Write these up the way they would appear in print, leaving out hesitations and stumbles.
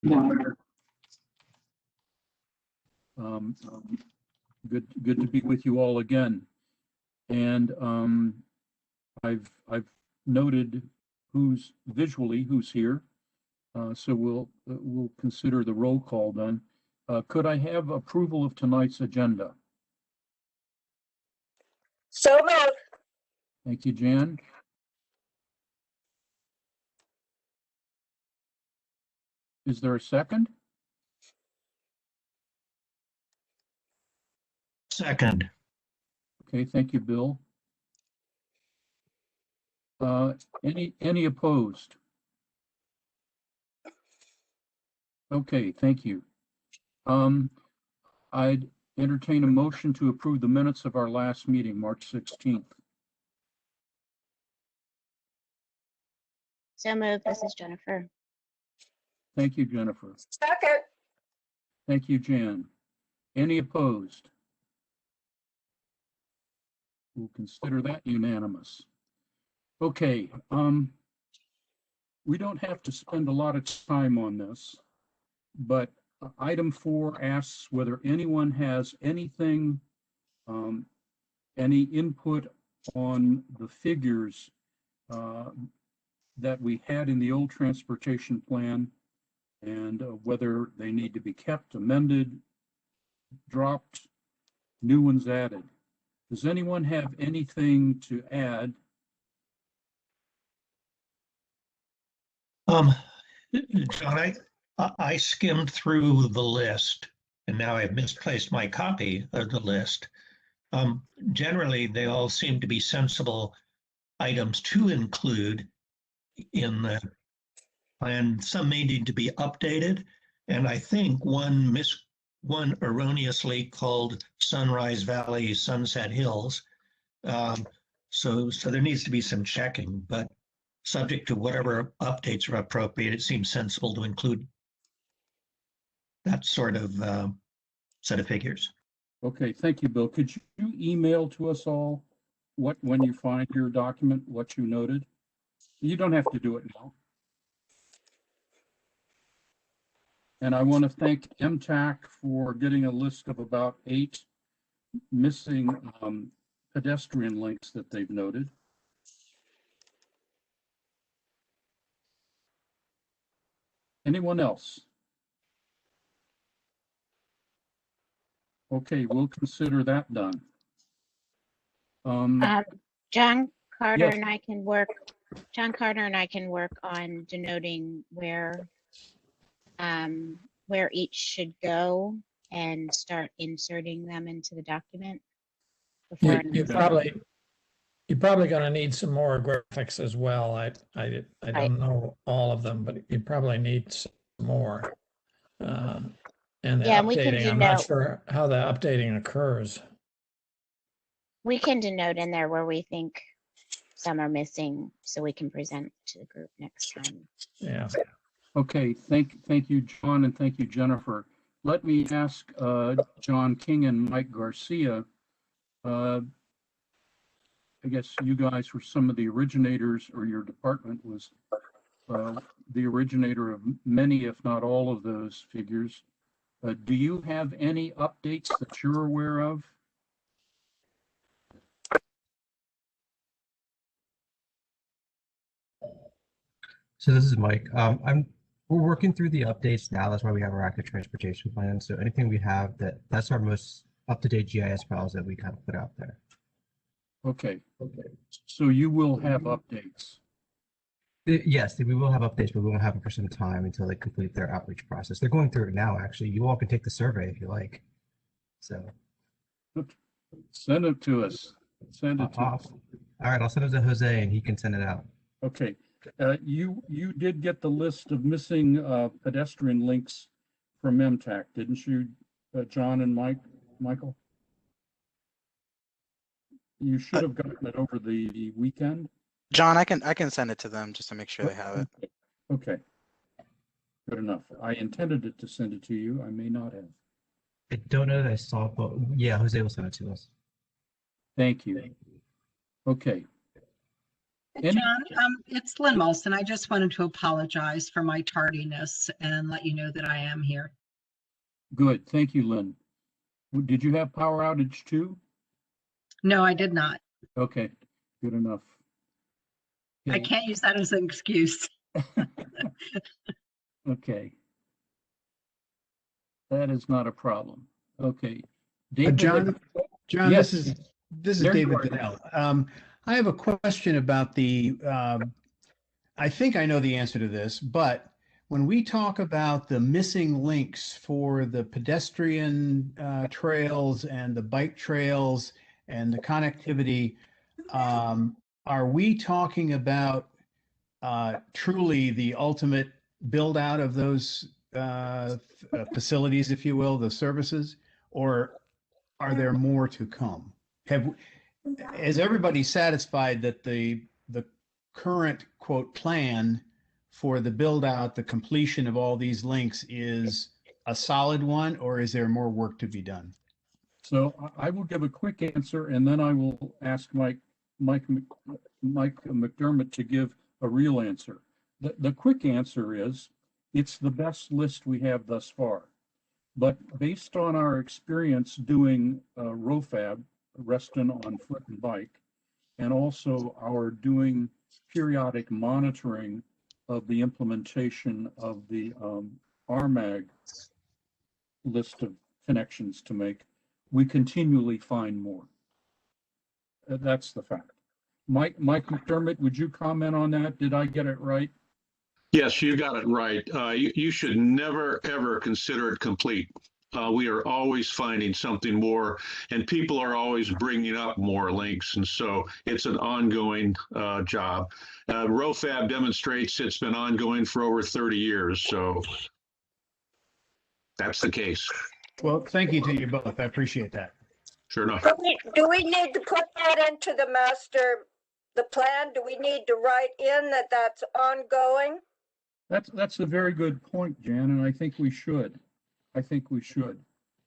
Good to be with you all again. And I've noted who's here. So we'll consider the roll call then. Could I have approval of tonight's agenda? So moved. Thank you, Jan. Is there a second? Second. Okay, thank you, Bill. Any opposed? Okay, thank you. I'd entertain a motion to approve the minutes of our last meeting, March 16th. So moved. This is Jennifer. Thank you, Jennifer. Second. Thank you, Jan. Any opposed? We'll consider that unanimous. Okay, we don't have to spend a lot of time on this, but item 4 asks whether anyone has anything, any input on the figures that we had in the old transportation plan, and whether they need to be kept, amended, dropped, new ones added. Does anyone have anything to add? John, I skimmed through the list, and now I've misplaced my copy of the list. Generally, they all seem to be sensible items to include in the plan. Some may need to be updated, and I think one erroneously called Sunrise Valley, Sunset Hills. So there needs to be some checking, but subject to whatever updates are appropriate, it seems sensible to include that sort of set of figures. Okay, thank you, Bill. Could you email to us all when you find your document, what you noted? You don't have to do it now. And I want to thank MTAC for getting a list of about 8 missing pedestrian links that they've noted. Anyone else? Okay, we'll consider that done. John Carter Yes. and I can work. John Carter and I can work on denoting where each should go and start inserting them into the document. You're probably going to need some more graphics as well. I don't know all of them, but you probably need some more. And the updating, I'm not sure how the updating occurs. We can denote in there where we think some are missing, so we can present to the group next time. Yeah. Okay, thank you, John, and thank you, Jennifer. Let me ask John King and Mike Garcia. I guess you guys were some of the originators, or your department was the originator of many, if not all, of those figures. Do you have any updates that you're aware of? So this is Mike. We're working through the updates now. That's why we have our active transportation plan. So anything we have that's our most up-to-date GIS files that we kind of put out there. Okay. So you will have updates. Yes, we will have updates, but we won't have them for some time until they complete their outreach process. They're going through it now, actually. You all can take the survey if you like. So send it to us. Send it to us. All right, I'll send it to Jose and he can send it out. Okay. You did get the list of missing pedestrian links from MTAC, didn't you, John and Michael? You should have gotten it over the weekend. John, I can send it to them just to make sure they have it. Okay. Good enough. I intended it to send it to you. I may not have. I don't know that I saw it, but yeah, Jose will send it to us. Thank you. Okay. Any- John, it's Lynn Molson. I just wanted to apologize for my tardiness and let you know that I am here. Good, thank you, Lynn. Did you have power outage too? No, I did not. Okay, good enough. I can't use that as an excuse. Okay. That is not a problem. Okay. David, John, Yes. this is There you David are. Goodell. I have a question about the, I think I know the answer to this, but when we talk about the missing links for the pedestrian trails and the bike trails and the connectivity, are we talking about truly the ultimate build out of those facilities, if you will, the services, or are there more to come? Is everybody satisfied that the current quote plan for the build out, the completion of all these links is a solid one, or is there more work to be done? So I will give a quick answer and then I will ask Mike McDermott to give a real answer. The quick answer is it's the best list we have thus far. But based on our experience doing ROFAB, Reston on foot and bike, and also our doing periodic monitoring of the implementation of the RMAG list of connections to make, we continually find more. That's the fact. Mike McDermott, would you comment on that? Did I get it right? Yes, you got it right. You should never, ever consider it complete. We are always finding something more, and people are always bringing up more links, and so it's an ongoing job. ROFAB demonstrates it's been ongoing for over 30 years, so that's the case. Well, thank you to you both. I appreciate that. Sure enough. Do we need to put that into the plan? Do we need to write in that that's ongoing? That's a very good point, Jan, and I think we should.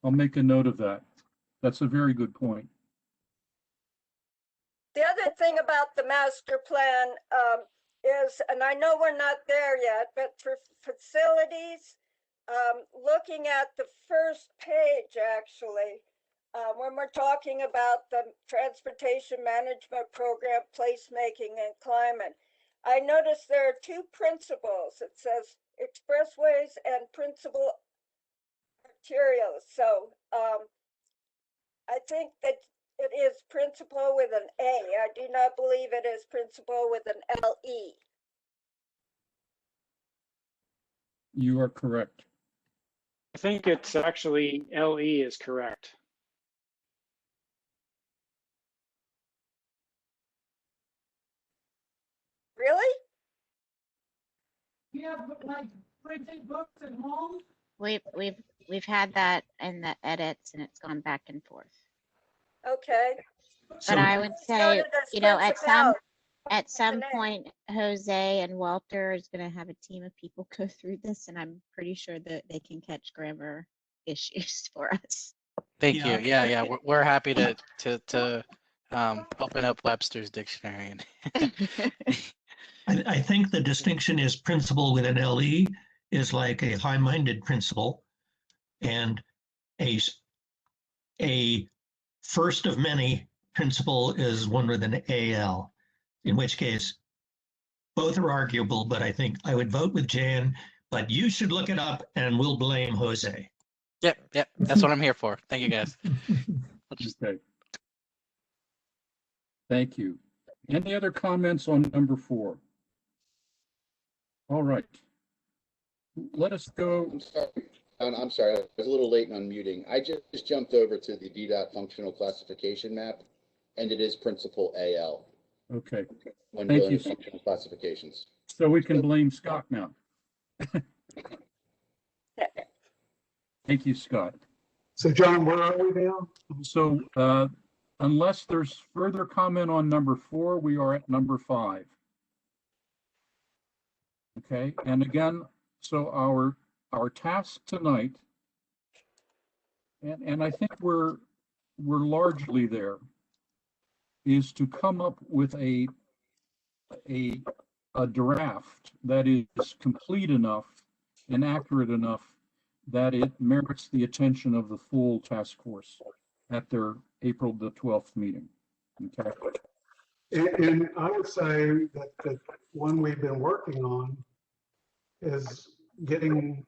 I'll make a note of that. That's a very good point. The other thing about the master plan is, and I know we're not there yet, but for facilities, looking at the first page, actually, when we're talking about the transportation management program, placemaking and climate, I noticed there are two principles. It says expressways and principal arterials. So I think that it is principal with an A. I do not believe it is principal with an LE. You are correct. I think it's actually LE is correct. Really? Yeah, but like printing books at home? We've had that in the edits and it's gone back and forth. Okay. But I would say, Noted as you know, at principal. some point, Jose and Walter is going to have a team of people go through this, and I'm pretty sure that they can catch grammar issues for us. Thank Yeah. you. Yeah, we're happy to open up Webster's dictionary. I think the distinction is principle with an LE is like a high-minded principle, and a first of many principle is one with an AL, in which case both are arguable, but I think I would vote with Jan, but you should look it up and we'll blame Jose. Yep, that's what I'm here for. Thank you, guys. Okay. Thank you. Any other comments on number 4? All right. Let us go. I'm sorry, I was a little late in unmuting. I just jumped over to the DDOT functional classification map, and it is principal AL Okay. when Thank doing you. the functional classifications. So we can blame Scott now. Thank you, Scott. So John, where are we now? So unless there's further comment on number 4, we are at number 5. Okay, and again, so our task tonight, and I think we're largely there, is to come up with a a draft that is complete enough and accurate enough that it merits the attention of the full task force at their April the 12th meeting. Okay. And I would say that the one we've been working on is getting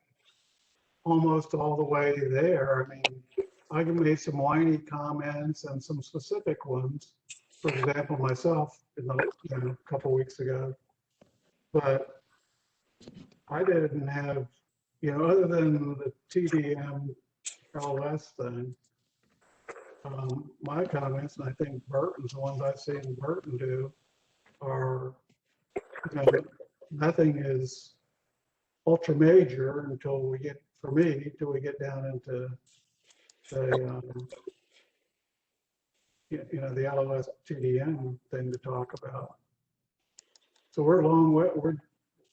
almost all the way there. I mean, I can make some whiny comments and some specific ones. For example, myself, a couple weeks ago, but I didn't have, other than the TDM LS thing, my comments, and I think Burton's, the ones I've seen Burton do, are, nothing is ultra major until we get, for me, till we get down into the, the LOS TDM thing to talk about. So we're a long way,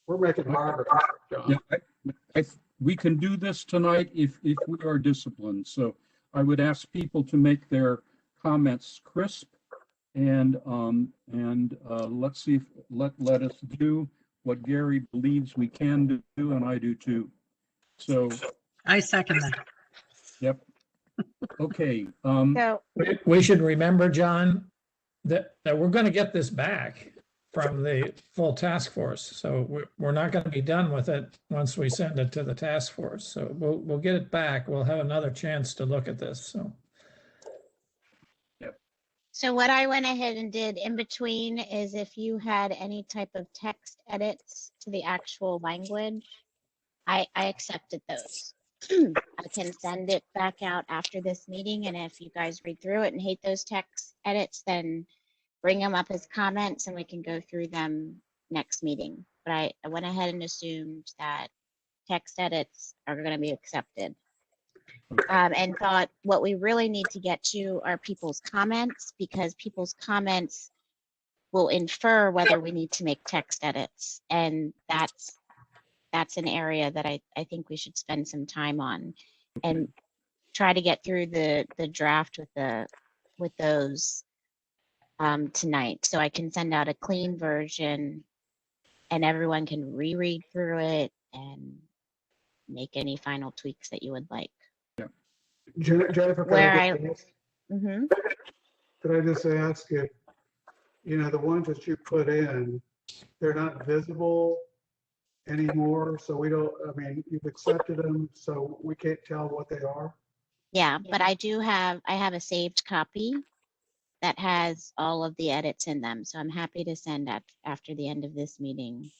we're making progress, John. Yeah, we can do this tonight if we are disciplined. So I would ask people to make their comments crisp and let's see if let us do what Gary believes we can do, and I do too. So I second that. Yep. Okay. So We should remember, John, that we're going to get this back from the full task force. So we're not going to be done with it once we send it to the task force. So we'll get it back. We'll have another chance to look at this. So what I went ahead and did in between is if you had any type of text edits to the actual language, I accepted those. I can send it back out after this meeting, and if you guys read through it and hate those text edits, then bring them up as comments and we can go through them next meeting. But I went ahead and assumed that text edits are going to be accepted. And thought what we really need to get to are people's comments, because people's comments will infer whether we need to make text edits. And that's an area that I think we should spend some time on and try to get through the draft with those tonight, so I can send out a clean version and everyone can reread through it and make any final tweaks that you would like. Jennifer, could I just ask if, the ones that you put in, they're not visible anymore, so we don't, you've accepted them, so we can't tell what they are? Yeah, but I have a saved copy that has all of the edits in them, so I'm happy to send after the end of this meeting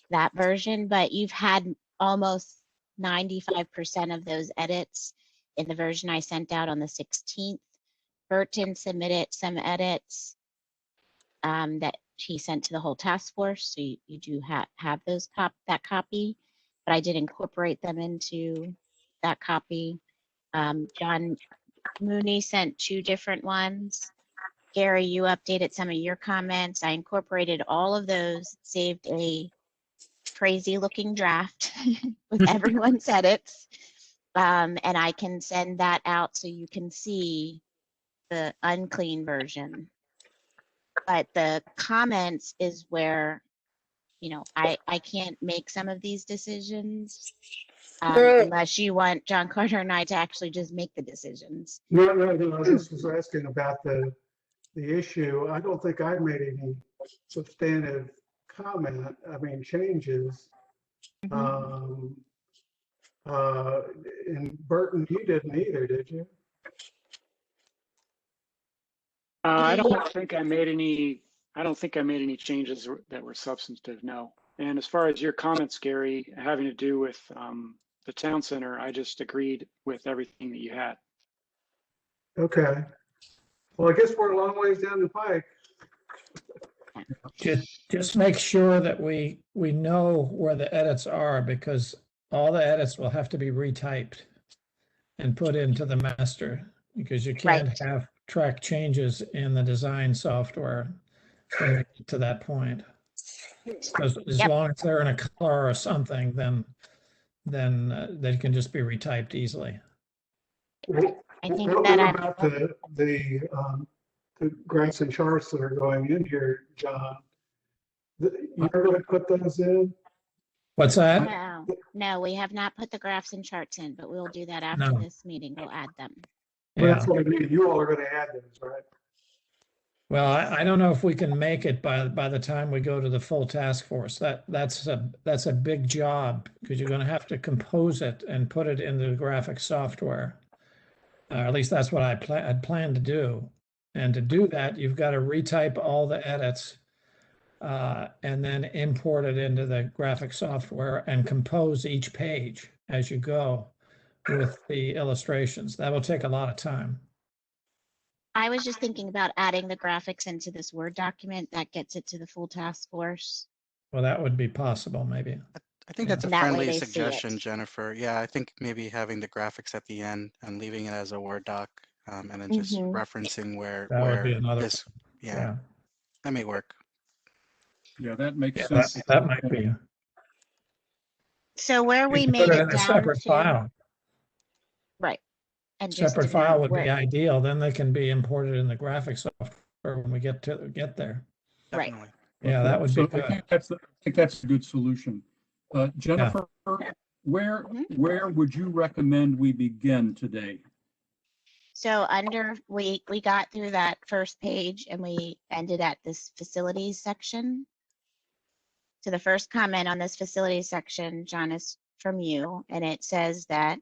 that version. But you've had almost 95% of those edits in the version I sent out on the 16th. Burton submitted some edits that he sent to the whole task force, so you do have those that copy, but I did incorporate them into that copy. John Mooney sent 2 different ones. Gary, you updated some of your comments. I incorporated all of those, saved a crazy looking draft with everyone's edits. And I can send that out so you can see the unclean version. But the comments is where, I can't make some of these decisions unless you want John Carter and I to actually just make the decisions. No, I just was asking about the issue. I don't think I made any substantive comment, changes. And Burton, you didn't either, did you? I don't think I made any changes that were substantive, no. And as far as your comments, Gary, having to do with the town center, I just agreed with everything that you had. Okay. Well, I guess we're a long ways down the pike. Just make sure that we know where the edits are, because all the edits will have to be retyped and put into the master, because you can't have track changes in the design software to that point. Because as long as they're in a color or something, then they can just be retyped easily. I think what that about the graphs and charts that are going in here, John? You're going to put those in? What's that? No, we have not put the graphs and charts in, but we'll do that after No. this meeting. We'll add them. Well, Yeah. that's what I mean. You all are going to add those, right? Well, I don't know if we can make it by the time we go to the full task force. That's a big job because you're going to have to compose it and put it into the graphic software. At least that's what I'd planned to do. And to do that, you've got to retype all the edits and then import it into the graphic software and compose each page as you go with the illustrations. That will take a lot of time. I was just thinking about adding the graphics into this Word document that gets it to the full task force. Well, that would be possible, maybe. I think Yeah. that's a That way friendly they see suggestion, it. Jennifer. Yeah, I think maybe having the graphics at the end and leaving it as a Word doc, and then just Mhm. referencing where That would be another. this, yeah, that may work. Yeah, that makes Yeah, sense. that might be. So where You we can made put it it in a down separate to, file. right. And just Separate to file note would where, be ideal. Then they can be imported in the graphics software when we get there. right. Definitely. Yeah, that would be So I good. think that's a good solution. Jennifer, where would you recommend we begin today? So we got through that first page and we ended at this facilities section. So the first comment on this facilities section, John, is from you, and it says that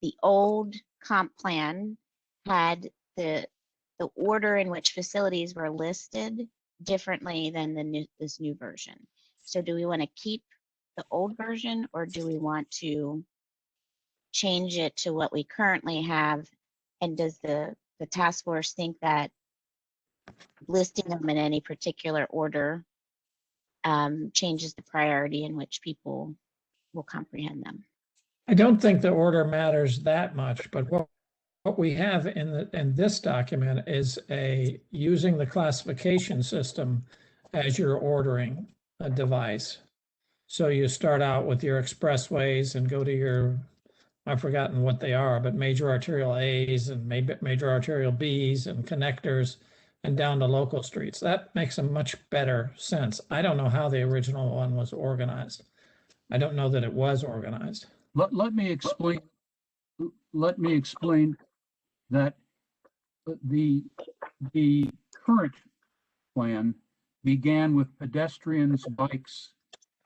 the old comp plan had the order in which facilities were listed differently than this new version. So do we want to keep the old version or do we want to change it to what we currently have? And does the task force think that listing them in any particular order changes the priority in which people will comprehend them? I don't think the order matters that much, but what we have in this document is using the classification system as you're ordering a device. So you start out with your expressways and go to your, I've forgotten what they are, but major arterial A's and major arterial B's and connectors and down to local streets. That makes a much better sense. I don't know how the original one was organized. I don't know that it was organized. Let me explain. Let me explain that the current plan began with pedestrians, bikes,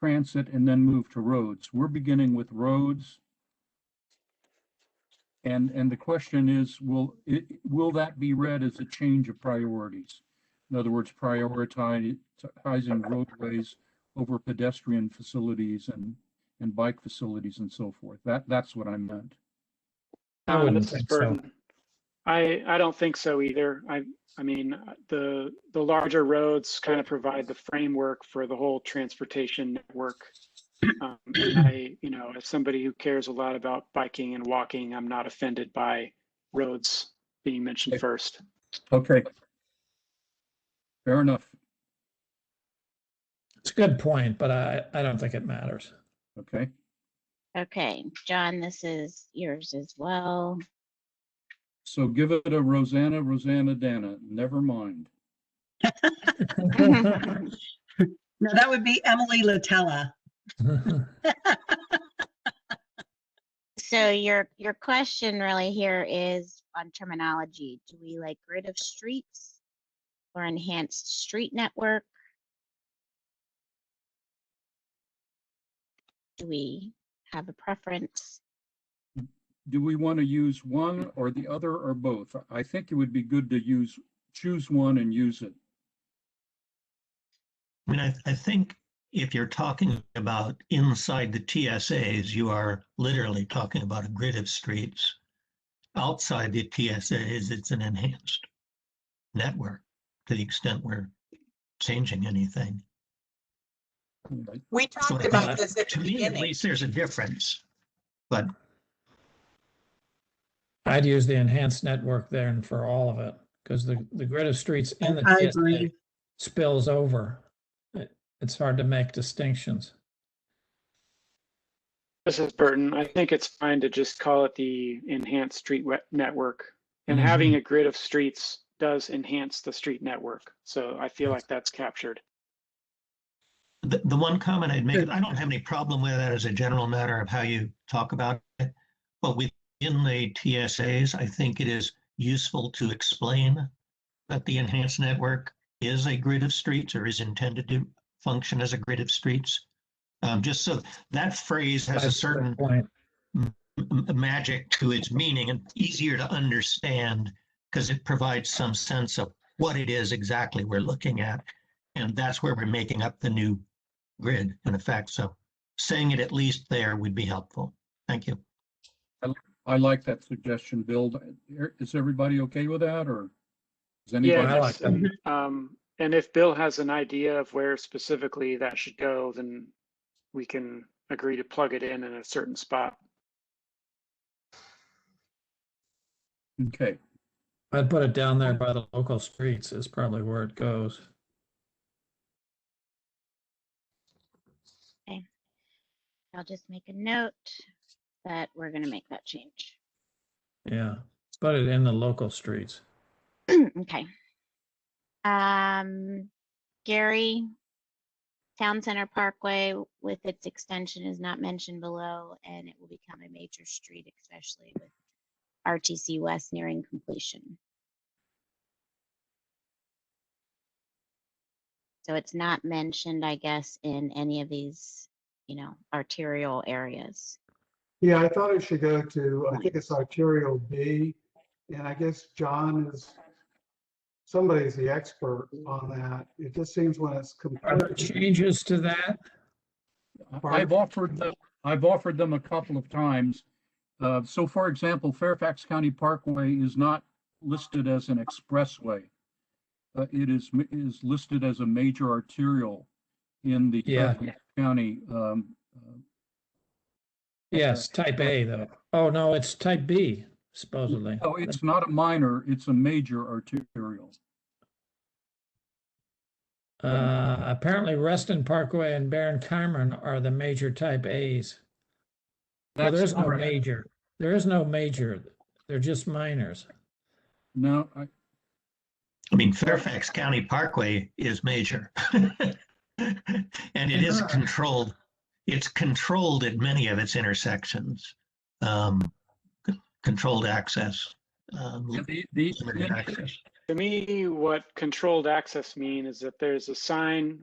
transit, and then moved to roads. We're beginning with roads. And the question is, will that be read as a change of priorities? In other words, prioritizing roadways over pedestrian facilities and bike facilities and so forth. That's what I meant. I wouldn't This is think so. Burton. I don't think so either. I mean, the larger roads kind of provide the framework for the whole transportation network. And as somebody who cares a lot about biking and walking, I'm not offended by roads being mentioned first. Okay. Fair enough. It's a good point, but I don't think it matters. Okay. Okay, John, this is yours as well. So give it a Rosanna, Dana. Never mind. No, that would be Emily Latella. So your question really here is on terminology. Do we like grid of streets or enhanced street network? Do we have a preference? Do we want to use one or the other or both? I think it would be good to choose one and use it. I mean, I think if you're talking about inside the TSAs, you are literally talking about a grid of streets. Outside the TSAs, it's an enhanced network to the extent we're changing anything. We So talked I about think, this at to the me, at beginning. least there's a difference, but I'd use the enhanced network there for all of it because the grid of streets in the I TSA agree. spills over. It's hard to make distinctions. This is Burton. I think it's fine to just call it the enhanced street network. And Mhm. having a grid of streets does enhance the street network. So I feel like that's captured. The one comment I'd make, I don't have any problem with that as a general matter of how you talk about it. But within the TSAs, I think it is useful to explain that the enhanced network is a grid of streets or is intended to function as a grid of streets. Just so that phrase has a certain magic to its meaning and easier to understand because it provides some sense of what it is exactly we're looking at. And that's where we're making up the new grid in effect. So saying it at least there would be helpful. Thank you. I like that suggestion, Bill. Is everybody okay with that, or is anybody? Yeah, I like that. And if Bill has an idea of where specifically that should go, then we can agree to plug it in a certain spot. Okay. I'd put it down there by the local streets is probably where it goes. Okay. I'll just make a note that we're going to make that change. Yeah, put it in the local streets. Okay. Gary, Town Center Parkway with its extension is not mentioned below, and it will become a major street, especially with RTC West nearing completion. So it's not mentioned, I guess, in any of these, arterial areas. Yeah, I thought it should go to, I think it's arterial B. And I guess John somebody's the expert on that. It just seems when it's Are there changes to that? I've offered them a couple of times. So for example, Fairfax County Parkway is not listed as an expressway. It is listed as a major arterial in the Fairfax County. Yes, type A though. Oh no, it's type B, supposedly. Oh, it's not a minor, it's a major arterial. Apparently Reston Parkway and Barron Cameron are the major type A's. Well, there's no major. There is no major. They're just minors. No, I mean, Fairfax County Parkway is major. And it is controlled. It's controlled at many of its intersections. Controlled access. Limited access. To me, what controlled access means is that there's a sign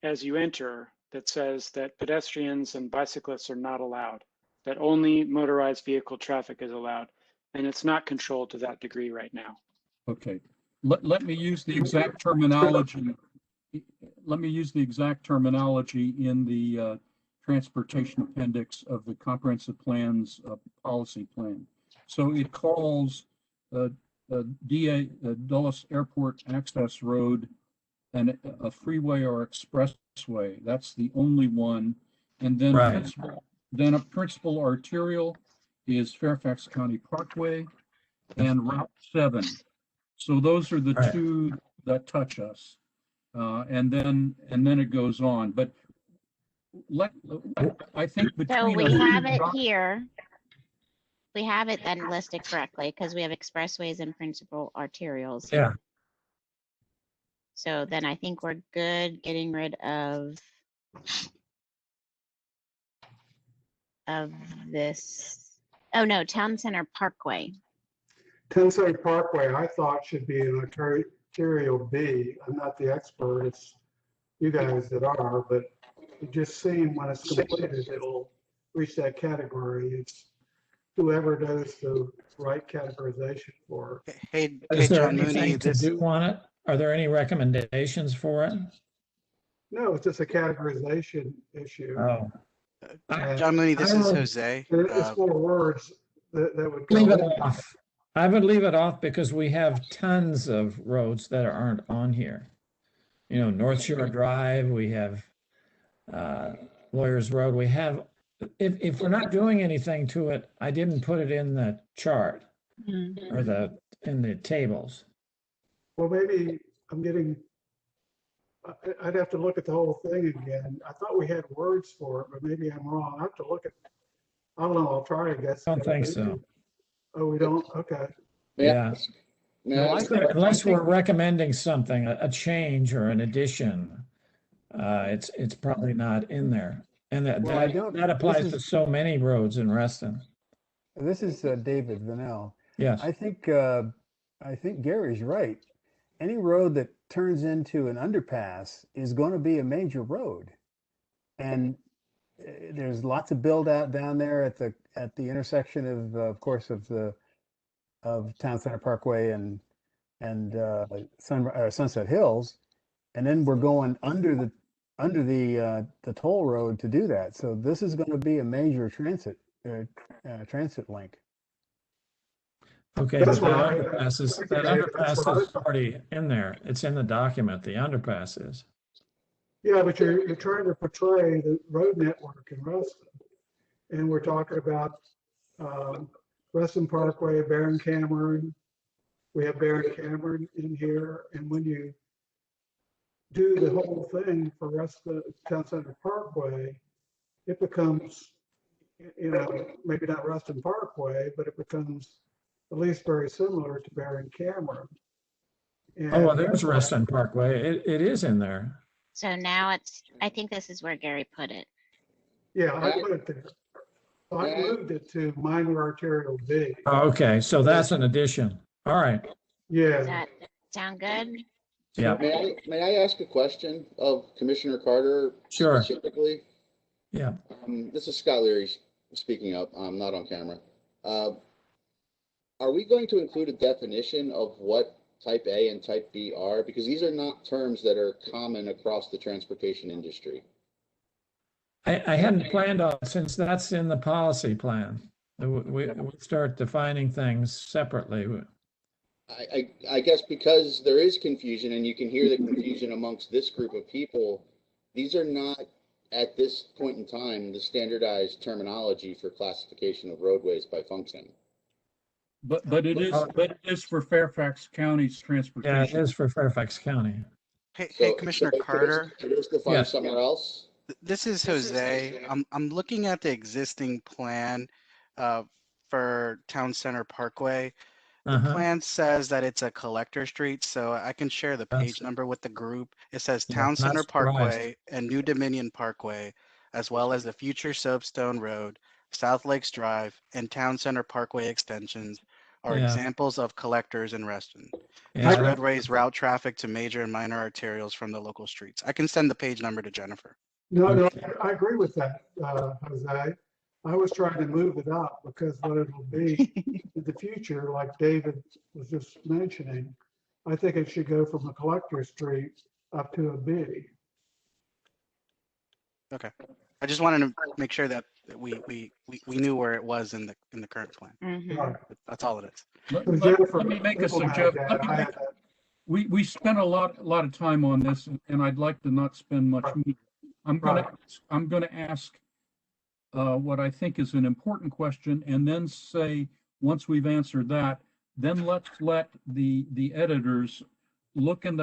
as you enter that says that pedestrians and bicyclists are not allowed, that only motorized vehicle traffic is allowed. And it's not controlled to that degree right now. okay. Let me use the exact terminology. Let me use the exact terminology in the transportation appendix of the comprehensive plan's policy plan. So it calls Dulles Airport Access Road and a freeway or expressway. That's the only one. And then, then a principal arterial is Fairfax County Parkway and Route 7. So those are the two that touch us. And then it goes on. But I think between so we have it here. We have it then listed correctly because we have expressways and principal arterials. Yeah. So then I think we're good getting rid of this. Oh no, Town Center Parkway. Town Center Parkway, I thought should be an arterial B. I'm not the expert, it's you guys that are, but it just seemed when it's completed, it'll reach that category. It's whoever does the right categorization for it. Hey, Is there John Mooney, anything to do on it? Are there any recommendations for it? No, it's just a categorization issue. Oh. John Mooney, this is Jose. It's 4 words that would Leave go it in. off. I would leave it off because we have tons of roads that aren't on here. North Shore Drive, we have Lawyers Road. We have, if we're not doing anything to it, I didn't put it in the chart or in the tables. Well, maybe I'd have to look at the whole thing again. I thought we had words for it, but maybe I'm wrong. I have to look at, I don't know, I'll try, I guess. I don't think so. Oh, we don't? Okay. Yeah. No, Unless we're recommending something, a change or an addition. it's probably not in there. And that, Well, I don't- that applies this to is- so many roads in Reston. This is David Vanel. Yes. I think Gary's right. Any road that turns into an underpass is going to be a major road, and there's lots of build out down there at the intersection of course of Town Center Parkway and Sunset Hills, and then we're going under the toll road to do that. So this is going to be a major transit link. Okay, but That's that what I- underpass is already in there. It's in the document, the underpass is. Yeah, but you're trying to portray the road network in Reston. And we're talking about Reston Parkway, Barron Cameron. We have Barron Cameron in here. And when you do the whole thing for Reston Town Center Parkway, it becomes, maybe not Reston Parkway, but it becomes at least very similar to Barron Cameron. Oh, well, there's Reston Parkway. It is in there. So now I think this is where Gary put it. Yeah, I put it there. I moved it to minor arterial B. Oh, okay, so that's an addition. All right. Does Yeah, that sound good? Yeah. May I ask a question of Commissioner Carter? Sure. Specifically? Yeah. This is Scott Leary speaking up. I'm not on camera. Are we going to include a definition of what type A and type B are? Because these are not terms that are common across the transportation industry. I hadn't planned on, since that's in the policy plan. We start defining things separately. I guess because there is confusion, and you can hear the confusion amongst this group of people, these are not, at this point in time, the standardized terminology for classification of roadways by function. But it is for Fairfax County's Yeah, transportation. it is for Fairfax County. Hey, Commissioner Carter. It is defined Yes. somewhere else. This is Jose. I'm looking at the existing plan for Town Center Parkway. The plan says that it's a collector street, so I can share the page number with the group. It says Yeah, Town not Center surprised. Parkway and New Dominion Parkway, as well as the future Soapstone Road, South Lakes Drive, and Town Center Parkway extensions are Yeah. examples of collectors in Reston. These Yeah. roadways route traffic to major and minor arterials from the local streets. I can send the page number to Jennifer. no, I agree with that, Jose. I was trying to move it up because what it'll be in the future, like David was just mentioning, I think it should go from a collector street up to a B. Okay. I just wanted to make sure that we knew where it was in the current plan. Right. That's all it is. Let me make a suggestion. that. We spent a lot of time on this, and I'd like to not spend much. I'm gonna ask what I think is an important question, and then say, once we've answered that, then let's let the editors look in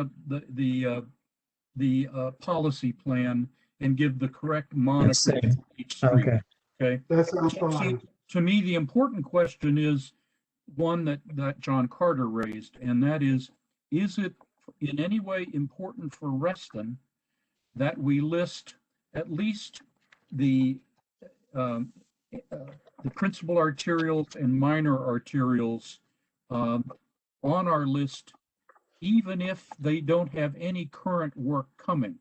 the policy plan and give the correct moniker to each street. Okay. That sounds So fine. to me, the important question is one that John Carter raised, and that is it in any way important for Reston that we list at least the principal arterials and minor arterials on our list, even if they don't have any current work coming?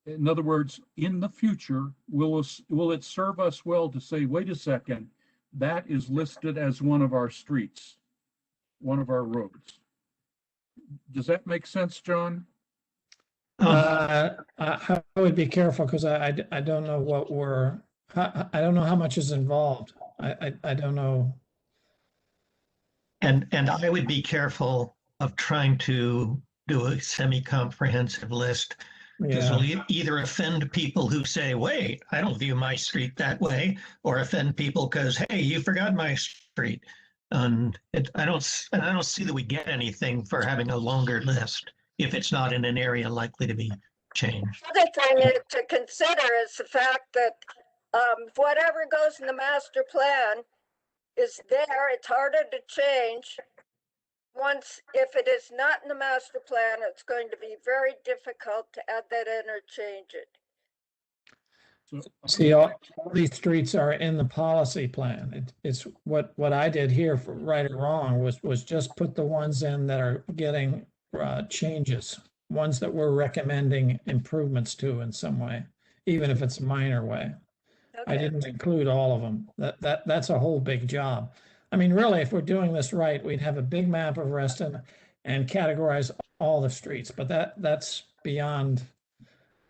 In other words, in the future, will it serve us well to say, wait a second, that is listed as one of our streets, one of our roads? Does that make sense, John? I would be careful because I don't know I don't know how much is involved. I don't know. And I would be careful of trying to do a semi-comprehensive list, because Yeah. it'll either offend people who say, wait, I don't view my street that way, or offend people because, hey, you forgot my street. And I don't see that we get anything for having a longer list if it's not in an area likely to be changed. Other thing to consider is the fact that whatever goes in the master plan is there. It's harder to change once, if it is not in the master plan, it's going to be very difficult to add that in or change it. See, all these streets are in the policy plan. It's what I did here, for right or wrong, was just put the ones in that are getting changes, ones that we're recommending improvements to in some way, even if it's a minor way. I didn't include all of them. That's a whole big job. I mean, really, if we're doing this right, we'd have a big map of Reston and categorize all the streets, but that's beyond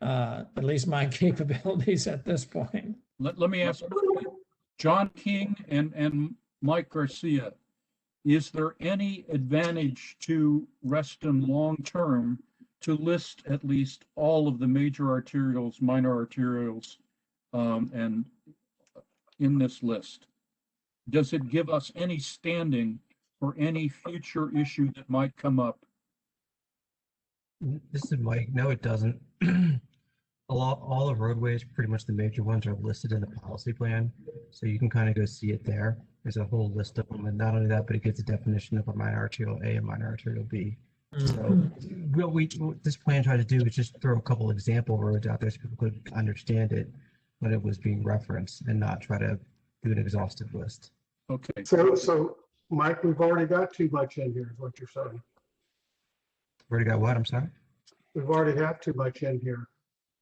at least my capabilities at this point. Let me ask John King and Mike Garcia, is there any advantage to Reston long-term to list at least all of the major arterials, minor arterials, and in this list? Does it give us any standing for any future issue that might come up? This is Mike. No, it doesn't. All the roadways, pretty much the major ones, are listed in the policy plan, so you can kind of go see it there. There's a whole list of them, and not only that, but it gives a definition of a minor arterial A and minor arterial B. So what this plan tried to do is just throw a couple example roads out there so people could understand it when it was being referenced, and not try to do an exhaustive list. Okay. So Mike, we've already got too much in here, is what you're saying. Already got what? I'm sorry. We've already have too much in here.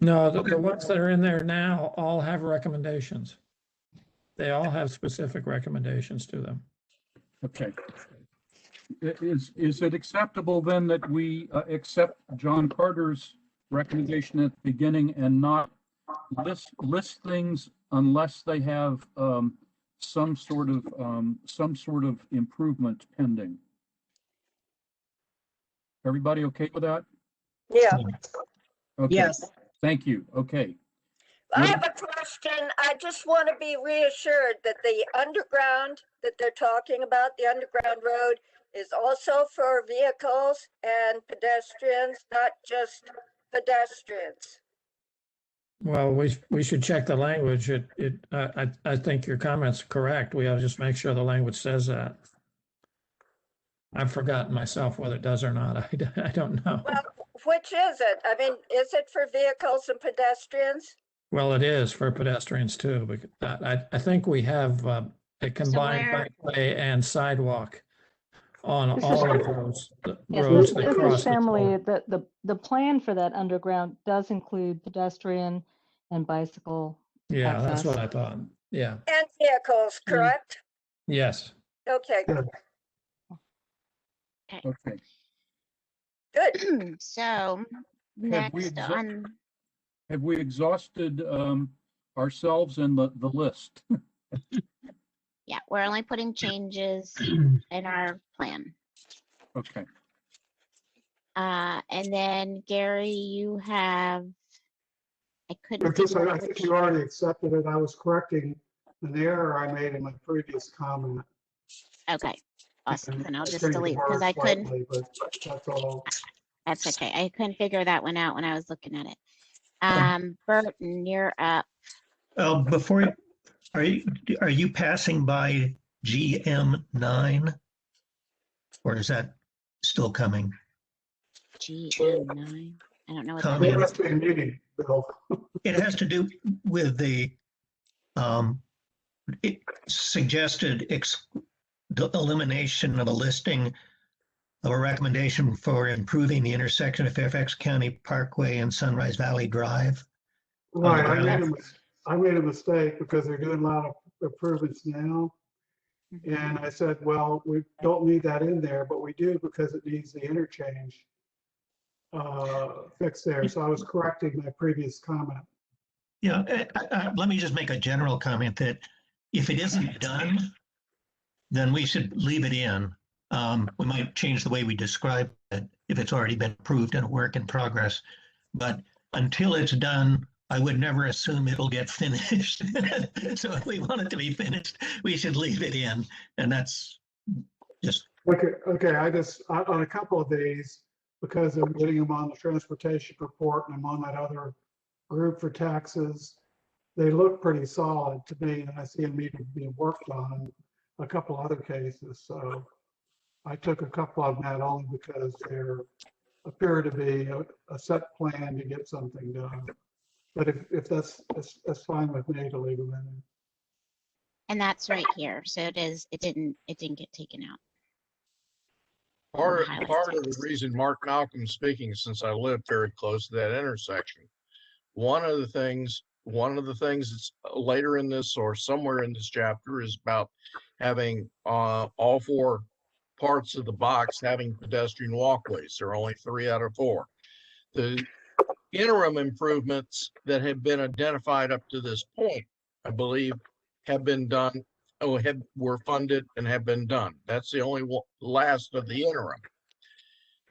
No, the ones that are in there now all have recommendations. They all have specific recommendations to them. Okay. Is it acceptable then that we accept John Carter's recommendation at the beginning and not list things unless they have some sort of improvement pending? Everybody okay with that? Yeah. Okay. Yes. Thank you. Okay. I have a question. I just want to be reassured that the underground that they're talking about, the underground road, is also for vehicles and pedestrians, not just pedestrians. Well, we should check the language. I think your comment's correct. We ought to just make sure the language says that. I've forgotten myself whether it does or not. I don't know. Well, which is it? I mean, is it for vehicles and pedestrians? Well, it is for pedestrians too, but I think we have a combined bikeway and sidewalk on all of those roads that cross. Family, the plan for that underground does include pedestrian and bicycle. Yeah, access. that's what I thought. Yeah. And vehicles, correct? Yes. Okay. Okay. Good. So next on. Have we exhausted ourselves in the list? Yeah, we're only putting changes in our plan. Okay. And then Gary, you have, I couldn't. I think you already accepted it. I was correcting an error I made in my previous comment. Okay, awesome. And Then I'll just changed the delete word because I couldn't. slightly, but that's all. That's okay. I couldn't figure that one out when I was looking at it. Burton, you're up. Before, are you passing by GM9? Or is that still coming? GM9? I don't know what Comment. that Must be a meeting, Bill. It has to do with the suggested elimination of a listing of a recommendation for improving the intersection of Fairfax County Parkway and Sunrise Valley Drive. Right, I made a mistake because they're doing a lot of improvements now. And I said, well, we don't need that in there, but we do because it needs the interchange fixed there. So I was correcting my previous comment. Yeah, let me just make a general comment that if it isn't done, then we should leave it in. We might change the way we describe it if it's already been approved and a work in progress. But until it's done, I would never assume it'll get finished. So if we want it to be finished, we should leave it in. And that's just. Okay. I just, on a couple of these, because I'm getting them on the transportation report and I'm on that other group for taxes, they look pretty solid to me, and I see them needing to be worked on in a couple other cases. So I took a couple of them out only because there appear to be a set plan to get something done. But if that's fine with me to leave them in. And that's right here. So it didn't get taken out. Part Highlight of the reason Mark Malcolm's speaking is since I live very close to that intersection. One of the things that's later in this or somewhere in this chapter is about having all four parts of the box having pedestrian walkways. There are only 3 out of 4. The interim improvements that have been identified up to this point, I believe, have been done, were funded and have been done. That's the only last of the interim.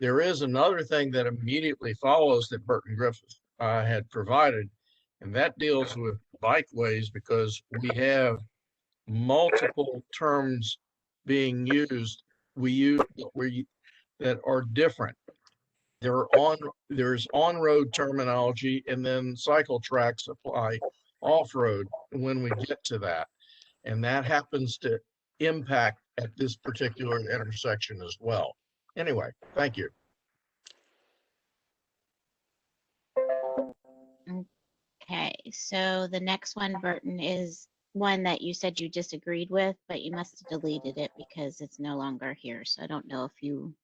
There is another thing that immediately follows that Burton Griffith had provided, and that deals with bikeways, because we have multiple terms being used. That are different. There's on-road terminology, and then cycle tracks apply off-road when we get to that. And that happens to impact at this particular intersection as well. Anyway, thank you. Okay, so the next one, Burton, is one that you said you disagreed with, but you must have deleted it because it's no longer here. So I don't know if you.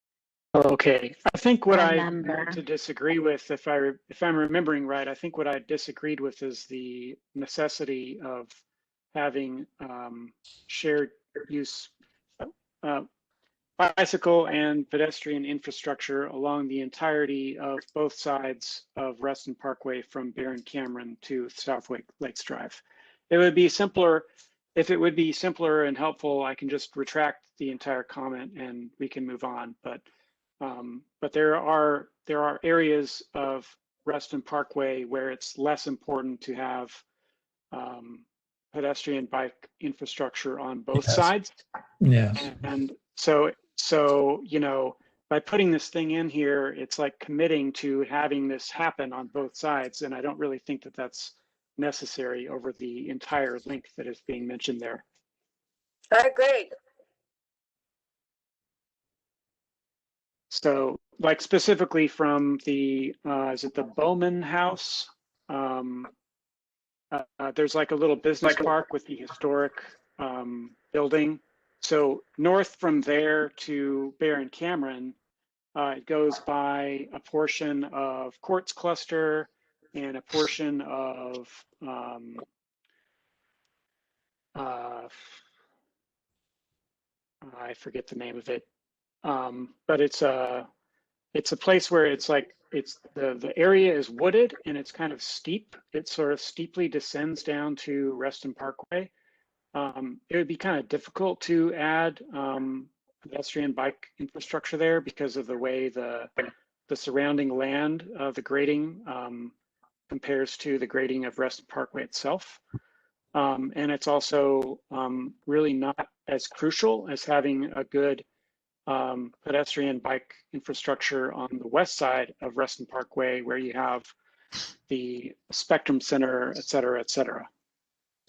Okay, I think what I remember. want to disagree with, if I'm remembering right, I think what I disagreed with is the necessity of having shared use bicycle and pedestrian infrastructure along the entirety of both sides of Reston Parkway from Barron Cameron to South Lakes Drive. It would be simpler, if it would be simpler and helpful, I can just retract the entire comment and we can move on. But there are areas of Reston Parkway where it's less important to have pedestrian bike infrastructure on both sides. Yes. And so you know, by putting this thing in here, it's like committing to having this happen on both sides, and I don't really think that that's necessary over the entire length that is being mentioned there. I agree. So, like specifically from the, is it the Bowman House? There's like a little business park with the historic building. So north from there to Barron Cameron, it goes by a portion of Courts Cluster and a portion of I forget the name of it, but it's a place where it's like the area is wooded and it's kind of steep. It sort of steeply descends down to Reston Parkway. It would be kind of difficult to add pedestrian bike infrastructure there because of the way the surrounding land, the grading compares to the grading of Reston Parkway itself. And it's also really not as crucial as having a good pedestrian bike infrastructure on the west side of Reston Parkway, where you have the Spectrum Center, et cetera, et cetera.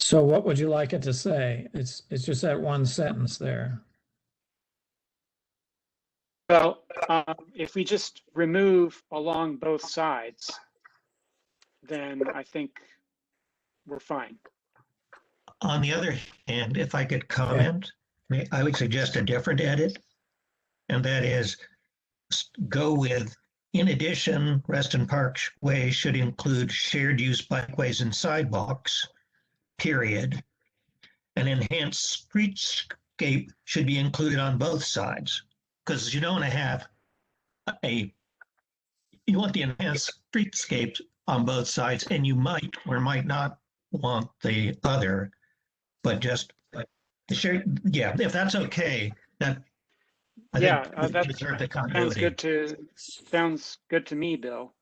So what would you like it to say? It's just that one sentence there. Well, if we just remove along both sides, then I think we're fine. On the other hand, if I could comment, I would suggest a different edit, and that is go with, in addition, Reston Parkway should include shared use bikeways and sidewalks, period. An enhanced streetscape should be included on both sides, because you don't want to have you want the enhanced streetscape on both sides, and you might or might not want the other, but just the shared, yeah, if that's okay, that that sounds good to me, Bill.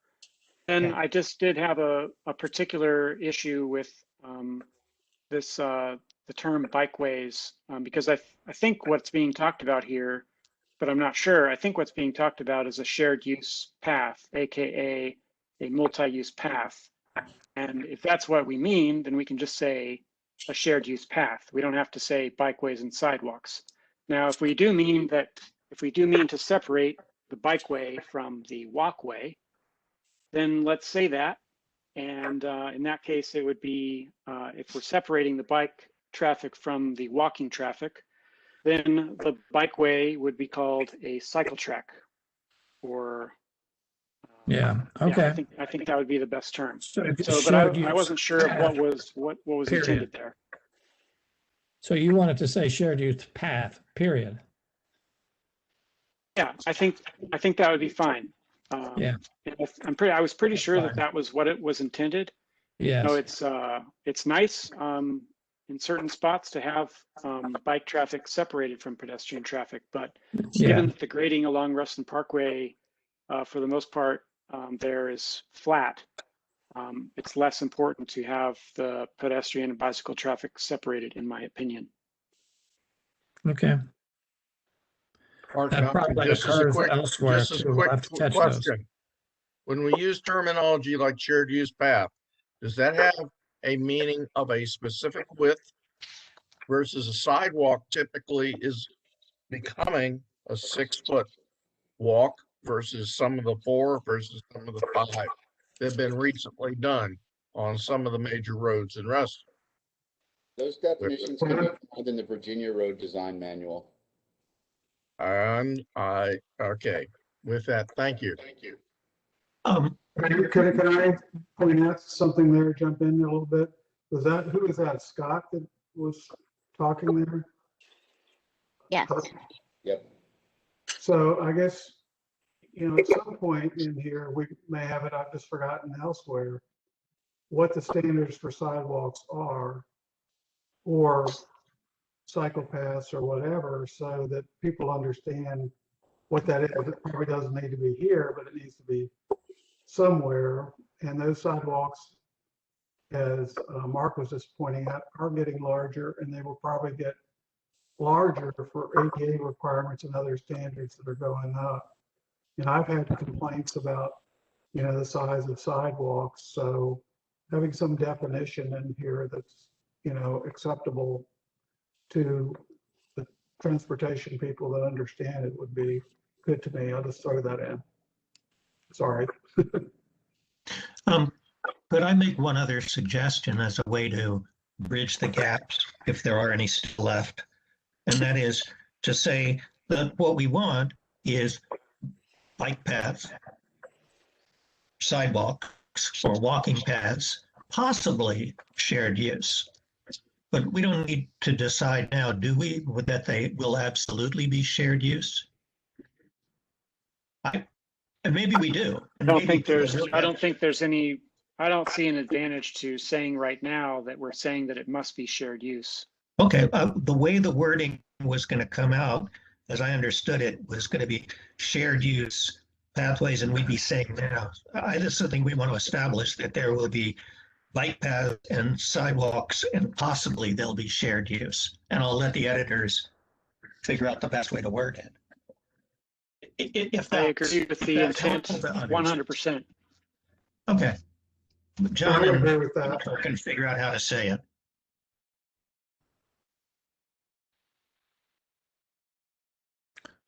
And I just did have a particular issue with the term bikeways, because I think what's being talked about here, but I'm not sure, I think what's being talked about is a shared use path, aka a multi-use path. And if that's what we mean, then we can just say a shared use path. We don't have to say bikeways and sidewalks. Now, if we do mean that if we do mean to separate the bikeway from the walkway, then let's say that. And in that case, it would be, if we're separating the bike traffic from the walking traffic, then the bikeway would be called a cycle track, or Yeah, okay. I think that would be the best term. So, But I wasn't sure of what was Period. intended there. So you wanted to say shared use path, period. Yeah, I think that would be fine. Yeah. I was pretty sure that that was what it was intended. Yes. No, it's nice in certain spots to have bike traffic separated from pedestrian traffic, but given that the grading along Reston Parkway, for the most part, there is flat, it's less important to have the pedestrian and bicycle traffic separated, in my opinion. Okay. That probably occurs elsewhere Just as a too. We'll quick have to catch question. those. When we use terminology like shared use path, does that have a meaning of a specific width versus a sidewalk typically is becoming a 6-foot walk versus some of the 4 versus some of the 5 that have been recently done on some of the major roads in Reston? Those definitions can be found in the Virginia Road Design Manual. And okay, with that, thank you. Can I point out something there, jump in a little bit? Who was that, Scott, that was talking there? Yes. Yep. So I guess, at some point in here, we may have it, I've just forgotten elsewhere, what the standards for sidewalks are, or cycle paths or whatever, so that people understand what that is. It probably doesn't need to be here, but it needs to be somewhere. And those sidewalks, as Mark was just pointing out, are getting larger, and they will probably get larger for ADA requirements and other standards that are going up. And I've had complaints about, the size of sidewalks. So having some definition in here that's, acceptable to the transportation people that understand it would be good to me. I'll just throw that in. Sorry. Could I make one other suggestion as a way to bridge the gaps, if there are any still left? And that is to say that what we want is bike paths, sidewalks, or walking paths, possibly shared use. But we don't need to decide now, do we, that they will absolutely be shared use? And maybe we do. I don't see an advantage to saying right now that we're saying that it must be shared use. Okay, the way the wording was going to come out, as I understood it, was going to be shared use pathways, and we'd be saying now, I just think we want to establish that there will be bike paths and sidewalks, and possibly they'll be shared use. And I'll let the editors figure out the best way to word it. If I agree with the intent 100%. Okay. John I and agree with that. Jennifer can figure out how to say it.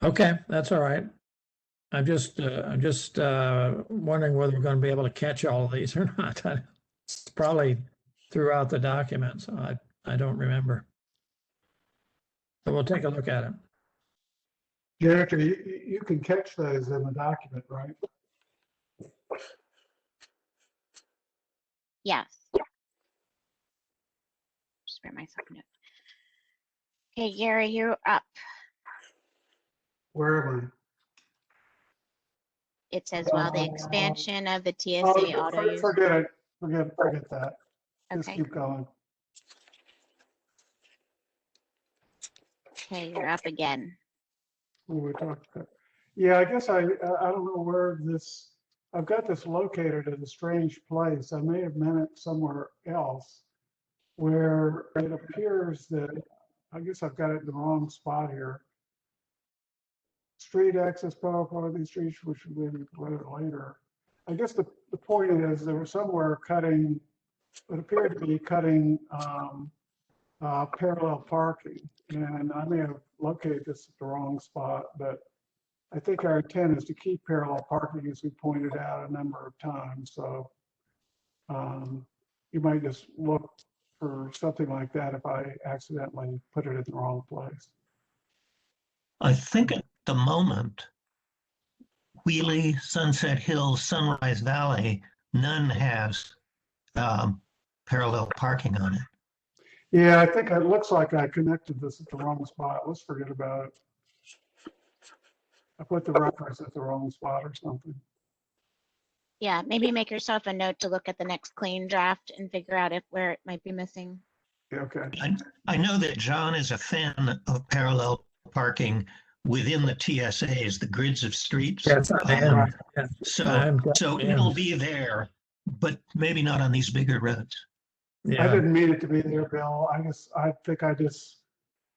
Okay, that's all right. I'm just wondering whether we're going to be able to catch all of these or not. It's probably throughout the document, so I don't remember. So we'll take a look at it. Jennifer, you can catch those in the document, right? Yes. Just write myself a note. Okay, Gary, you're up. Where am It says, while the expansion of the TSA I? auto use. Forget it. Forget that. Just Okay. keep going. Okay, you're up again. We were talking about. Yeah, I guess I don't know where this. I've got this located at a strange place. I may have meant it somewhere else, where it appears that I guess I've got it in the wrong spot here. Street access power part of these streets, which will be later. I guess the point is there was somewhere cutting, it appeared to be cutting parallel parking. And I may have located this at the wrong spot, but I think our intent is to keep parallel parking, as we pointed out a number of times. So you might just look for something like that if I accidentally put it in the wrong place. I think at the moment, Wheelie, Sunset Hills, Sunrise Valley, none has parallel parking on it. Yeah, I think it looks like I connected this at the wrong spot. Let's forget about it. I put the reference at the wrong spot or something. Yeah, maybe make yourself a note to look at the next clean draft and figure out where it might be missing. Yeah, okay. I know that John is a fan of parallel parking within the TSAs, the grids of streets. Yes, I am. Yeah. So it'll be there, but maybe not on these bigger roads. Yeah. I didn't mean it to be there, Bill. I think I just,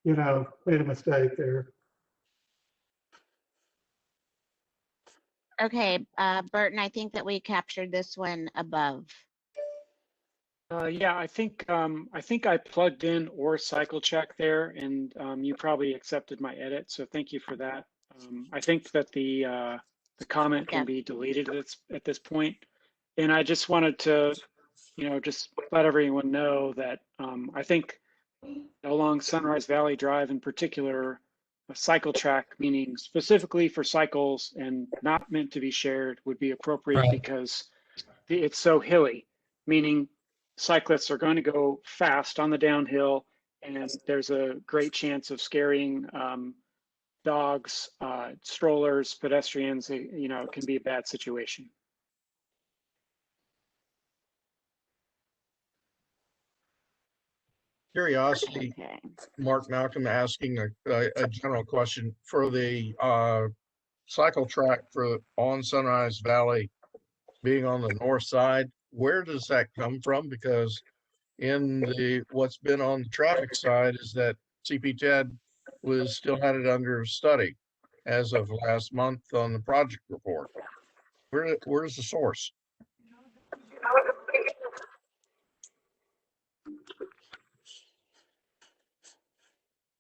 made a mistake there. Okay, Burton, I think that we captured this one above. Yeah, I think I plugged in or cycle check there, and you probably accepted my edit, so thank you for that. I think that the comment can be deleted at this point, and I just wanted to, just let everyone know that I think along Sunrise Valley Drive in particular, a cycle track, meaning specifically for cycles and not meant to be shared, would be appropriate because it's so hilly, meaning cyclists are going to go fast on the downhill, and there's a great chance of scaring dogs, strollers, pedestrians. It can be a bad situation. Curiosity, Mark Malcolm asking a general question for the cycle track on Sunrise Valley being on the north side. Where does that come from? Because in what's been on the traffic side is that CP Ted still had it under study as of last month on the project report. Where's the source?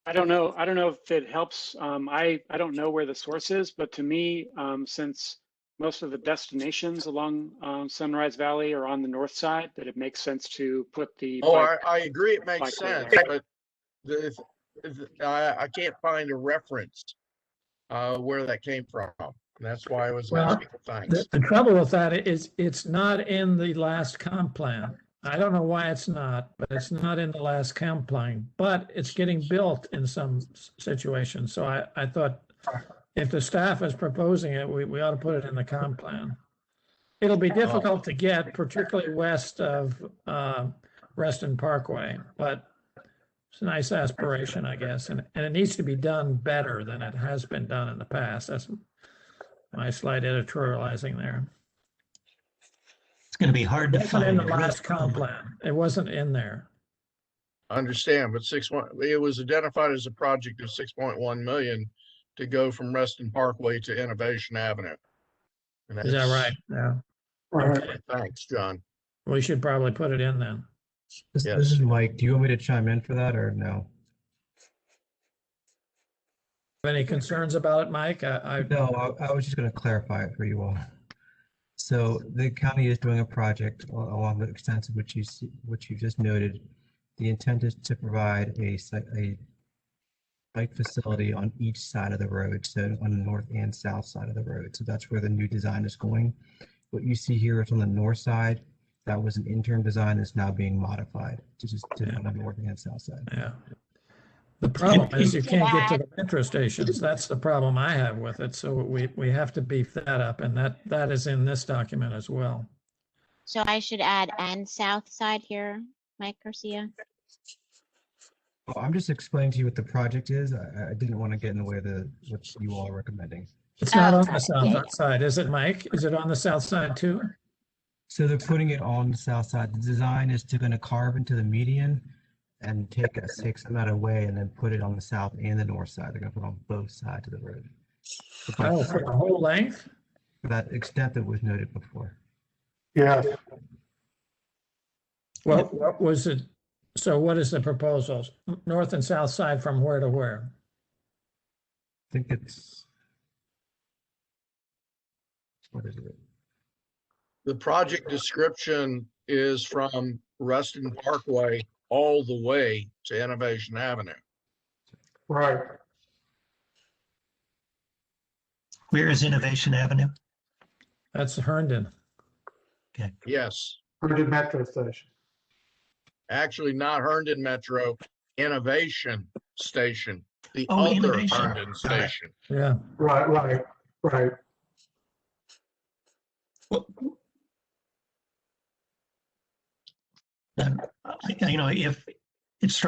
I don't know if it helps. I don't know where the source is, but to me, since most of the destinations along Sunrise Valley are on the north side, that it makes sense to put the. I agree, it makes sense, but I can't find a reference where that came from. That's why I was asking. Thanks. The trouble with that is it's not in the last comp plan. I don't know why it's not, but it's not in the last comp plan, but it's getting built in some situations. So I thought if the staff is proposing it, we ought to put it in the comp plan. It'll be difficult to get, particularly west of Reston Parkway, but it's a nice aspiration, I guess. And it needs to be done better than it has been done in the past. That's my slight editorializing there. It's going to be hard to find. In the last comp plan, it wasn't in there. I understand, but it was identified as a project of 6.1 million to go from Reston Parkway to Innovation Avenue. Is that right? Yeah. Okay, thanks, John. We should probably put it in then. This is Mike. Do you want me to chime in for that or no? Any concerns about it, Mike? No, I was just going to clarify it for you all. So the county is doing a project along the extent of which you just noted. The intent is to provide a bike facility on each side of the road, so on the north and south side of the road. So that's where the new design is going. What you see here is on the north side. That was an interim design that's now being modified to on the north and south side. Yeah. The problem is you can't get to the metro stations. That's the problem I have with it. So we have to beef that up, and that is in this document as well. So I should add and south side here, Mike Garcia. Well, I'm just explaining to you what the project is. I didn't want to get in the way of what you all are recommending. It's not on the south side, is it, Mike? Is it on the south side too? So they're putting it on the south side. The design is going to carve into the median and take some out away and then put it on the south and the north side. They're going to put it on both sides of the road. Oh, for the whole length? For that extent that was noted before. Yeah. Well, what was it? So what is the proposals? North and south side from where to where? I think it's, what is it? The project description is from Reston Parkway all the way to Innovation Avenue. Right. Where is Innovation Avenue? That's Herndon. Okay. Yes, Herndon Metro Station. actually not Herndon Metro, Innovation Station, the Oh, other Innovation. Herndon Got it. station. Yeah. Right. Well, if it's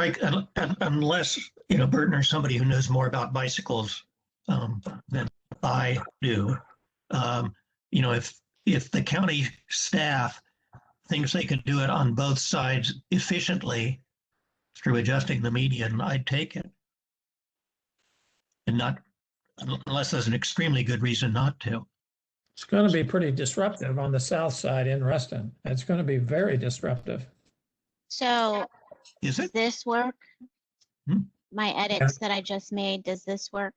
unless, Burton or somebody who knows more about bicycles than I do, if the county staff thinks they can do it on both sides efficiently through adjusting the median, I'd take it. And not, unless there's an extremely good reason not to. It's going to be pretty disruptive on the south side in Reston. It's going to be very disruptive. So Is does it? this work? Hmm. My edits that I just made, does this work?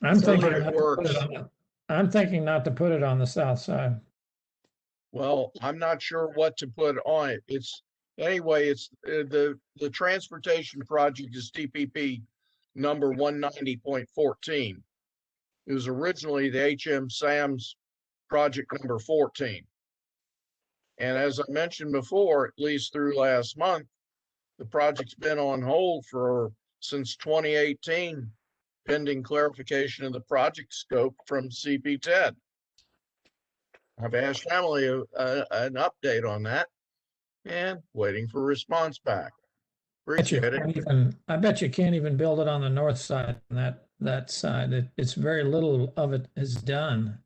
I'm So thinking it not to put works. it on I'm thinking not to put it on the south side. Well, I'm not sure what to put on it. It's the transportation project is TPP number 190.14. It was originally the HM Sam's project number 14. And as I mentioned before, at least through last month, the project's been on hold since 2018, pending clarification of the project scope from CP10. I've asked Emily an update on that and waiting for a response back. Appreciate it. I bet you can't even build it on the north side, that side. It's very little of it is done.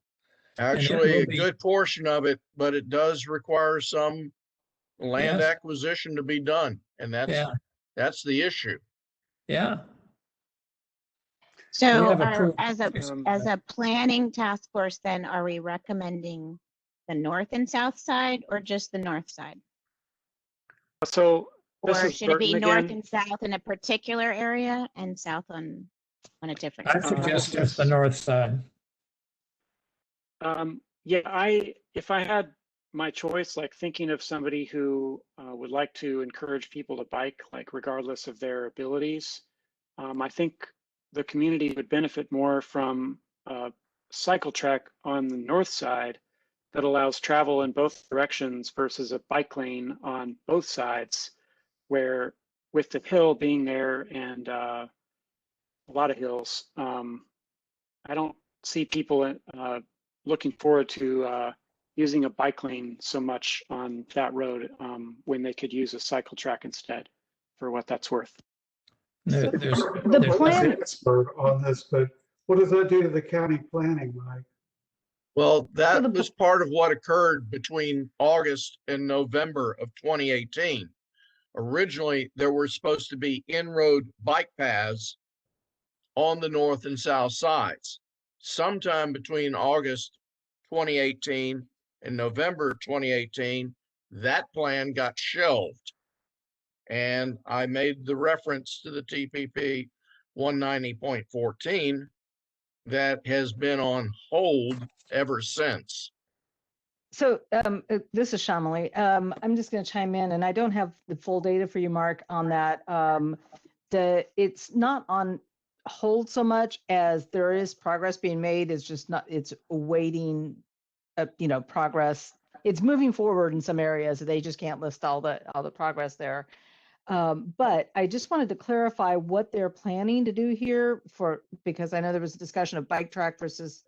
Actually, will a be- good portion of it, but it does require some land Yes. acquisition to be done. And Yeah. that's the issue. Yeah. So have approved- as a planning task force, then are we recommending the north and south side or just the north side? So Or this is should it be Burton north again. and south in a particular area and south on a different? I suggest just the north side. Yeah, if I had my choice, like thinking of somebody who would like to encourage people to bike, like regardless of their abilities, I think the community would benefit more from a cycle track on the north side that allows travel in both directions versus a bike lane on both sides, where with the hill being there and a lot of hills, I don't see people looking forward to using a bike lane so much on that road when they could use a cycle track instead, for what that's worth. The plan, Expert on this, but what does that do to the county planning, Mike? Well, that was part of what occurred between August and November of 2018. Originally, there were supposed to be in-road bike paths on the north and south sides. Sometime between August 2018 and November 2018, that plan got shelved. And I made the reference to the TPP 190.14 that has been on hold ever since. so this is Shamali. I'm just going to chime in, and I don't have the full data for you, Mark, on that. It's not on hold so much as there is progress being made. It's just not. It's awaiting, progress. It's moving forward in some areas. They just can't list all the progress there. But I just wanted to clarify what they're planning to do here because I know there was a discussion of bike track versus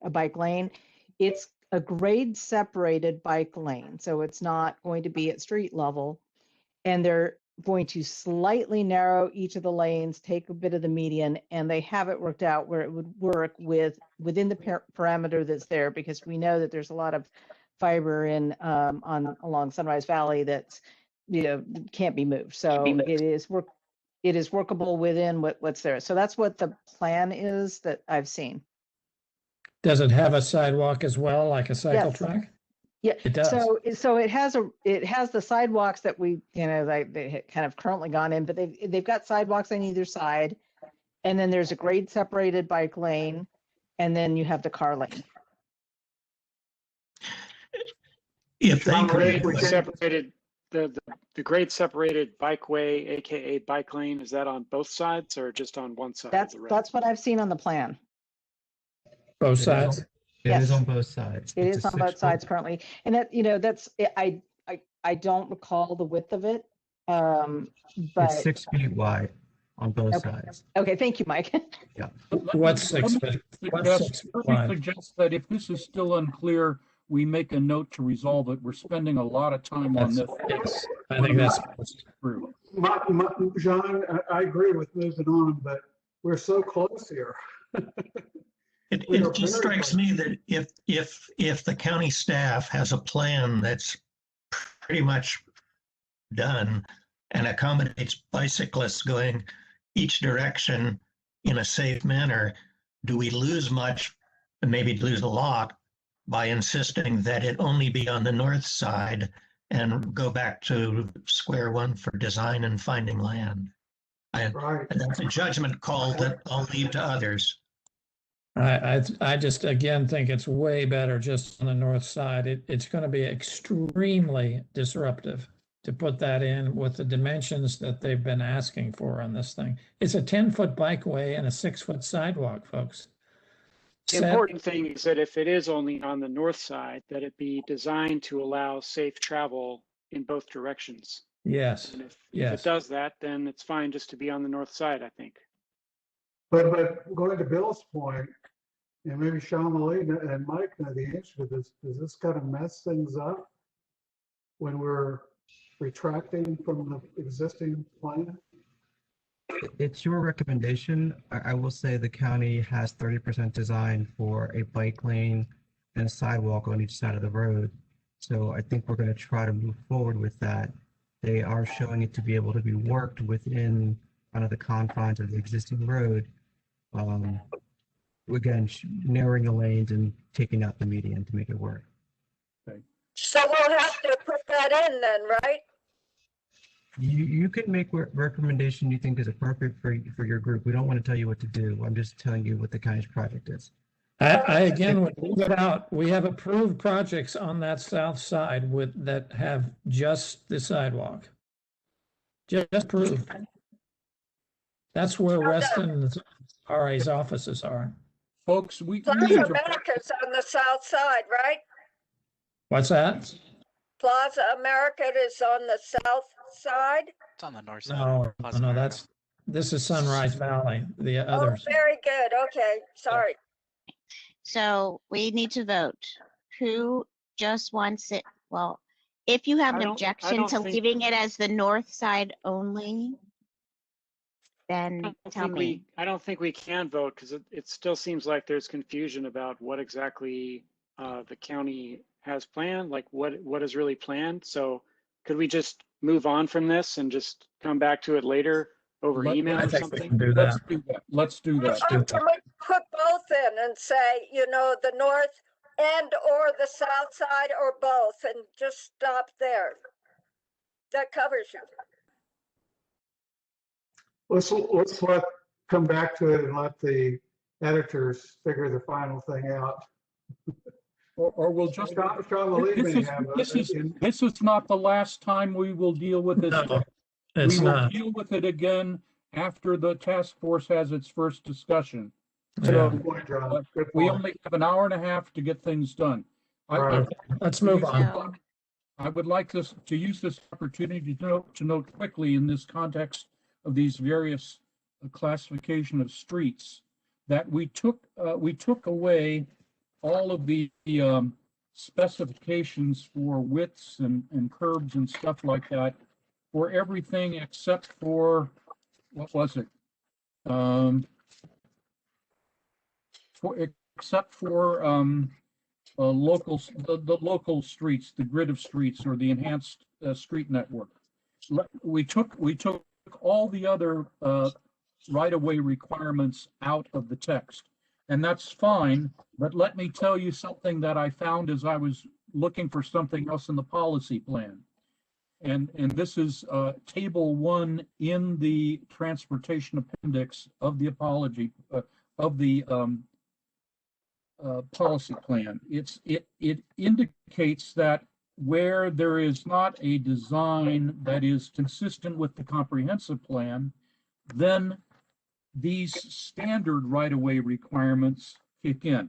a bike lane. It's a grade separated bike lane. So it's not going to be at street level, and they're going to slightly narrow each of the lanes, take a bit of the median, and they have it worked out where it would work within the parameter that's there, because we know that there's a lot of fiber along Sunrise Valley that's can't be moved. So it is workable within what's there. So that's what the plan is that I've seen. Does it have a sidewalk as well, like a cycle Yes. track? Yeah, It does. so it has the sidewalks that we, they had kind of currently gone in, but they've got sidewalks on either side. And then there's a grade separated bike lane, and then you have the car lane. If they Grade could, separated, the grade separated bikeway, AKA bike lane, is that on both sides or just on one side of the road? That's what I've seen on the plan. Both sides. It is on both sides. It It's is a on both 6 foot- sides currently. And that, I don't recall the width of it. But It's 6 feet wide on both sides. okay, thank you, Mike. Yeah. What's 6 Let me feet? suggest- let me suggest that if this is still unclear, we make a note to resolve it. We're spending a lot of time on this. Yes, I think that's true. John, I agree with moving on, but we're so close here. it just strikes me that if the county staff has a plan that's pretty much done and accommodates bicyclists going each direction in a safe manner, do we lose much, maybe lose a lot, by insisting that it only be on the north side and go back to square one for design and finding land? Right. And that's a judgment call that I'll leave to others. I just, again, think it's way better just on the north side. It's going to be extremely disruptive to put that in with the dimensions that they've been asking for on this thing. It's a 10-foot bikeway and a 6-foot sidewalk, folks. The important thing is that if it is only on the north side, that it be designed to allow safe travel in both directions. Yes, And if yes. it does that, then it's fine just to be on the north side, I think. But going to Bill's point, and maybe Shamali and Mike know the answer to this, does this kind of mess things up when we're retracting from the existing plan? It's your recommendation. I will say the county has 30% design for a bike lane and a sidewalk on each side of the road. So I think we're going to try to move forward with that. They are showing it to be able to be worked within kind of the confines of the existing road. Again, narrowing the lanes and taking out the median to make it work. So we'll have to put that in then, right? You can make what recommendation you think is appropriate for your group. We don't want to tell you what to do. I'm just telling you what the county's project is. I again would leave it out. We have approved projects on that south side that have just the sidewalk. Just approved. That's where Reston's RA's offices are. Folks, we Plaza need to, America's on the south side, right? What's that? Plaza America is on the south side. It's on the north side. No, Plaza no, America. this is Sunrise Valley, the Oh, others. very good. Okay, sorry. So we need to vote. Who just wants it? Well, if you have I an don't- I objection don't to think- leaving it as the north side only, then tell me. I don't think we can vote because it still seems like there's confusion about what exactly the county has planned, like what is really planned. So could we just move on from this and just come back to it later over email I or think we something? can do let's that. do that. Let's do that. Or can we put both in and say, the north and or the south side or both and just stop there? That covers you. Let's come back to it and let the editors figure the final thing out. Or we'll just, this is not the last time we will deal with this. No, it's We will not. deal with it again after the task force has its first discussion. Yeah. So Good point, John. Good we point. only have an hour and a half to get things done. Right. Let's move on. I would like to use this opportunity to note quickly in this context of these various classification of streets that we took away all of the specifications for widths and curbs and stuff like that for everything except for, what was it? Except for the local streets, the grid of streets or the enhanced street network. We took all the other right-of-way requirements out of the text. And that's fine, but let me tell you something that I found as I was looking for something else in the policy plan. And this is table 1 in the transportation appendix of the apology of the policy plan. It indicates that where there is not a design that is consistent with the comprehensive plan, then these standard right-of-way requirements kick in.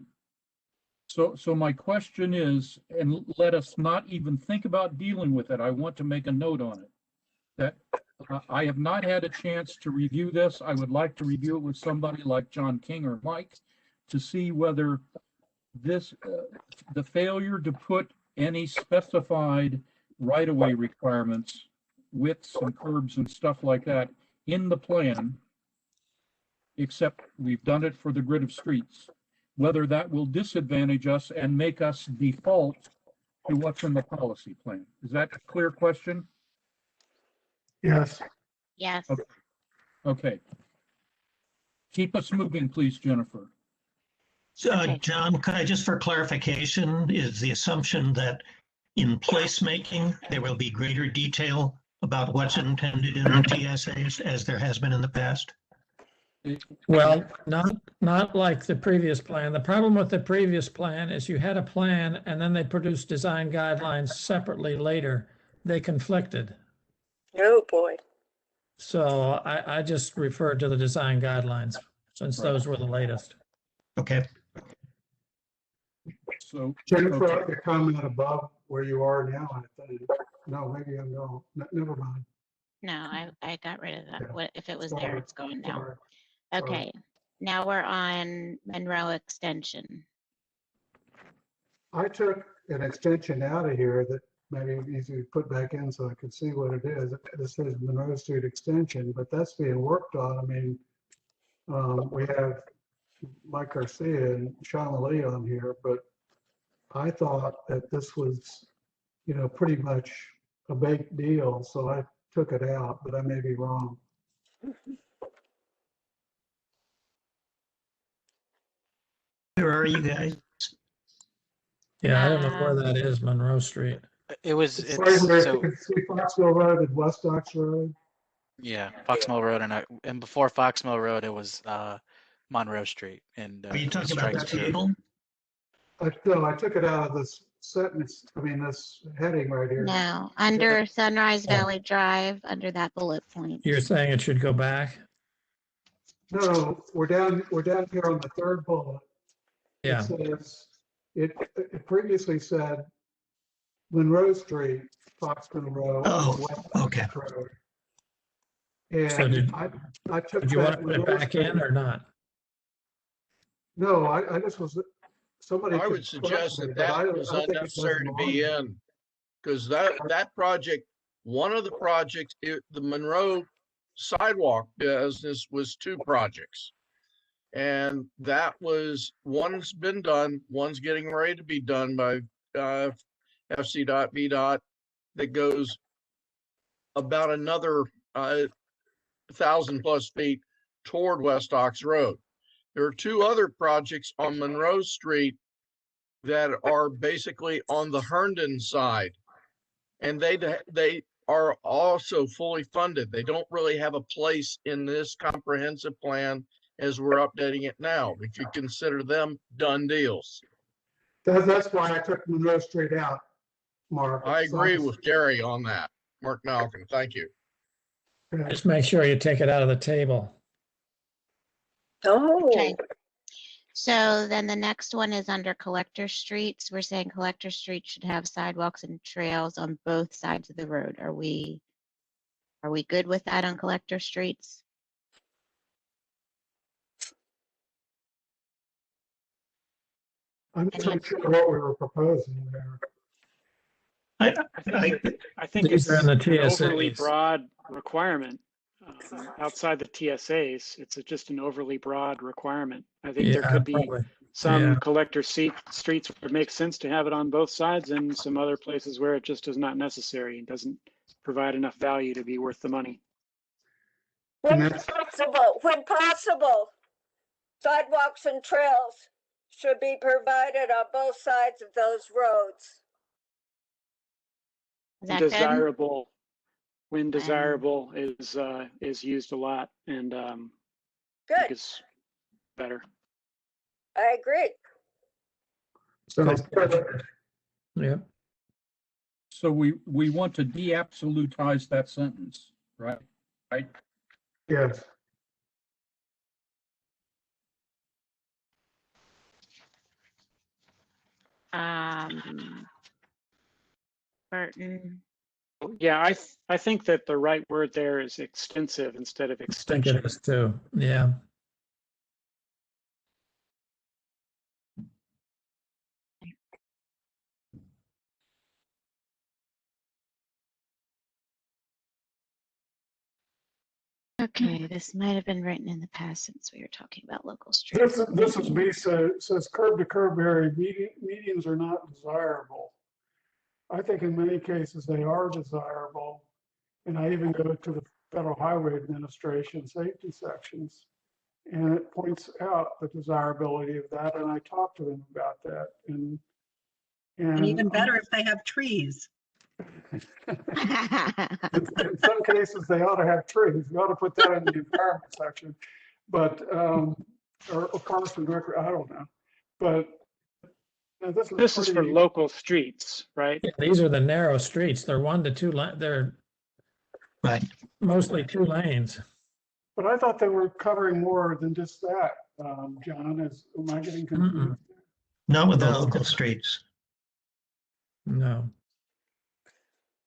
So my question is, and let us not even think about dealing with it, I want to make a note on it, that I have not had a chance to review this. I would like to review it with somebody like John King or Mike to see whether this, the failure to put any specified right-of-way requirements, widths and curbs and stuff like that in the plan, except we've done it for the grid of streets, whether that will disadvantage us and make us default to what's in the policy plan. Is that a clear question? Yes. Yes. Okay. Keep us moving, please, Jennifer. John, could I just for clarification, is the assumption that in placemaking, there will be greater detail about what's intended in the TSAs as there has been in the past? Well, not like the previous plan. The problem with the previous plan is you had a plan and then they produced design guidelines separately later. They conflicted. Oh, boy. So I just referred to the design guidelines since those were the latest. Okay. So Jennifer, your comment above where you are now, I think. No, maybe I'm wrong. Never mind. No, I got rid of that. Yeah. What if it was Sorry. there? It's going now. Sorry. Okay. Now we're on Monroe Extension. I took an extension out of here that maybe easy to put back in so I could see what it is. It says Monroe Street Extension, but that's being worked on. I mean, we have Mike Garcia and Sean Lee on here, but I thought that this was, you know, pretty much a baked deal, so I took it out, but I may be wrong. Where are you guys? Yeah, I don't know where that is, Monroe Street. It was, It's right where so, you can see Foxville Road and West Ox Road. yeah, Fox Mill Road, and before Fox Mill Road, it was Monroe Street. And Are you talking about the stripes here. table? No, I took it out of this sentence, I mean, this heading right here. No, under Sunrise Valley Drive, under that bullet point. You're saying it should go back? No, we're down here on the third bullet. Yeah. It says, it previously said Monroe Street, Foxman Road. Oh, West okay. Road. So And I took Did you want that to put it Monroe back in Street- or not? No, I just was, somebody. I could would suggest correct me, that but I that was think it unnecessary to doesn't be belong. in. Because that project, one of the projects, the Monroe sidewalk business was 2 projects. And that was, one's been done, one's getting ready to be done by FC.B. that goes about another 1,000+ feet toward West Ox Road. There are 2 other projects on Monroe Street that are basically on the Herndon side. And they are also fully funded. They don't really have a place in this comprehensive plan as we're updating it now. If you consider them done deals. That's why I took Monroe Street out, Mark. I agree with Gary on that. Mark Malcolm, thank you. Just make sure you take it out of the table. Oh, Okay. So then the next one is under collector streets. We're saying collector streets should have sidewalks and trails on both sides of the road. Are we good with that on collector streets? I'm not sure what we were proposing there. I think These it's are in the an overly TSAs. broad requirement. Outside the TSAs, it's just an overly broad requirement. I think there Yeah, could be probably. some Yeah. collector streets where it makes sense to have it on both sides, and some other places where it just is not necessary and doesn't provide enough value to be worth the money. when possible, sidewalks and trails should be provided on both sides of those roads. Is that good? desirable when desirable is used a lot, and I Good. think it's better. I agree. So, Yeah. So we want to de-absolutize that sentence, right? Right? yes. Burton. Yeah, I think that the right word there is extensive instead of I think extension. it is too. Yeah. Okay, this might have been written in the past since we were talking about local streets. This is B, says curb to curb area, medians are not desirable. I think in many cases they are desirable. And I even go to the Federal Highway Administration safety sections. And it points out the desirability of that. And I talk to them about that. And even better if they have trees. In some cases, they ought to have trees. You ought to put that in the environment section. But, or parks and rec, I don't know. But This is for local streets, right? Yeah, these are the narrow streets. They're 1 to 2 they're Right. mostly 2 lanes. But I thought they were covering more than just that, John. Am I getting confused? Not with the local streets. No.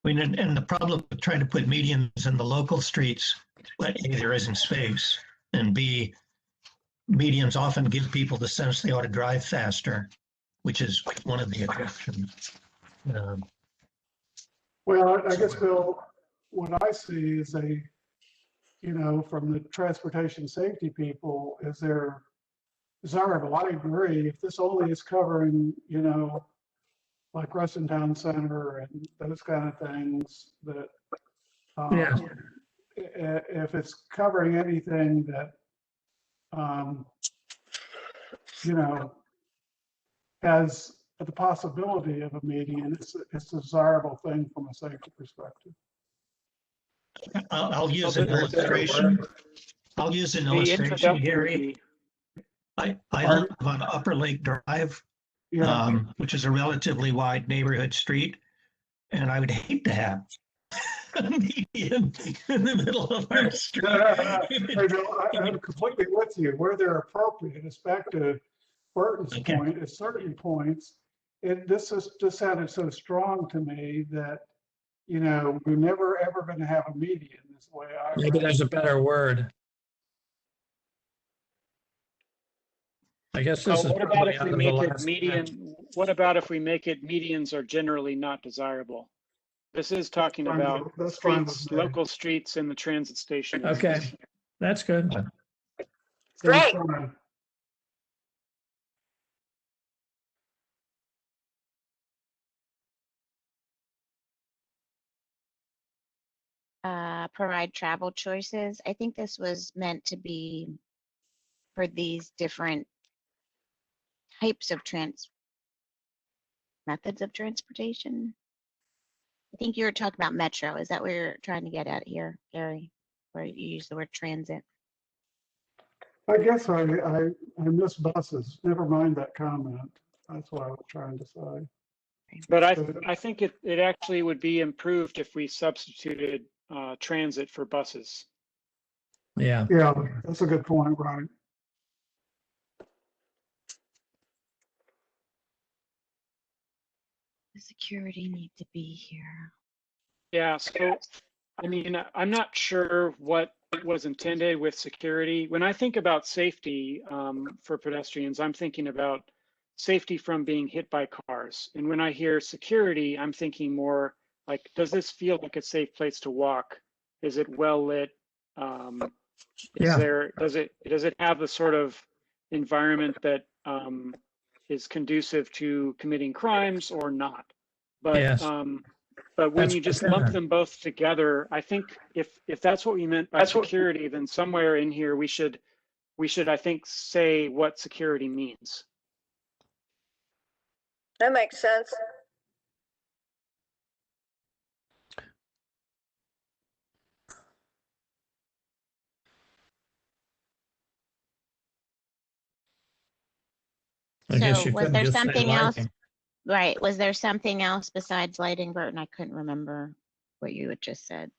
I mean, and the problem with trying to put medians in the local streets, A, there isn't space, and B, medians often give people the sense they ought to drive faster, which is one of the objections. Well, I guess, Bill, what I see is from the transportation safety people, is they're desirable. I agree. If this only is covering, like Reston Town Center and those kind of things, that Yeah. if it's covering anything that has the possibility of a median, it's a desirable thing from a safety perspective. I'll use an illustration. I'll use an illustration, Gary. I live on Upper Lake Drive, which is a relatively wide neighborhood street, and I would hate to have a median in the middle of our street. Hey, Bill, I'm completely with you. Where they're appropriate, it's back to Burton's point. At certain points, this sounded so strong to me that we're never ever going to have a median. Is the way I. Maybe there's a better word. I guess this is What about if probably we out of the make it last- median? What about if we make it medians are generally not desirable? This is talking about That's fine with streets, me. local streets and the transit station. Okay, that's good. Great. Provide travel choices. I think this was meant to be for these different types of methods of transportation. I think you were talking about metro. Is that what you're trying to get at here, Gary? Where you use the word transit? I guess I miss buses. Never mind that comment. That's what I was trying to say. But I think it actually would be improved if we substituted transit for buses. Yeah. Yeah, that's a good point, right? The security need to be here. Yeah, so I mean, I'm not sure what was intended with security. When I think about safety for pedestrians, I'm thinking about safety from being hit by cars. And when I hear security, I'm thinking more like, does this feel like a safe place to walk? Is it well lit? Does it have the sort of environment that is conducive to committing crimes or not? But Yes. but when That's you just what's in lump there. them both together, I think if that's what we meant by security, then somewhere in here we should I think say what security means. That makes sense. I guess So you was couldn't there just say something else? lighting. Right, was there something else besides lighting, Burton? I couldn't remember what you had just said.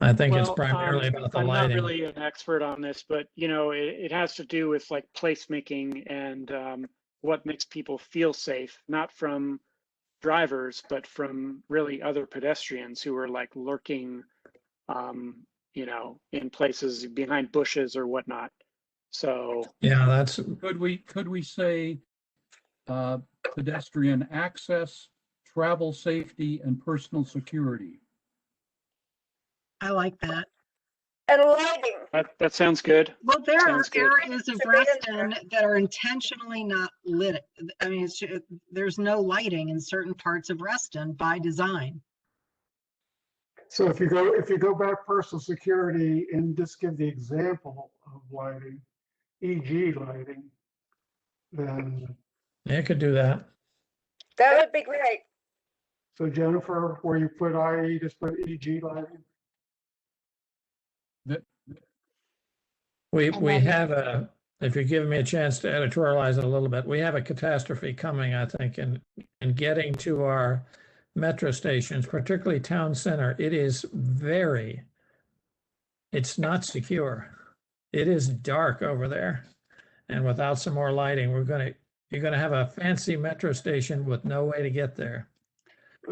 I think it's Well, primarily about the I'm not lighting. really an expert on this, but it has to do with like placemaking and what makes people feel safe, not from drivers, but from really other pedestrians who are like lurking, in places behind bushes or whatnot. So Yeah, that's, Could we say pedestrian access, travel safety, and personal security? I like that. And lighting. that sounds good. Well, there are Sounds good. areas of Reston that are intentionally not lit. I mean, there's no lighting in certain parts of Reston by design. So if you go back personal security and just give the example of lighting, e.g. lighting, then, you could do that. That would be great. so Jennifer, where you put IE, just put e.g. lighting. We then- have if you're giving me a chance to editorialize it a little bit, we have a catastrophe coming, I think, in getting to our metro stations, particularly town center. It's not secure. It is dark over there. And without some more lighting, you're gonna have a fancy metro station with no way to get there.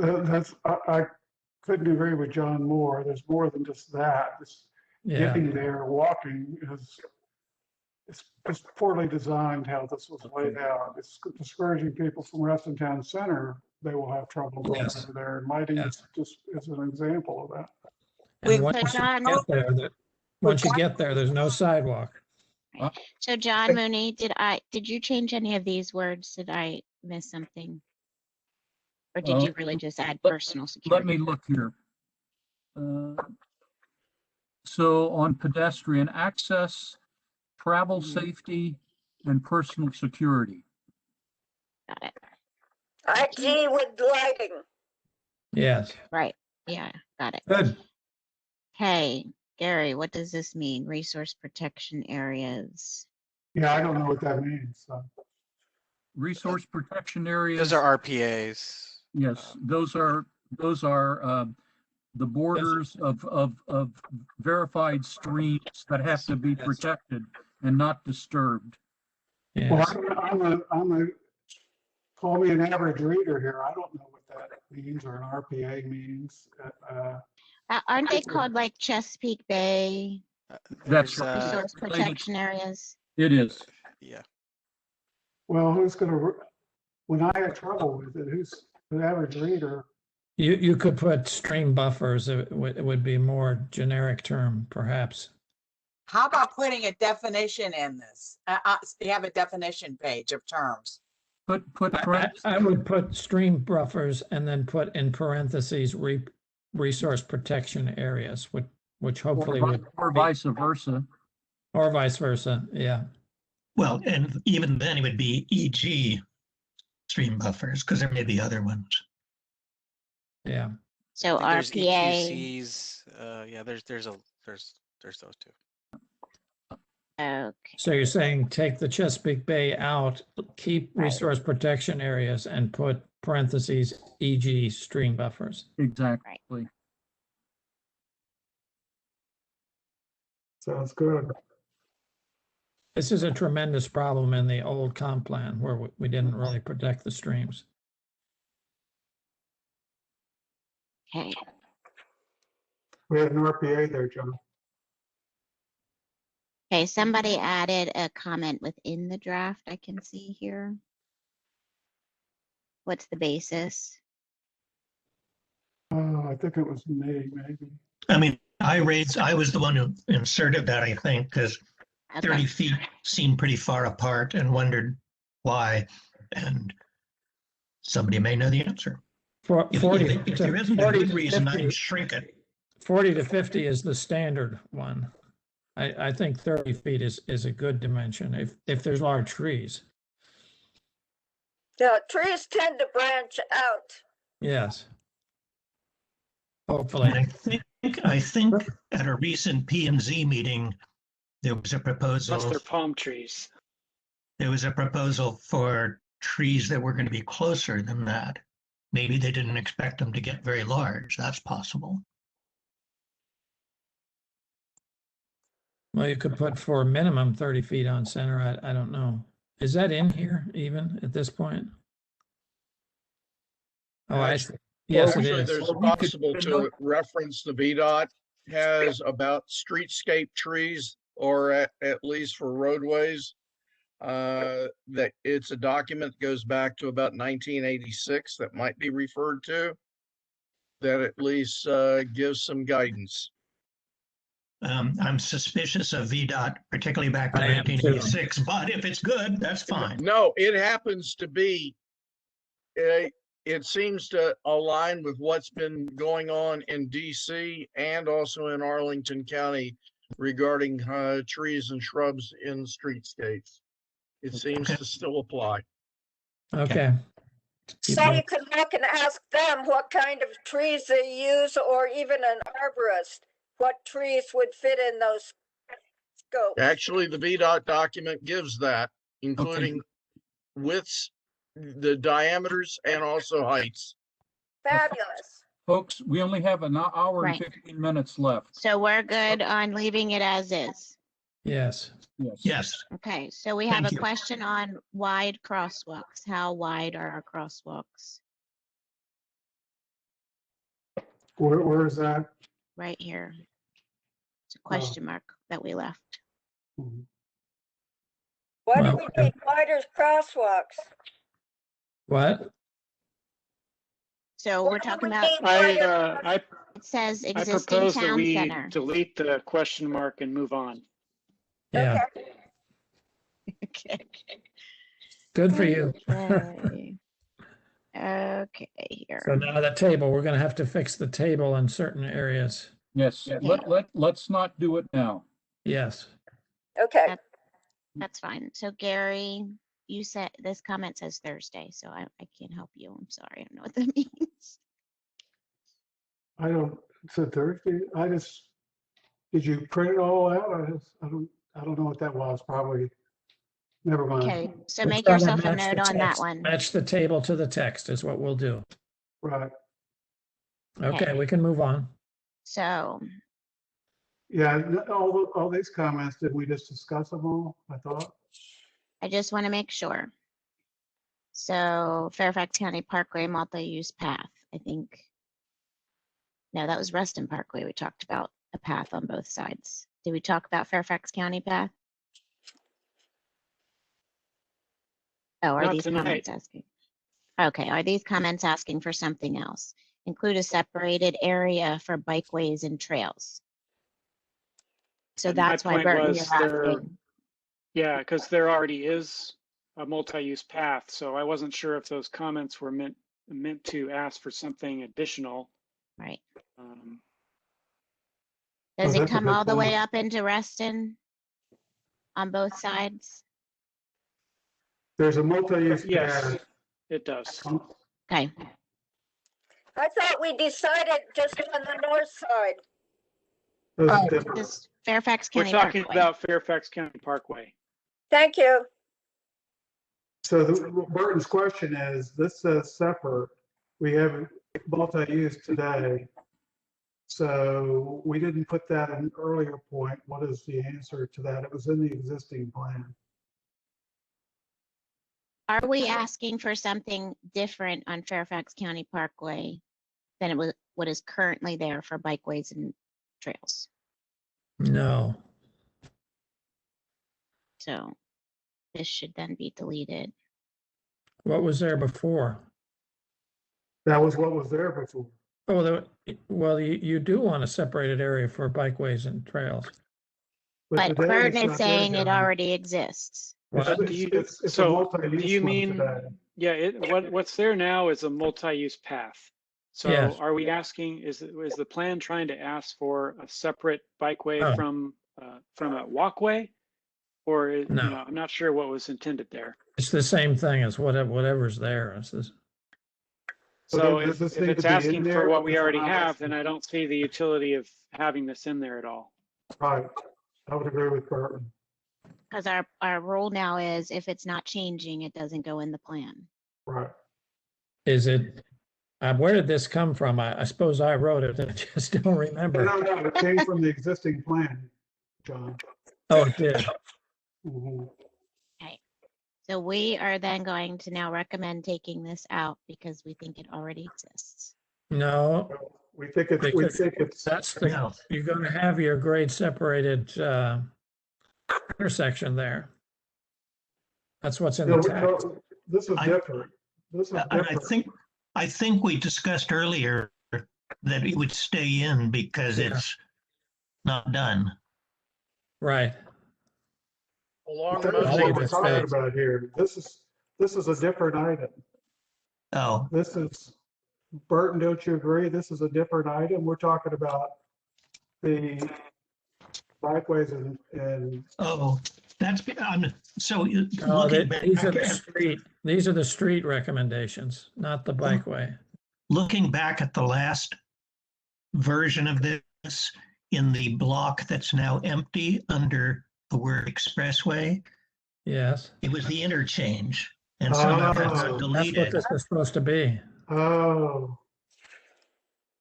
I couldn't agree with John more. There's more than just that. Yeah, Getting there, walking it's poorly designed how this was laid out. It's discouraging people from Reston Town Center. They will have trouble going Yes. over there. And lighting Yes. just is an example of that. and once So John, you get there, there's no sidewalk. so John Mooney, did you change any of these words? Did I miss something? Or did you really just add personal Let security? me look here. So on pedestrian access, travel safety, and personal security. Got it. IG with lighting. Yes. Right, yeah, got it. Good. Hey, Gary, what does this mean? Resource protection areas. Yeah, I don't know what that means. So. Resource protection areas. Those are RPAs. Yes, those are the borders of verified streams that have to be protected and not disturbed. Well, Yes. call me an average reader here. I don't know what that means or an RPA means. Aren't they called like Chesapeake Bay That's There's, resource protection areas? It is. yeah. Well, when I had trouble with it, who's an average reader? You could put stream buffers. It would be more generic term, perhaps. How about putting a definition in this? You have a definition page of terms. I would put stream buffers and then put in parentheses resource protection areas, which hopefully would. Or vice versa. Or vice versa, yeah. Well, and even then it would be e.g. stream buffers, because there may be other ones. Yeah. So There's RPA. EQCs. Yeah, there's those two. Okay. So you're saying take the Chesapeake Bay out, keep Right. resource protection areas and put parentheses, e.g. stream buffers. Exactly. Sounds good. This is a tremendous problem in the old comp plan where we didn't really protect the streams. Okay. We had an RPA there, John. Okay, somebody added a comment within the draft I can see here. What's the basis? I think it was me, maybe. I mean, I was the one who inserted that, I think, because 30 feet seemed pretty far apart and wondered why. And somebody may know the answer. If there isn't a good reason, I'd shrink it. 40 to 50 is the standard one. I think 30 feet is a good dimension if there's large trees. Yeah, trees tend to branch out. Yes. Hopefully. And I think at a recent P&Z meeting, there was a proposal. Plus they're palm trees. There was a proposal for trees that were going to be closer than that. Maybe they didn't expect them to get very large. That's possible. Well, you could put for minimum 30 feet on center. I don't know. Is that in here even at this point? Oh, I see. Yes, it Actually, is. there's possible to reference the VDOT has about streetscape trees, or at least for roadways. That it's a document that goes back to about 1986 that might be referred to, that at least gives some guidance. I'm suspicious of VDOT, particularly back to I am too. 1986, but if it's good, that's fine. No, it happens to be, it seems to align with what's been going on in DC and also in Arlington County regarding trees and shrubs in streetscapes. It seems to still apply. Okay. So you can look and ask them what kind of trees they use, or even an arborist, what trees would fit in those scopes. Actually, the VDOT document gives that, including widths, the diameters, and also heights. Fabulous. Folks, we only have an hour Right. and 15 minutes left. So we're good on leaving it as is. Yes. Yes. Okay, so we have Thank a you. question on wide crosswalks. How wide are our crosswalks? Where is that? Right here. It's a question mark that we left. Why do Well, we need wider crosswalks? What? So we're talking about, I it says I existing propose that town we center. delete the question mark and move on. Yeah. Okay. Good for you. Okay. Okay, here. So now the table, we're going to have to fix the table in certain areas. Yes, let's not do it now. Yes. Okay. That's fine. So Gary, you said this comment says Thursday, so I can't help you. I'm sorry. I don't know what that means. I don't, it's a Thursday. Did you print it all out? I don't know what that was. Probably, never mind. Okay, so We're make trying to yourself a match note the on that text. one. Match the table to the text is what we'll do. Right. Okay, we can move on. So, Yeah, all these comments, did we just discuss them all? I thought. I just want to make sure. So Fairfax County Parkway multi-use path, I think. No, that was Reston Parkway. We talked about a path on both sides. Did we talk about Fairfax County path? Oh, are Not these tonight. comments asking? Okay, are these comments asking for something else? Include a separated area for bikeways and trails. So And my that's why point Burton, was you're asking. Yeah, because there already is a multi-use path, so I wasn't sure if those comments were meant to ask for something additional. Right. Um, Does it that's a come good all the way point. up into Reston on both sides? There's a multi-use Yes, path. it does. Okay, I thought we decided just on the north side. Those oh, are different. this Fairfax We're County talking Parkway. about Fairfax County Parkway. Thank you. So Burton's question is, this says separate. We have multi-use today. So we didn't put that in an earlier point. What is the answer to that? It was in the existing plan. Are we asking for something different on Fairfax County Parkway than it was what is currently there for bikeways and trails? No. So this should then be deleted. What was there before? That was what was there before. Oh, well, you do want a separated area for bikeways and trails. But today Burton it's is not there, saying it John. already exists. What? It's a So multi-use do you one mean, today. yeah, what's there now is a multi-use path. So Yes. are we asking, is the plan trying to ask for a separate bikeway Oh. from a walkway? Or, No. I'm not sure what was intended there. It's the same thing as whatever's there. It's this. So then does if this need it's to be in asking there for what we or already not? have, then I don't see the utility of having this in there at all. Right. I would agree with Burton. Because our rule now is if it's not changing, it doesn't go in the plan. Right. Is it, where did this come from? I suppose I wrote it, I just don't remember. No, it came from the existing plan, John. Oh, it did. Mhm. Okay. So we are then going to now recommend taking this out because we think it already exists. No, We think it's, that's the, you're going to have your grade separated intersection there. That's what's in the text. This is different. This is different. I think we discussed earlier that it would stay in because it's not done. Right. Along That's what we're talking about here. This is a different item. Oh. This is, Burton, don't you agree? This is a different item. We're talking about the bikeways and. Oh, that's, so No, looking back. These are the street recommendations, not the bikeway. Looking back at the last version of this in the block that's now empty under the word expressway. Yes. It was the interchange and some of it got deleted. That's what this is supposed to be. Oh.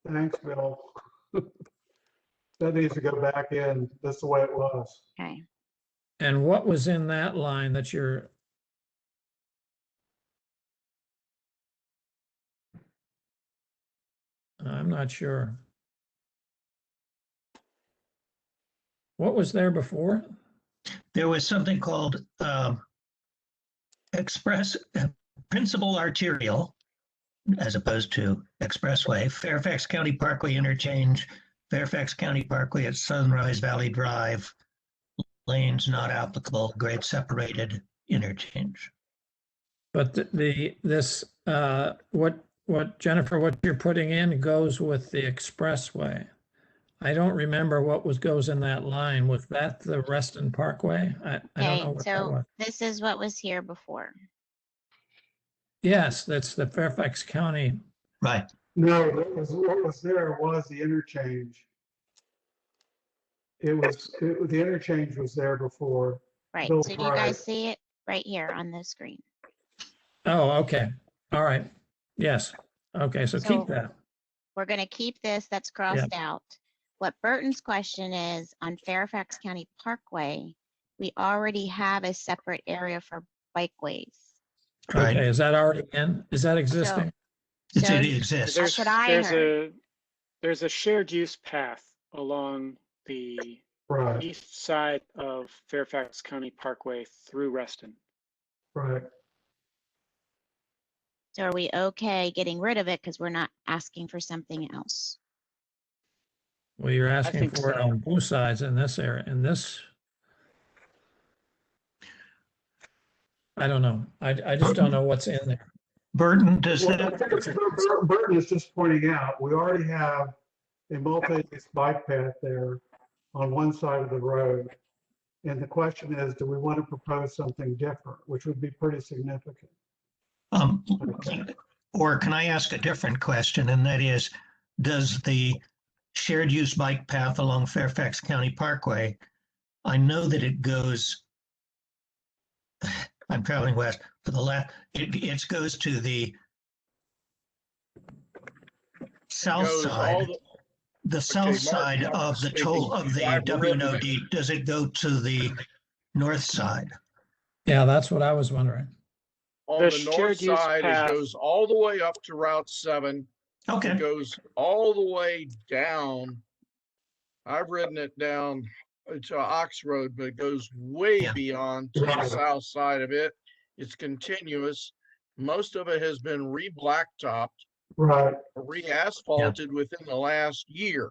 Thanks, Bill. That needs to go back in. That's the way it was. Okay. And what was in that line that you're? I'm not sure. What was there before? There was something called principal arterial, as opposed to expressway, Fairfax County Parkway interchange, Fairfax County Parkway at Sunrise Valley Drive, lanes not applicable, grade separated interchange. But what Jennifer, what you're putting in goes with the expressway. I don't remember what goes in that line. Was that the Reston Parkway? I don't know what that was. This is what was here before. Yes, that's the Fairfax County. Right. No, what was there was the interchange. The interchange was there before. Right. Bill So you Pryor. guys see it right here on the screen. Oh, okay. All right. Yes. Okay. So keep that. We're going to keep this that's crossed out. What Burton's question is on Fairfax County Parkway, we already have a separate area for bikeways. Right. Okay. Is that already in? Is that existing? It exists. That's what I heard. There's a shared use path along the east side of Fairfax County Parkway through Reston. Right. So are we okay getting rid of it because we're not asking for something else? Well, you're asking for it on both sides in this area. I don't know. I just don't know what's in there. Burton, does Burton is just pointing out, we already have a multi-use bike path there on one side of the road. And the question is, do we want to propose something different, which would be pretty significant? Or can I ask a different question? And that is, does the shared use bike path along Fairfax County Parkway, I know that it goes, I'm traveling west for the left, it goes to the south side. The south side of the toll of the WNOD, does it go to the north side? Yeah, that's what I was wondering. On the north side, it goes all the way up to Route 7. Okay. It goes all the way down. I've ridden it down to Ox Road, but it goes way beyond to the south side of it. It's continuous. Most of it has been re-blacktopped. Right. Re-asphalted within the last year.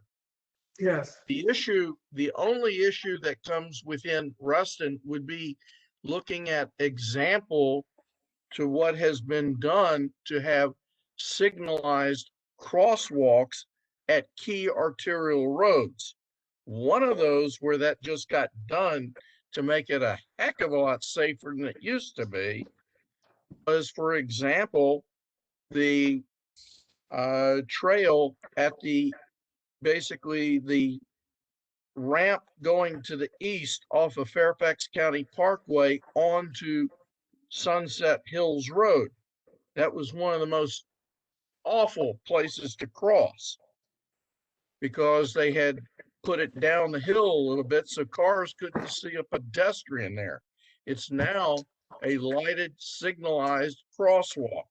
Yes. The only issue that comes within Reston would be looking at example to what has been done to have signalized crosswalks at key arterial roads. One of those where that just got done to make it a heck of a lot safer than it used to be was, for example, the trail at basically the ramp going to the east off of Fairfax County Parkway onto Sunset Hills Road. That was one of the most awful places to cross because they had put it down the hill a little bit so cars couldn't see a pedestrian there. It's now a lighted, signalized crosswalk,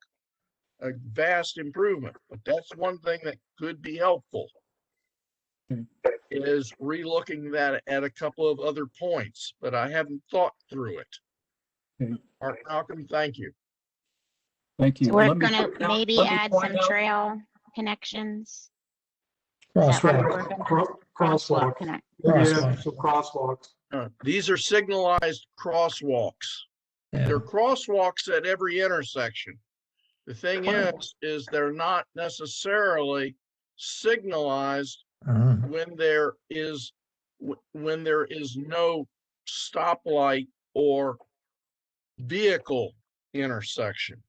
a vast improvement, but that's one thing that could be helpful. Is relooking that at a couple of other points, but I haven't thought through it. Mark Malcolm, thank you. Thank you. So we're Let me gonna point out- maybe let me add point some out- trail connections. Is that what we're gonna- Crosswalk. connect- Yeah, some crosswalks. These are signalized crosswalks. They're crosswalks at every intersection. The thing is they're not necessarily signalized when there is no stoplight or vehicle intersection.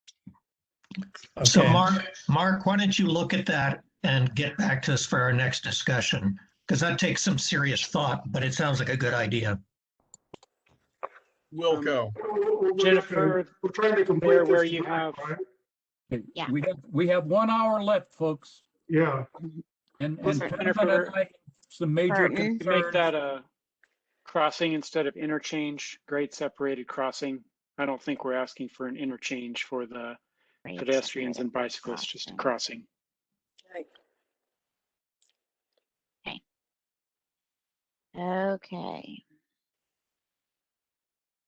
So Mark, why don't you look at that and get back to us for our next discussion? Because that takes some serious thought, but it sounds like a good idea. Wilco. Jennifer, we're trying to complete there this where you tonight, have, right? Okay, Yeah. We have 1 hour left, folks. Yeah. And Jennifer, Kevin and I have some major to concerns. make that a crossing instead of interchange, grade separated crossing. I don't think we're asking for an interchange for the pedestrians and bicyclists, just a crossing. Okay.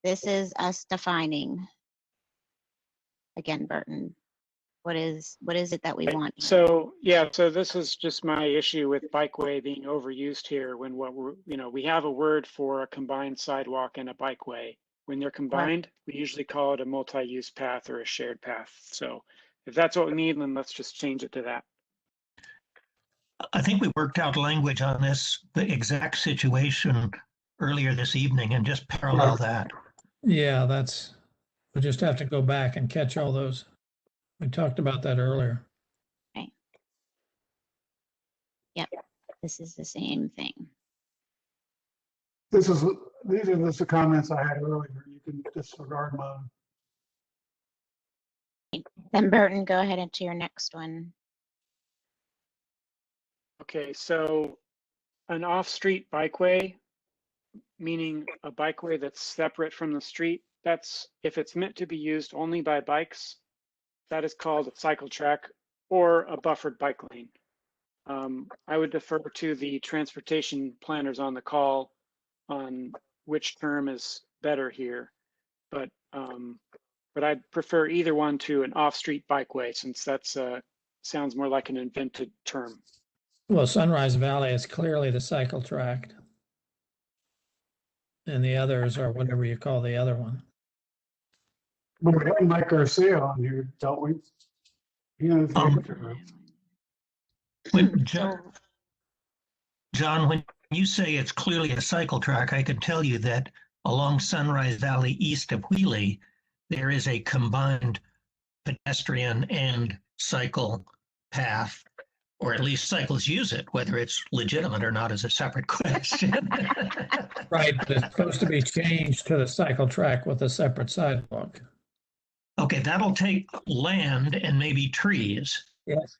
This is us defining. Again, Burton, what is it that we want? So, yeah, so this is just my issue with bikeway being overused here when we have a word for a combined sidewalk and a bikeway. When they're combined, we usually call it a multi-use path or a shared path. So if that's what we need, then let's just change it to that. I think we worked out language on this, the exact situation earlier this evening, and just parallel that. Yeah, we just have to go back and catch all those. We talked about that earlier. Okay. Yep, this is the same thing. These are just the comments I had earlier. You can disregard mine. Then Burton, go ahead into your next one. Okay, so an off-street bikeway, meaning a bikeway that's separate from the street, that's if it's meant to be used only by bikes, that is called a cycle track or a buffered bike lane. I would defer to the transportation planners on the call on which term is better here, but I'd prefer either one to an off-street bikeway since that's sounds more like an invented term. Well, Sunrise Valley is clearly the cycle track. And the others are whatever you call the other one. But we have Mike Garcia on here, don't we? Yeah. John, when you say it's clearly a cycle track, I can tell you that along Sunrise Valley east of Wheelie, there is a combined pedestrian and cycle path, or at least cyclists use it. Whether it's legitimate or not is a separate question. Right, but it's supposed to be changed to the cycle track with a separate sidewalk. Okay, that'll take land and maybe trees. Yes.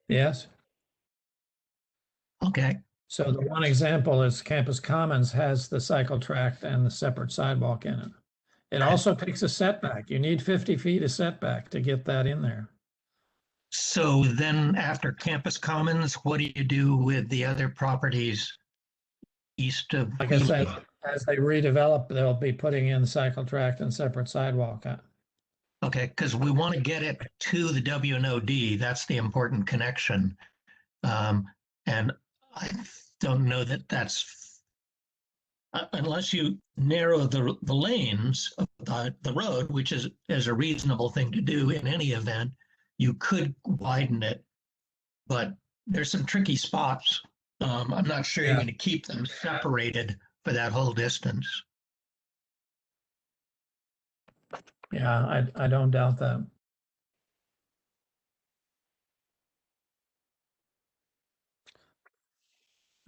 Yes. Okay. So the one example is Campus Commons has the cycle track and the separate sidewalk in it. It also takes a setback. You need 50 feet of setback to get that in there. So then after Campus Commons, what do you do with the other properties east of? Like I said, as they redevelop, they'll be putting in cycle track and separate sidewalk. Okay, because we want to get it to the WNOD. That's the important connection. And I don't know that that's, unless you narrow the lanes of the road, which is a reasonable thing to do in any event, you could widen it, but there's some tricky spots. I'm not sure you're going to keep them separated for that whole distance. Yeah, I don't doubt that.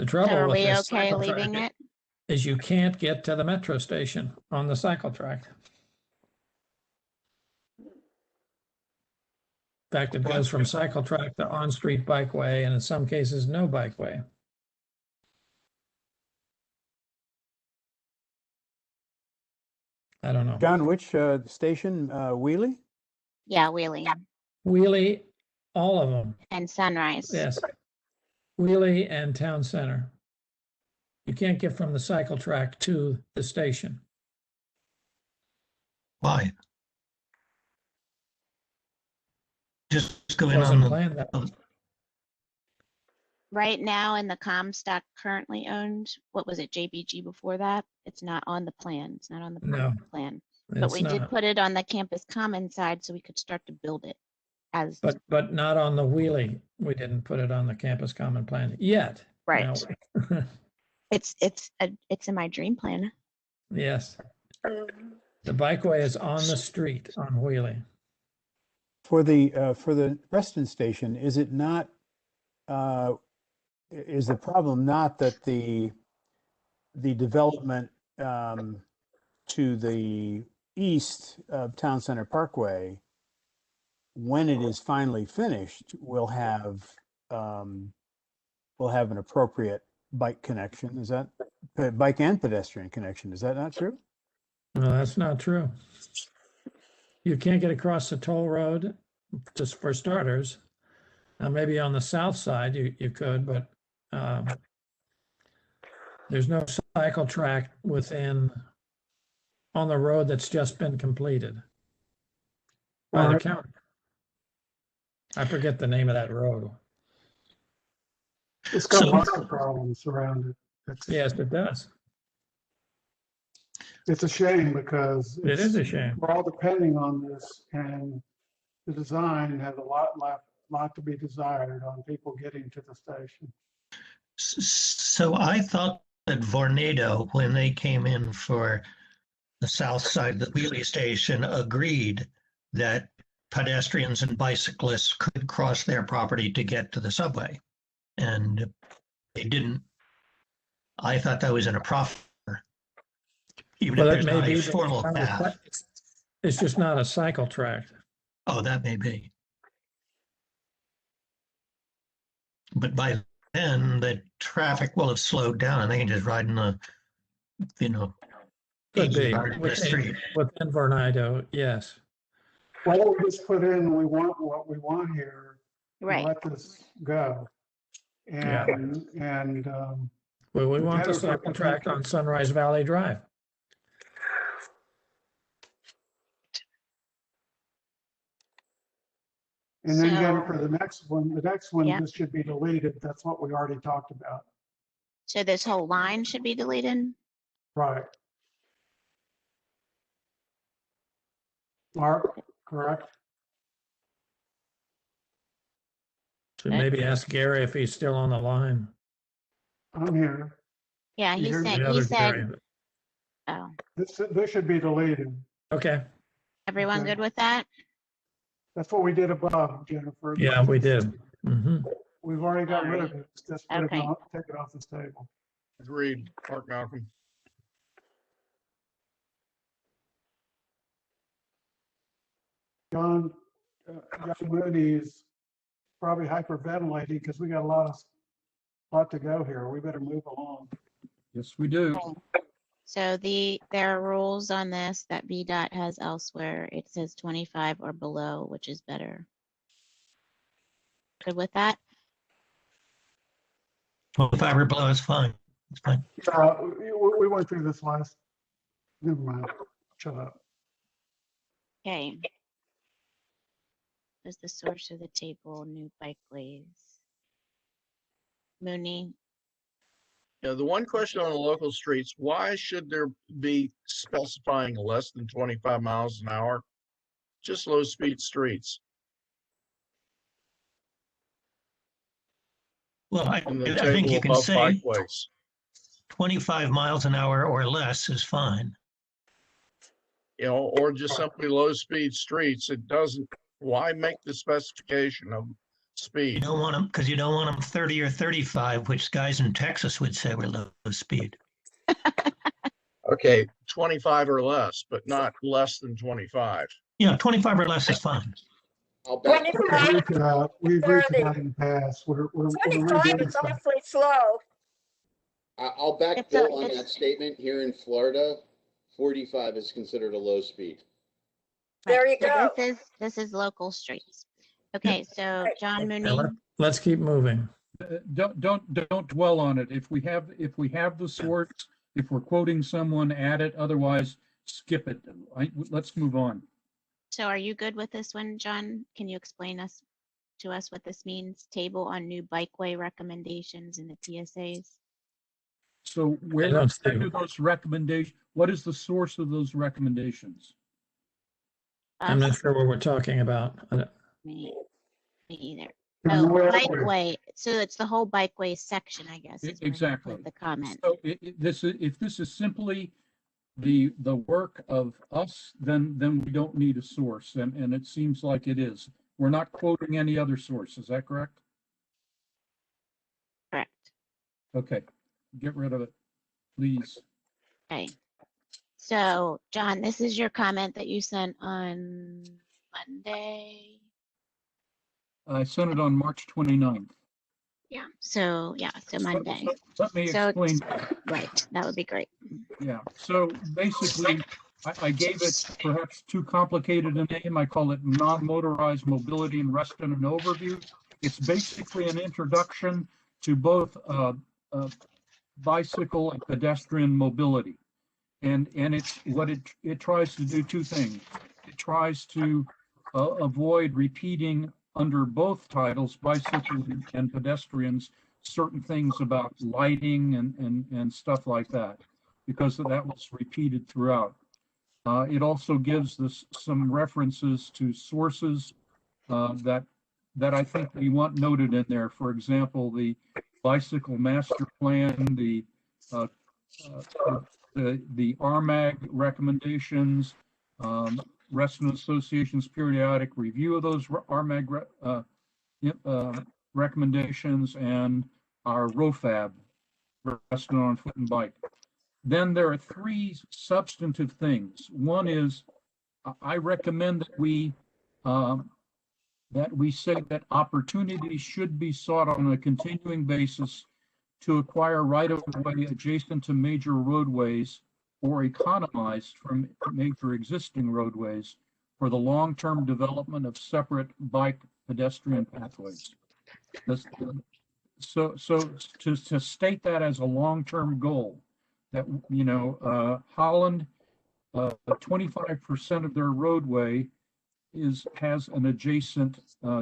The So trouble are with we this okay cycle leaving track it? is you can't get to the metro station on the cycle track. In fact, it goes from cycle track to on-street bikeway, and in some cases, no bikeway. I don't know. John, which station? Wheelie? Yeah, Wheeling Wheelie, all of them. and Sunrise. Yes. Wheelie and Town Center. You can't get from the cycle track to the station. Why? Just go in Wasn't on planned that. Right now in the Comstock currently owned, what was it, JBG before that? It's not on the plan. It's not on the No, plan. But it's we did not. put it on the campus common side so we could start to build it as But not on the Wheelie. We didn't put it on the campus common plan yet. right. Now, It's in my dream plan. yes. The bikeway is on the street on Wheelie. For the Reston station, is it not, is the problem not that the development to the east of Town Center Parkway, when it is finally finished, will have an appropriate bike connection? Is that bike and pedestrian connection? Is that not true? No, that's not true. You can't get across the toll road, just for starters. Maybe on the south side you could, but there's no cycle track on the road that's just been completed by the county. I forget the name of that road. It's got lots of problems around it. Yes, it does. It's a shame because It is a shame. we're all depending on this, and the design has a lot to be desired on people getting to the station. So I thought that Vornado, when they came in for the south side of the Wheelie station, agreed that pedestrians and bicyclists could cross their property to get to the subway. And they didn't. I thought that was in a proffer, even if there's not a formal path. It's just not a cycle track. Oh, that may be. But by then, the traffic will have slowed down and they can just ride in the, Could be part of the street. within Vornado, yes. Well, we just put in, we want what we want here. Right. Let this go. Yeah. And Well, we want the cycle track on Sunrise Valley Drive. And then So- Jennifer, the next one, Yeah. this should be deleted. That's what we already talked about. So this whole line should be deleted. Right. Mark, correct? So maybe ask Gary if he's still on the line. I'm here. Yeah, You he hear me? said, The he other said, Gary. oh, This should be deleted. Okay, everyone Okay. good with that? That's what we did above, Jennifer. yeah, we did. Mhm. We've already got rid of it. Just put it Okay. on, take it off the table. Agreed, Mark Malcolm. John Mooney is probably hyperventilating because we got a lot to go here. We better move along. Yes, we do. So there are rules on this that VDOT has elsewhere. It says 25 or below, which is better. Good with that? 25 or below is fine. It's fine. We went through this last, never mind. Shut up. Okay. Is the source of the table, new bikeways. Mooney, Yeah, the one question on the local streets, why should there be specifying less than 25 miles an hour? Just low speed streets. Well, I And the think table you can above say bikeways. 25 miles an hour or less is fine. You know, or just simply low speed streets. It doesn't, why make the specification of You don't want them because you don't want them 30 or 35, which guys in Texas would say were low speed. Okay, 25 or less, but not less than 25. Yeah, 25 or less is fine. I'll back. We've agreed to that in the past. We're 25 is awfully slow. I'll back Bill on that statement. Here in Florida, 45 is considered a low speed. There you So go. This is local streets. Okay, so John Mooney. Let's keep moving. Don't dwell on it. If we have the source, if we're quoting someone, add it. Otherwise, skip it. Let's move on. So are you good with this one, John? Can you explain to us what this means? Table on new bikeway recommendations in the TSAs. So where do those recommendations? What is the source of those recommendations? I'm not sure what we're talking about. Me either. Oh, bikeway. So it's the whole bikeway section, I guess. Exactly. The comment. So if this is simply the work of us, then we don't need a source, and it seems like it is. We're not quoting any other source. Is that correct? Correct. Okay, get rid of it, please. Okay. So, John, this is your comment that you sent on Monday. I sent it on March 29th. Yeah. So Monday. Let me explain. Right. That would be great. Yeah. So basically, I gave it perhaps too complicated a name. I call it non-motorized mobility in Reston, an overview. It's basically an introduction to both bicycle and pedestrian mobility. And it tries to do two things. It tries to avoid repeating under both titles, bicycles and pedestrians, certain things about lighting and stuff like that, because that was repeated throughout. It also gives us some references to sources that I think we want noted in there. For example, the bicycle master plan, the RMAG recommendations, Reston Association's periodic review of those RMAG recommendations, and our ROFAB, Reston on Foot and Bike. Then there are three substantive things. One is I recommend that we say that opportunities should be sought on a continuing basis to acquire right-of-way adjacent to major roadways or economized from major existing roadways for the long-term development of separate bike pedestrian pathways. So to state that as a long-term goal, that, Holland, 25% of their roadway has an adjacent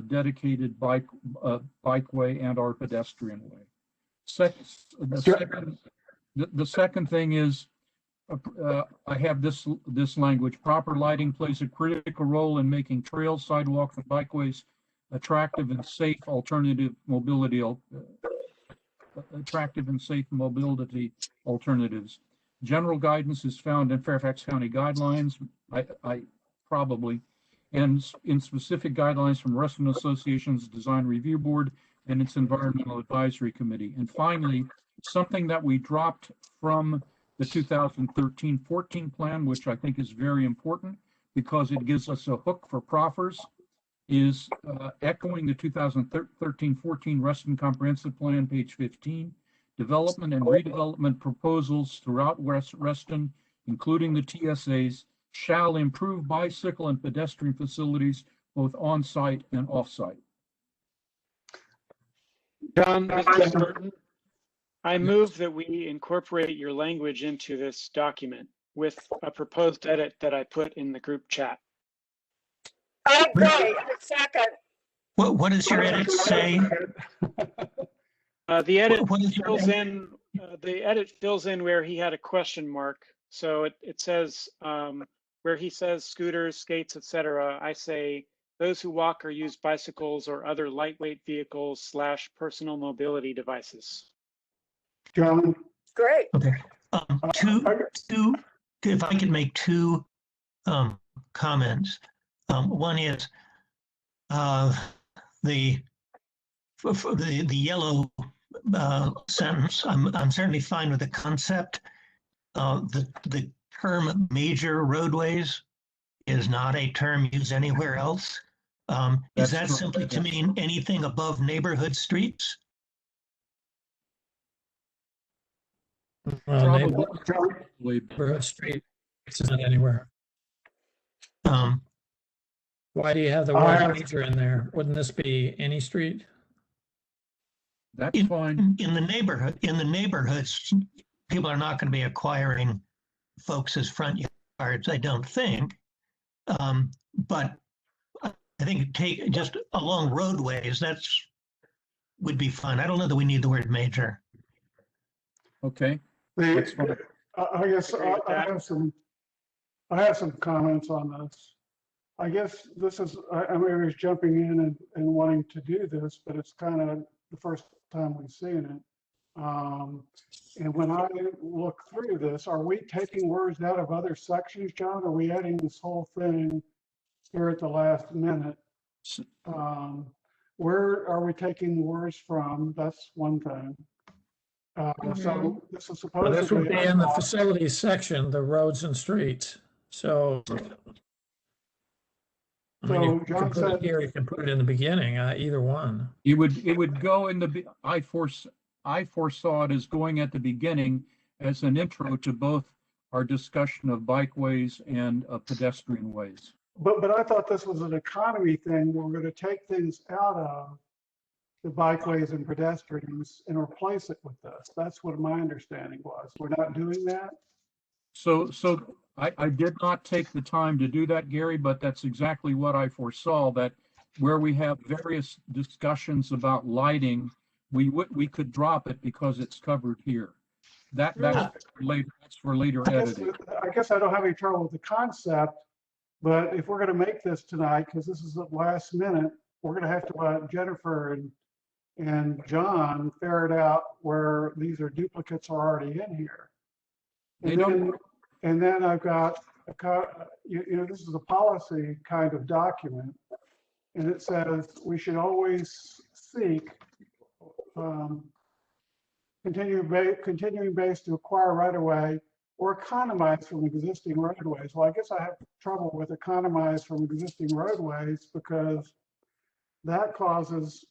dedicated bikeway and or pedestrian way. The second thing is, I have this language: proper lighting plays a critical role in making trails, sidewalks, and bikeways attractive and safe mobility alternatives. General guidance is found in Fairfax County guidelines, and in specific guidelines from Reston Association's Design Review Board and its Environmental Advisory Committee. And finally, something that we dropped from the 2013-14 plan, which I think is very important because it gives us a hook for proffers, is echoing the 2013-14 Reston Comprehensive Plan, page 15. Development and redevelopment proposals throughout Reston, including the TSAs, shall improve bicycle and pedestrian facilities both on-site and off-site. John, this is Burton. I move that we incorporate your language into this document with a proposed edit that I put in the group chat. I agree. A second. What does your edit say? The edit fills in where he had a question mark. So it says where he says scooters, skates, etc. I say those who walk or use bicycles or other lightweight vehicles / personal mobility devices. John. Great. Okay. Two. If I could make two comments. One is the for the yellow sentence, I'm certainly fine with the concept. The term major roadways is not a term used anywhere else. Is that correct, simply to yeah. mean anything above neighborhood streets? Well, Probably. neighborhood street is not anywhere. Why do you have the word major in there? Wouldn't this be any street? That's fine. In the neighborhoods, people are not going to be acquiring folks' front yards, I don't think. But I think take just along roadways, that's would be fun. I don't know that we need the word major. Okay. I guess I have some comments on this. I guess this is, I was jumping in and wanting to do this, but it's kind of the first time we've seen it. And when I look through this, are we taking words out of other sections, John? Are we adding this whole thing here at the last minute? Where are we taking words from? That's one thing. So this is Well, this would supposedly. be in the facilities section, the roads and streets. So, I mean, you can put it here, you can put it in the beginning, either one. It would go in the, I foresaw it as going at the beginning as an intro to both our discussion of bikeways and pedestrian ways. But I thought this was an economy thing. We're going to take things out of the bikeways and pedestrians and replace it with this. That's what my understanding was. We're not doing that. So I did not take the time to do that, Gary, but that's exactly what I foresaw, that where we have various discussions about lighting, we could drop it because it's covered here. That's for later editing. I guess I don't have any trouble with the concept, but if we're going to make this tonight, because this is the last minute, we're going to have to let Jennifer and John ferret out where these are duplicates are already in here. And then I've got, this is a policy kind of document, and it says we should always seek continuing base to acquire right of way or economize from existing roadways. Well, I guess I have trouble with economize from existing roadways because that causes,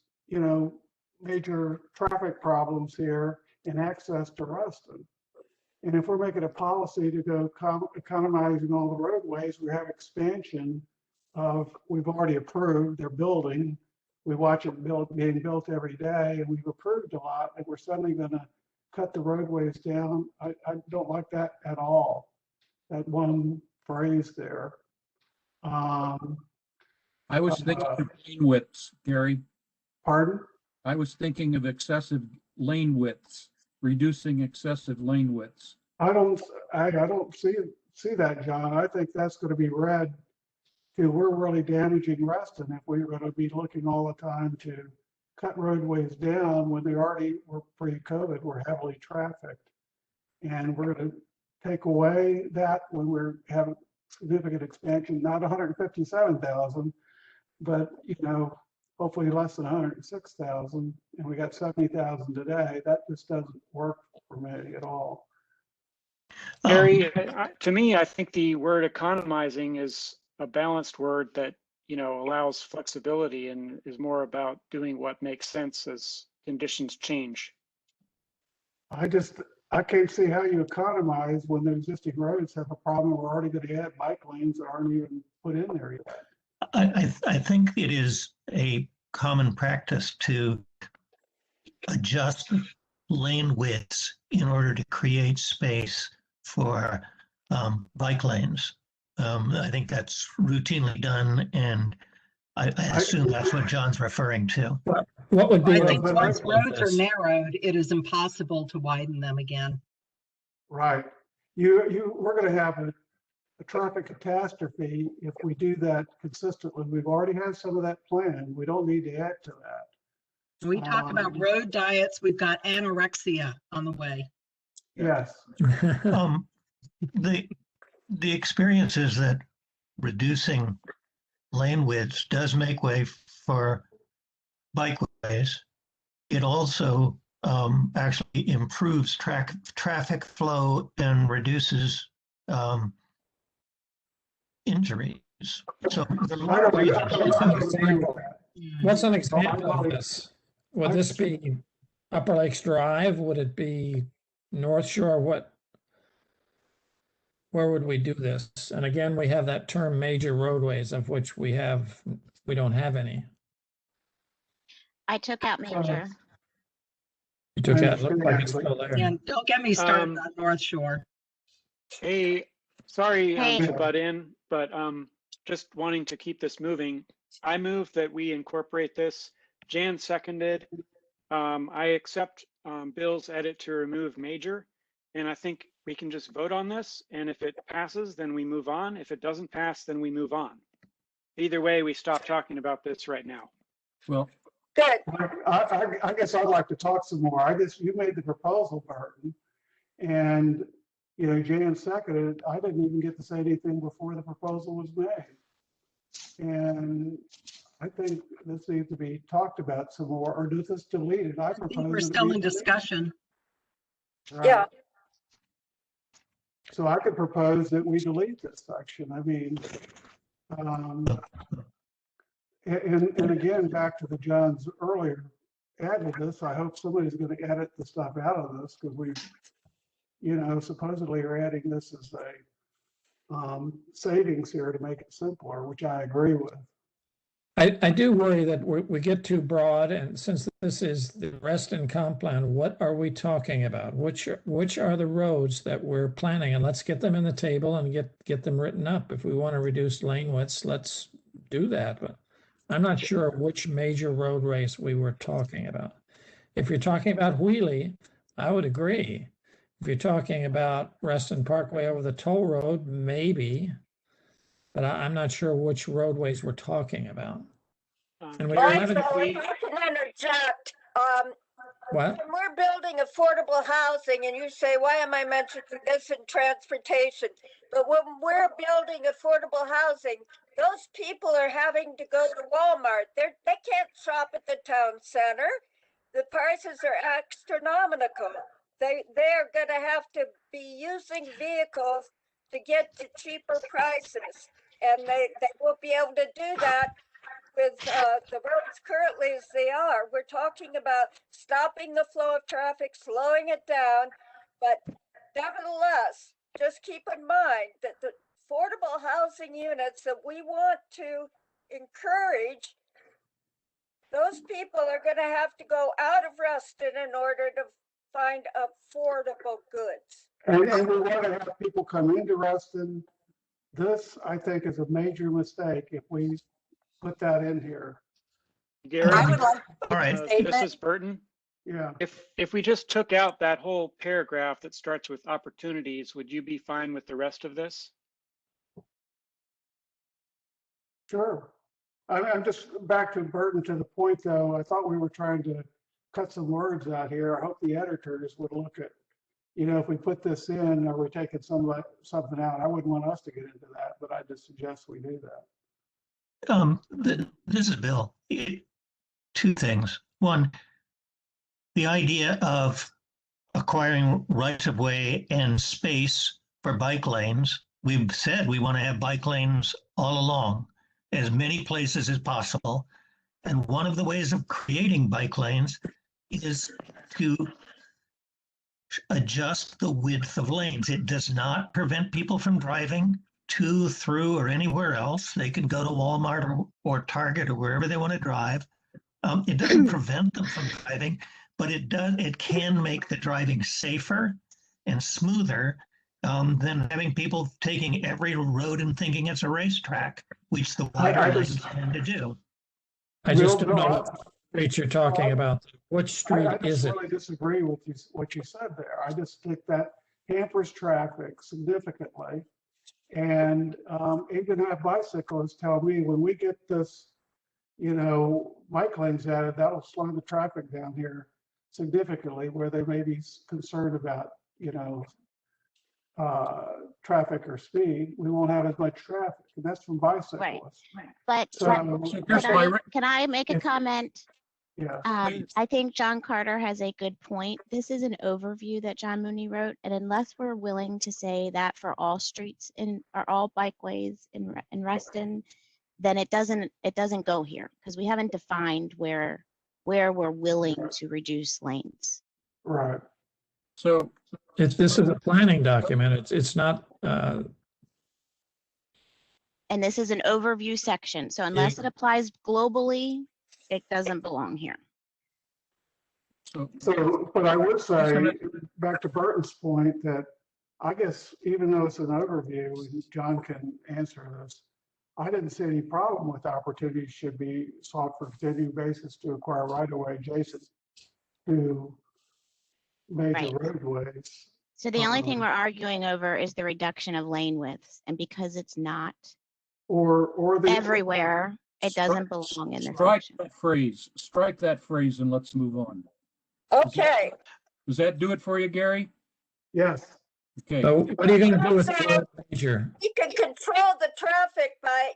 major traffic problems here and access to Reston. And if we're making a policy to go economizing all the roadways, we have expansion of, we've already approved, they're building. We watch it being built every day, and we've approved a lot, and we're suddenly going to cut the roadways down. I don't like that at all, that one phrase there. I was thinking of lane widths, Gary. Pardon? I was thinking of excessive lane widths, reducing excessive lane widths. I don't see that, John. I think that's going to be read to we're really damaging Reston if we're going to be looking all the time to cut roadways down when they already were pre-COVID, were heavily trafficked. And we're going to take away that when we're having significant expansion, not 157,000, but, hopefully less than 106,000. And we got 70,000 today. That just doesn't work for me at all. Gary, to me, I think the word economizing is a balanced word that, allows flexibility and is more about doing what makes sense as conditions change. I can't see how you economize when the existing roads have a problem. We're already going to add bike lanes that aren't even put in there yet. I think it is a common practice to adjust lane widths in order to create space for bike lanes. I think that's routinely done, and I assume that's what John's referring to. What would be? I think once roads are narrowed, it is impossible to widen them again. Right. We're going to have a traffic catastrophe if we do that consistently. We've already had some of that planned. We don't need to add to that. When we talk about road diets, we've got anorexia on the way. Yes. The experience is that reducing lane widths does make way for bikeways, it also actually improves traffic flow and reduces injuries. So there are a lot of reasons. What's an example of this? Would this be Upper Lakes Drive? Would it be North Shore? Where would we do this? And again, we have that term major roadways, of which we don't have any. I took out major. You took out, looked like it's still there. And don't get me started on North Shore. Hey, sorry Hey. to butt in, but just wanting to keep this moving. I move that we incorporate this. Jan seconded. I accept Bill's edit to remove major, and I think we can just vote on this. And if it passes, then we move on. If it doesn't pass, then we move on. Either way, we stop talking about this right now. Well, Good. I guess I'd like to talk some more. I guess you made the proposal, Burton, and Jan seconded. I didn't even get to say anything before the proposal was made, and I think this needs to be talked about some more, or does this deleted? I propose We're still in discussion. Right. Yeah. So I could propose that we delete this section. I mean, and again, back to the John's earlier added this, I hope somebody's going to edit the stuff out of this, because we, supposedly are adding this as a savings here to make it simpler, which I agree with. I do worry that we get too broad, and since this is the Reston comp plan, what are we talking about? Which are the roads that we're planning? And let's get them in the table and get them written up. If we want to reduce lane widths, let's do that. But I'm not sure which major road race we were talking about. If you're talking about Wheelie, I would agree. If you're talking about Reston Parkway over the toll road, maybe. But I'm not sure which roadways we're talking about. And we Well, have if I can interject, what? when we're building affordable housing and you say, why am I mentioning this in transportation? But when we're building affordable housing, those people are having to go to Walmart. They can't shop at the town center. The prices are astronomical. They're gonna have to be using vehicles to get to cheaper prices. And they won't be able to do that with the roads currently as they are. We're talking about stopping the flow of traffic, slowing it down, but nevertheless, just keep in mind that the affordable housing units that we want to encourage, those people are going to have to go out of Reston in order to find affordable goods. And we want to have people come into Reston. This, I think, is a major mistake if we put that in here. Gary, I would like All right. this is Burton. Yeah. If we just took out that whole paragraph that starts with opportunities, would you be fine with the rest of this? Sure. I'm just back to Burton to the point, though. I thought we were trying to cut some words out here. I hope the editors would look at, if we put this in, are we taking something out? I wouldn't want us to get into that, but I just suggest we do that. This is Bill. Two things. One, the idea of acquiring rights of way and space for bike lanes. We've said we want to have bike lanes all along, as many places as possible. And one of the ways of creating bike lanes is to adjust the width of lanes. It does not prevent people from driving to, through, or anywhere else. They can go to Walmart or Target or wherever they want to drive. It doesn't prevent them from driving, but it can make the driving safer and smoother than having people taking every road and thinking it's a racetrack, which the wider lanes tend to do. I just don't know what street you're talking about. Which street is it? I really disagree with what you said there. I just think that hampers traffic significantly. And even have bicyclists tell me when we get this, bike lanes added, that'll slow the traffic down here significantly, where they may be concerned about, traffic or speed. We won't have as much traffic, and that's from bicyclists. Right. But So, can I make a comment? Yeah. I think John Carter has a good point. This is an overview that John Mooney wrote, and unless we're willing to say that for all streets or all bikeways in Reston, then it doesn't go here because we haven't defined where we're willing to reduce lanes. Right. So This is a planning document. It's not, And this is an overview section. So unless it applies globally, it doesn't belong here. So, but I would say, back to Burton's point, that I guess even though it's an overview, and John can answer this, I didn't see any problem with opportunities should be sought for continuing basis to acquire right-of-way adjacent to major roadways. So the only thing we're arguing over is the reduction of lane widths. And because it's not or the everywhere, it doesn't belong in this strike section. that phrase. Strike that phrase and let's move on. Okay. Does that do it for you, Gary? Yes. Okay. so what are you going to do with the word major? You can control the traffic by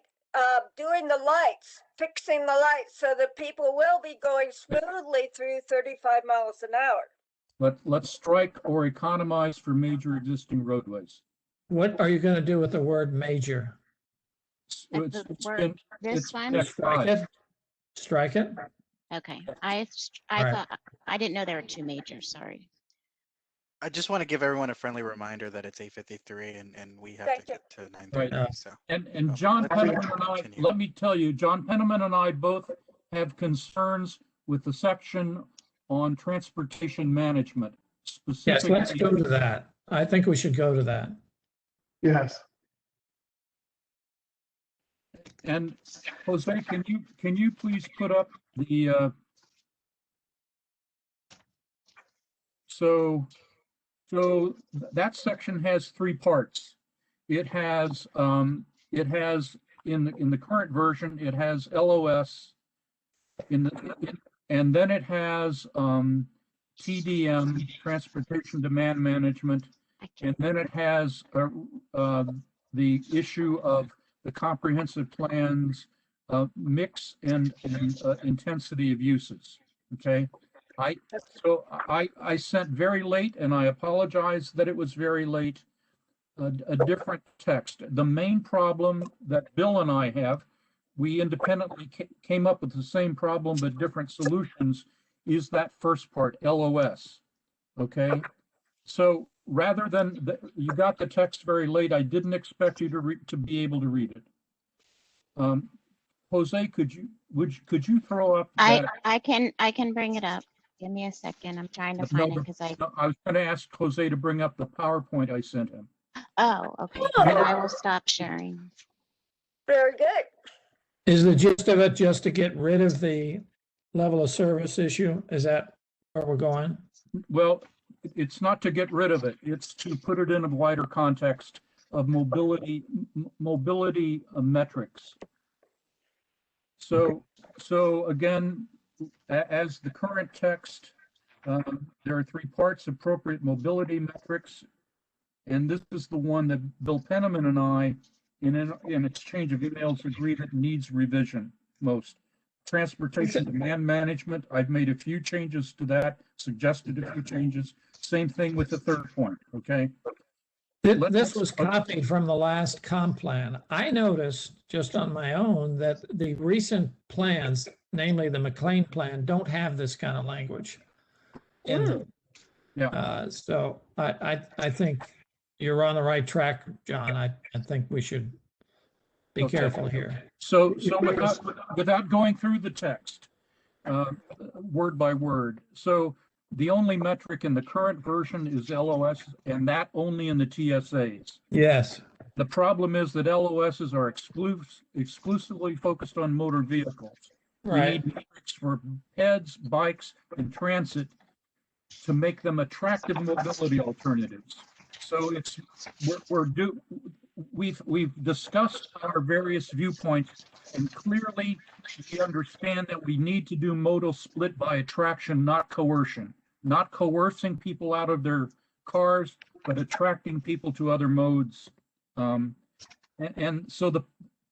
doing the lights, fixing the lights so that people will be going smoothly through 35 miles an hour. Let's strike or economize for major existing roadways. What are you going to do with the word major? This one? Strike it? Strike it? Okay. I All right. thought, I didn't know there were two majors, sorry. I just want to give everyone a friendly reminder that it's 8:53 and we have to get to 9:30. Right. So. And John Penniman and I, let me tell you, John Penniman and I both have concerns with the section on transportation management. Yes, let's go to that. I think we should go to that. Yes. And Jose, can you please put up the so that section has three parts. It has in the current version it has LOS and then it has TDM, transportation demand management, and then it has the issue of the comprehensive plans, mix and intensity of uses. Okay, I sent very late, and I apologize that it was very late. A different text. The main problem that Bill and I have, we independently came up with the same problem but different solutions, is that first part, LOS. Okay, so rather than you got the text very late, I didn't expect you to be able to read it. Jose, could you throw up? I can bring it up. Give me a second. I'm trying to find it because I was going to ask Jose to bring up the PowerPoint I sent him. Oh, okay. Then I will stop sharing. Very good. Is the gist of it just to get rid of the level of service issue? Is that where we're going? Well, it's not to get rid of it. It's to put it in a wider context of mobility metrics. So again, as the current text, there are three parts: appropriate mobility metrics, and this is the one that Bill Penniman and I, in exchange of emails, agree that needs revision most. Transportation demand management, I've made a few changes to that, suggested a few changes. Same thing with the third point, okay? This was copied from the last comp plan. I noticed just on my own that the recent plans, namely the McLean plan, don't have this kind of language in them. Yeah. So I think you're on the right track, John. I think we should be careful here. So without going through the text, word by word. So the only metric in the current version is LOS, and that only in the TSAs. Yes. The problem is that LOSs are exclusively focused on motor vehicles. Right. We need metrics for heads, bikes, and transit to make them attractive mobility alternatives. So we've discussed our various viewpoints, and clearly we understand that we need to do modal split by attraction, not coercion, not coercing people out of their cars, but attracting people to other modes. And so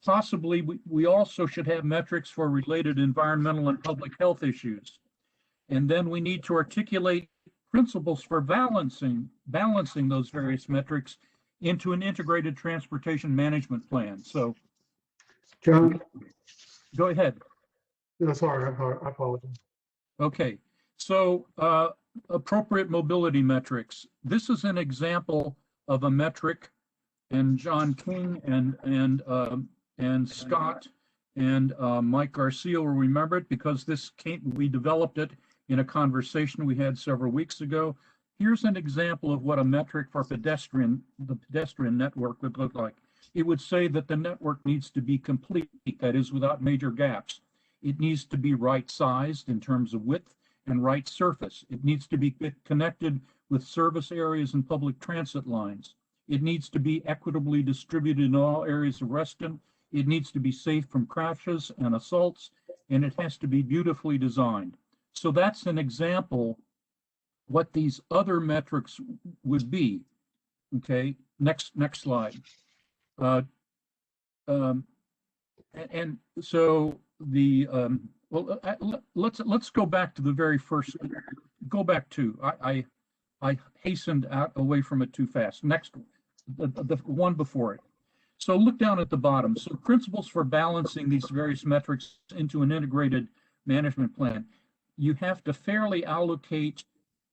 possibly we also should have metrics for related environmental and public health issues. And then we need to articulate principles for balancing those various metrics into an integrated transportation management plan. So, John? Go ahead. No, sorry, I apologize. Okay, so appropriate mobility metrics. This is an example of a metric, and John King and Scott and Mike Garcia will remember it because we developed it in a conversation we had several weeks ago. Here's an example of what a metric for the pedestrian network would look like. It would say that the network needs to be complete, that is, without major gaps. It needs to be right-sized in terms of width and right surface. It needs to be connected with service areas and public transit lines. It needs to be equitably distributed in all areas of Reston. It needs to be safe from crashes and assaults, and it has to be beautifully designed. So that's an example what these other metrics would be. Okay, next slide. And so the let's go back to the very first. Go back to I hastened away from it too fast. Next, the one before it. So look down at the bottom. So principles for balancing these various metrics into an integrated management plan. You have to fairly allocate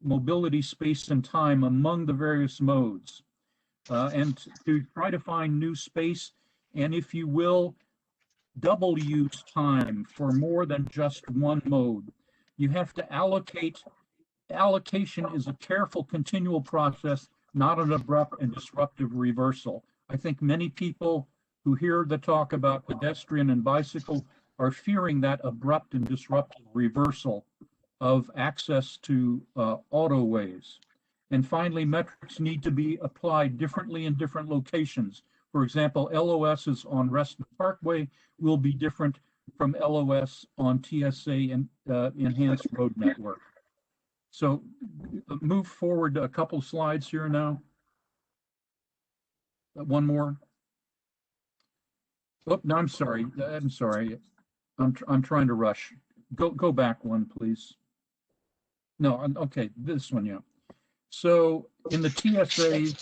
mobility space and time among the various modes, and to try to find new space, and if you will, double use time for more than just one mode. You have to allocate. Allocation is a careful, continual process, not an abrupt and disruptive reversal. I think many people who hear the talk about pedestrian and bicycle are fearing that abrupt and disruptive reversal of access to autoways. And finally, metrics need to be applied differently in different locations. For example, LOSs on Reston Parkway will be different from LOS on TSA and Enhanced Road Network. So move forward a couple slides here now. One more. Oh, no, I'm sorry. I'm trying to rush. Go back one, please. No, okay, this one, yeah. So in the TSA,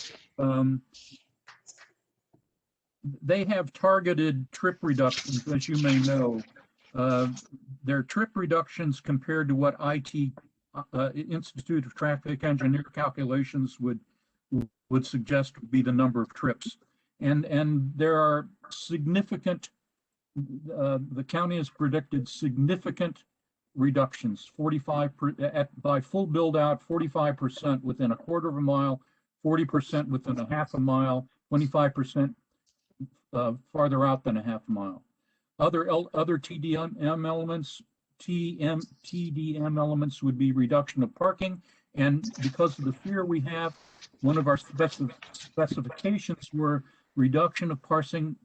they have targeted trip reductions, as you may know. Their trip reductions compared to what IT Institute of Traffic Engineer calculations would suggest would be the number of trips. And there are significant, the county has predicted significant reductions, 45 by full build out, 45% within a quarter of a mile, 40% within a half a mile, 25% farther out than a half a mile. Other TDM elements, TDM elements would be reduction of parking, and because of the fear we have, one of our specifications were reduction of parking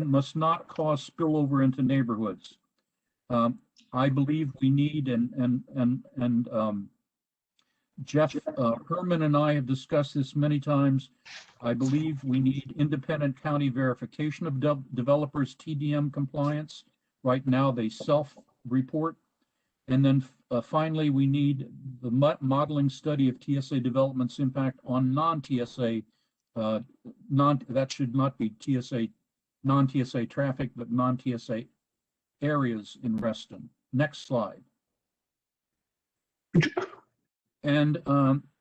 must not cause spillover into neighborhoods. I believe we need, and Jeff Herman and I have discussed this many times. I believe we need independent county verification of developers' TDM compliance. Right now, they self-report. And then finally, we need the modeling study of TSA development's impact on non-TSA, that should not be TSA, non-TSA traffic, but non-TSA areas in Reston. Next slide. And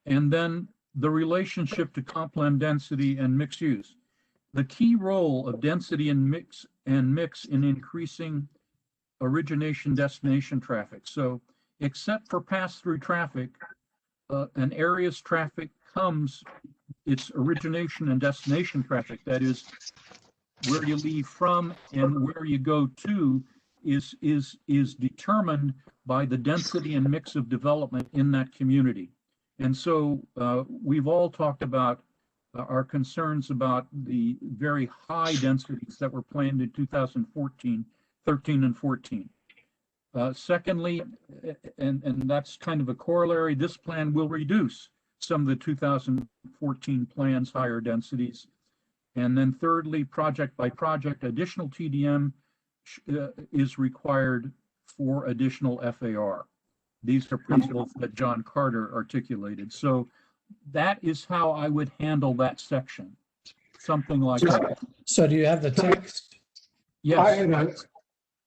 then the relationship to comp-plan density and mixed use. The key role of density and mix in increasing origination destination traffic. So except for pass-through traffic, an area's traffic comes, its origination and destination traffic, that is where you leave from and where you go to, is determined by the density and mix of development in that community. And so we've all talked about our concerns about the very high densities that were planned in 2014, 13 and 14. Secondly, and that's kind of a corollary, this plan will reduce some of the 2014 plans higher densities. And then thirdly, project by project, additional TDM is required for additional FAR. These are principles that John Carter articulated. So that is how I would handle that section. Something like that. So do you have the text? Yes.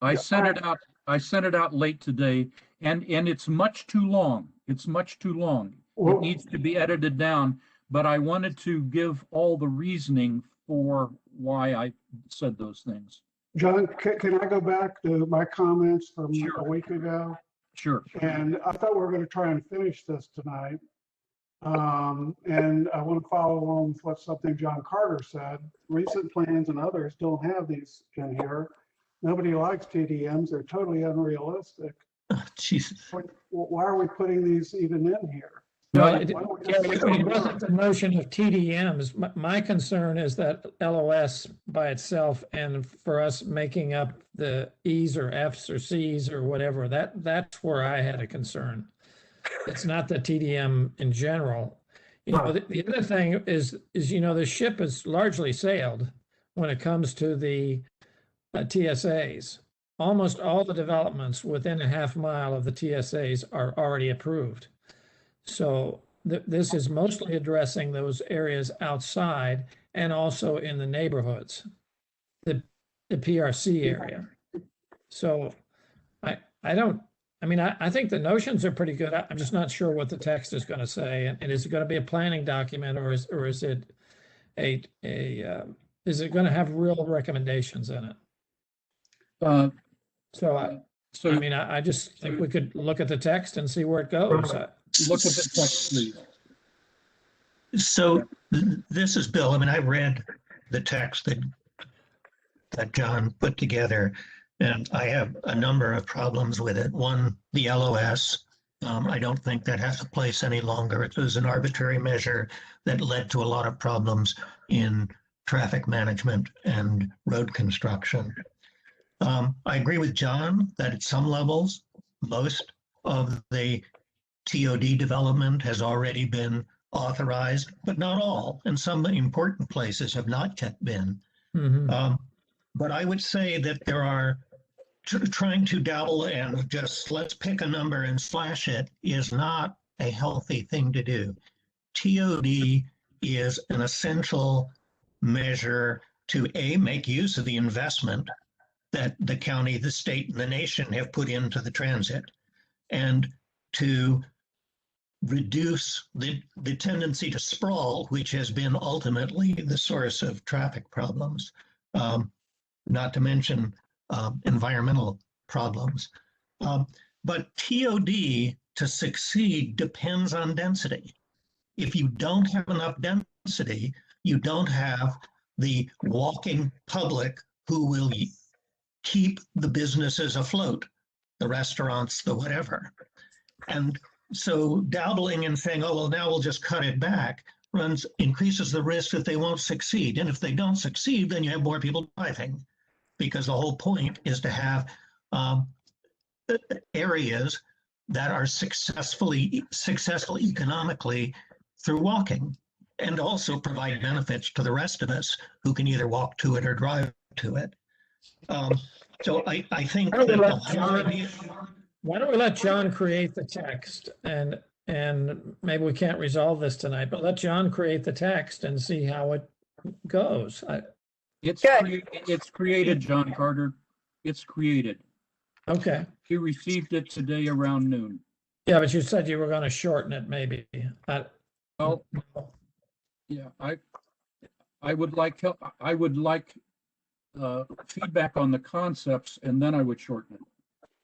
I sent it out. I sent it out late today, and it's much too long. It's much too long. It needs to be edited down, but I wanted to give all the reasoning for why I said those things. John, can I go back to my comments from a week ago? Sure. And I thought we were going to try and finish this tonight. And I want to follow along with what something John Carter said. Recent plans and others don't have these in here. Nobody likes TDMs. They're totally unrealistic. Oh, Jesus. Why are we putting these even in here? No, it wasn't the notion of TDMs. My concern is that LOS by itself, and for us making up the E's or F's or C's or whatever, that's where I had a concern. It's not the TDM in general. You know, the other thing is the ship is largely sailed when it comes to the TSAs. Almost all the developments within a half mile of the TSAs are already approved. So this is mostly addressing those areas outside and also in the neighborhoods, the PRC area. So I think the notions are pretty good. I'm just not sure what the text is going to say. And is it going to be a planning document, or is it is it going to have real recommendations in it? I just think we could look at the text and see where it goes. Look at the text, please. So this is Bill. I mean, I read the text that John put together, and I have a number of problems with it. One, the LOS. I don't think that has a place any longer. It was an arbitrary measure that led to a lot of problems in traffic management and road construction. I agree with John that at some levels, most of the TOD development has already been authorized, but not all. And some important places have not yet been. Mm-hmm. But I would say that there are trying to dabble and just let's pick a number and slash it is not a healthy thing to do. TOD is an essential measure to make use of the investment that the county, the state, and the nation have put into the transit, and to reduce the tendency to sprawl, which has been ultimately the source of traffic problems, not to mention environmental problems. But TOD to succeed depends on density. If you don't have enough density, you don't have the walking public who will keep the businesses afloat, the restaurants, the whatever. And so dabbling and saying, oh, well, now we'll just cut it back increases the risk that they won't succeed. And if they don't succeed, then you have more people driving, because the whole point is to have areas that are successful economically through walking, and also provide benefits to the rest of us who can either walk to it or drive to it. So I think why don't we let John create the text, and maybe we can't resolve this tonight, but let John create the text and see how it goes. It's created, John Carter. It's created. Okay. You received it today around noon. Yeah, but you said you were going to shorten it, maybe. Well, yeah, I would like feedback on the concepts, and then I would shorten it.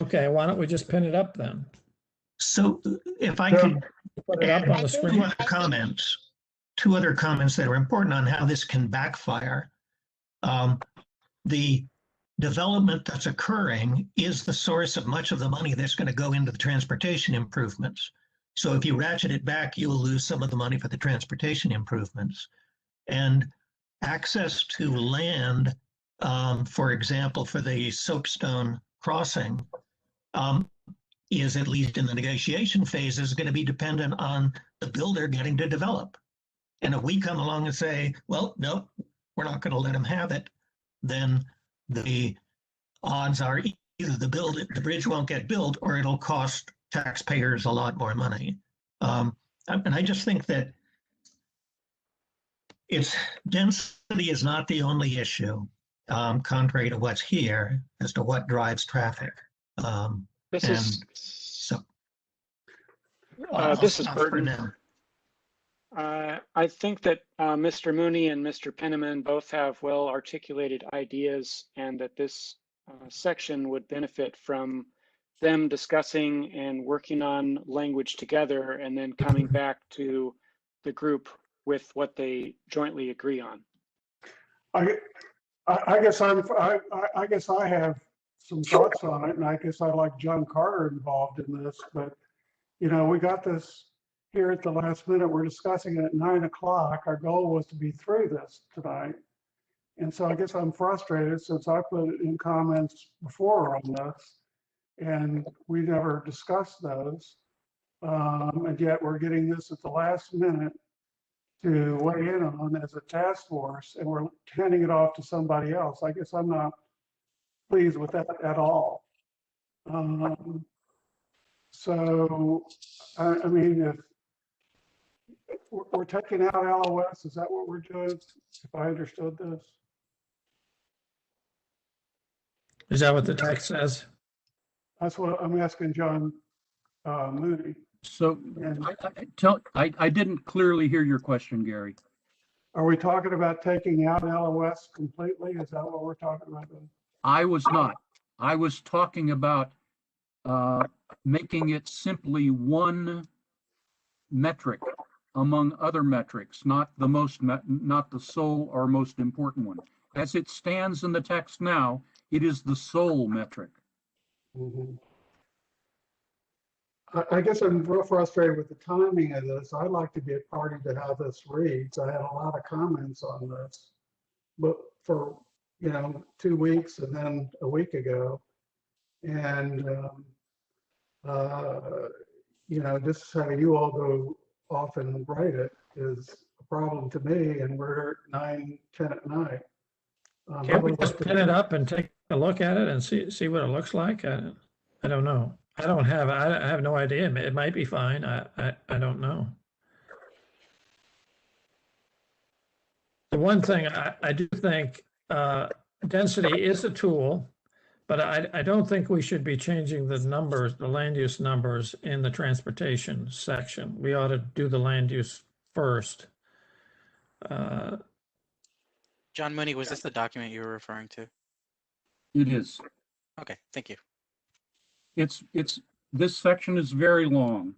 Okay, why don't we just pin it up then? So if I could put it up on the screen. Two other comments that are important on how this can backfire. The development that's occurring is the source of much of the money that's going to go into the transportation improvements. So if you ratchet it back, you will lose some of the money for the transportation improvements. And access to land, for example, for the Soapstone crossing, is, at least in the negotiation phase, is going to be dependent on the builder getting to develop. And if we come along and say, well, no, we're not going to let them have it, then the odds are either the bridge won't get built or it'll cost taxpayers a lot more money. And I just think that density is not the only issue, contrary to what's here, as to what drives traffic. This is stop for Burton. now. I think that Mr. Mooney and Mr. Penniman both have well articulated ideas, and that this section would benefit from them discussing and working on language together, and then coming back to the group with what they jointly agree on. I guess I have some thoughts on it, and I guess I'd like John Carter involved in this. But you know, we got this here at the last minute. We're discussing it at 9 o'clock. Our goal was to be through this tonight, and so I guess I'm frustrated since I put it in comments before on this, and we never discussed those, and yet we're getting this at the last minute to weigh in on as a task force, and we're handing it off to somebody else. I guess I'm not pleased with that at all. So, I mean, if we're taking out LOS, is that what we're doing? If I understood this. Is that what the text says? That's what I'm asking John Moody. So I didn't clearly hear your question, Gary. Are we talking about taking out LOS completely? Is that what we're talking about? I was not. I was talking about making it simply one metric among other metrics, not the sole or most important one. As it stands in the text now, it is the sole metric. Mm-hmm. I guess I'm real frustrated with the timing of this. I'd like to be a party to how this reads. I had a lot of comments on this, but for 2 weeks and then a week ago, and just how you all go off and write it is a problem to me. And we're at 9, 10 at night. Can't we just pin it up and take a look at it and see what it looks like? I don't know. I have no idea. It might be fine. I don't know. The one thing I do think density is a tool, but I don't think we should be changing the numbers, the land use numbers in the transportation section. We ought to do the land use first. John Mooney, was this the document you were referring to? It is. Okay, thank you. This section is very long,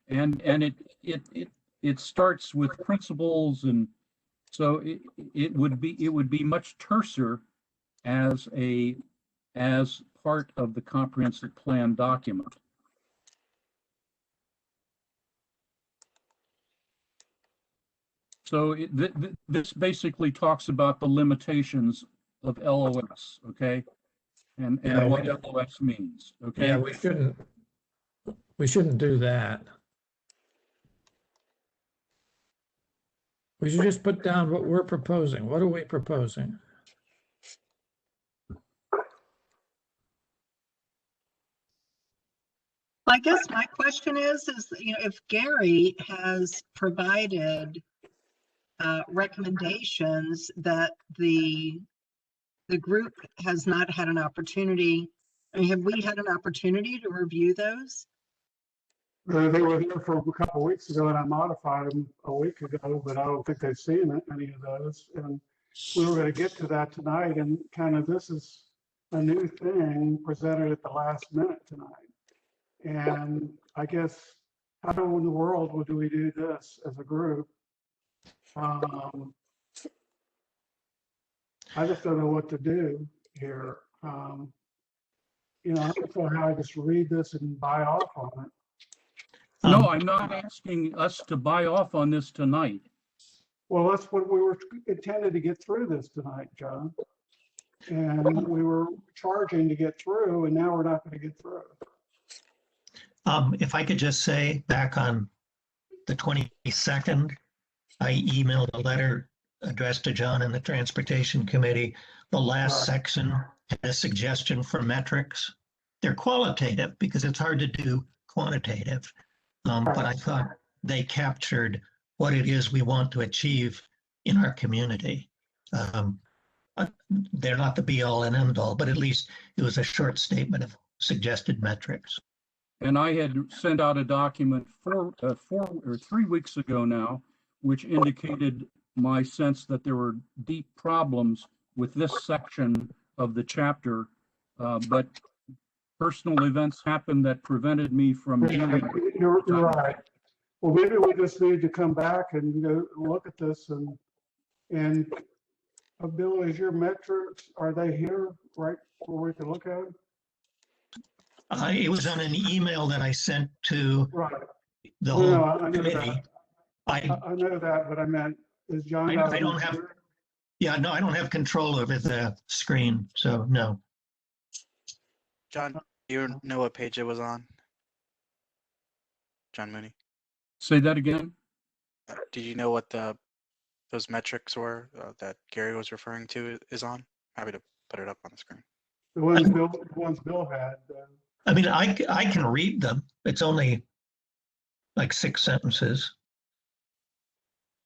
and it starts with principles, and so it would be much terser as part of the comprehensive plan document. So this basically talks about the limitations of LOS, okay? And what LOS means, okay? Yeah, we shouldn't do that. We should just put down what we're proposing. What are we proposing? I guess my question is if Gary has provided recommendations that the group has not had an opportunity. I mean, have we had an opportunity to review those? They were there for a couple of weeks ago, and I modified them a week ago, but I don't think they've seen any of those. And we were going to get to that tonight, and kind of this is a new thing presented at the last minute tonight. And I guess, how in the world would we do this as a group? I just don't know what to do here. I don't know how I just read this and buy off on it. No, I'm not asking us to buy off on this tonight. Well, that's what we were intended to get through this tonight, John. And we were charging to get through, and now we're not going to get through. If I could just say, back on the 22nd, I emailed a letter addressed to John and the Transportation Committee. The last section had a suggestion for metrics. They're qualitative because it's hard to do quantitative. But I thought they captured what it is we want to achieve in our community. They're not the be all and end all, but at least it was a short statement of suggested metrics. And I had sent out a document 4 or 3 weeks ago now, which indicated my sense that there were deep problems with this section of the chapter, but personal events happened that prevented me from dealing. You're right. Well, maybe we just need to come back and look at this and Bill, is your metrics, are they here right where we can look at them? It was on an email that I sent to the whole No, I know committee. that. I know that, but I meant, is John? I don't have. Yeah, no, I don't have control over the screen, so no. John, do you know what page it was on? John Mooney. Say that again. Did you know what those metrics were that Gary was referring to is on? Happy to put it up on the screen. The ones Bill had. I mean, I can read them. It's only like 6 sentences.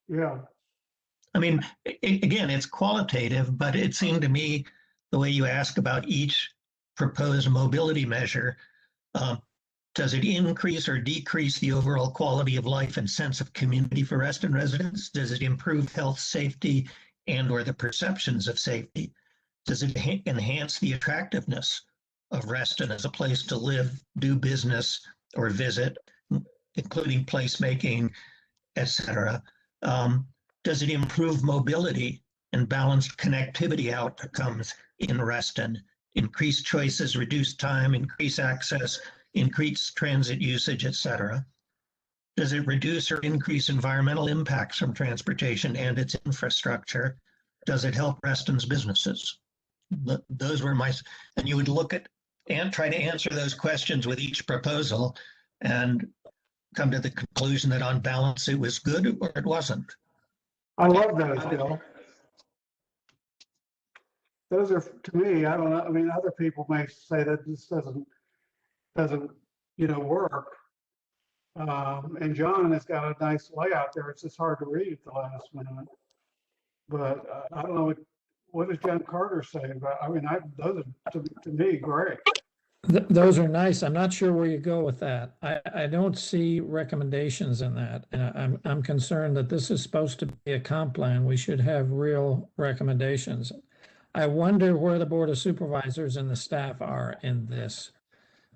Yeah. I mean, again, it's qualitative, but it seemed to me the way you ask about each proposed mobility measure, does it increase or decrease the overall quality of life and sense of community for Reston residents? Does it improve health, safety, and or the perceptions of safety? Does it enhance the attractiveness of Reston as a place to live, do business, or visit, including placemaking, etc.? Does it improve mobility and balanced connectivity outcomes in Reston? Increase choices, reduce time, increase access, increase transit usage, etc. Does it reduce or increase environmental impacts from transportation and its infrastructure? Does it help Reston's businesses? Those were and you would look at and try to answer those questions with each proposal and come to the conclusion that on balance it was good or it wasn't. I love those, Bill. Those are, to me, I don't know, I mean, other people may say that this doesn't work. And John has got a nice layout there. It's just hard to read at the last minute. But I don't know, what does John Carter say about, I mean, those are, to me, great. Those are nice. I'm not sure where you go with that. I don't see recommendations in that. And I'm concerned that this is supposed to be a comp plan. We should have real recommendations. I wonder where the Board of Supervisors and the staff are in this.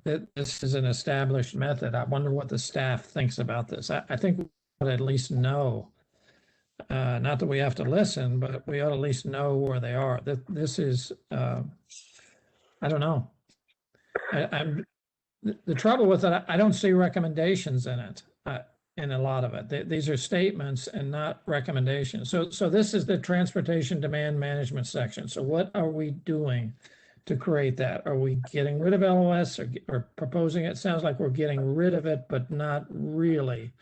That this is an established method. I wonder what the staff thinks about this. I think we ought to at least know, not that we have to listen, but we ought to at least know where they are. This is, I don't know. The trouble with it, I don't see recommendations in it, in a lot of it. These are statements and not recommendations. So this is the transportation demand management section. So what are we doing to create that? Are we getting rid of LOS or proposing it? Sounds like we're getting rid of it, but not really.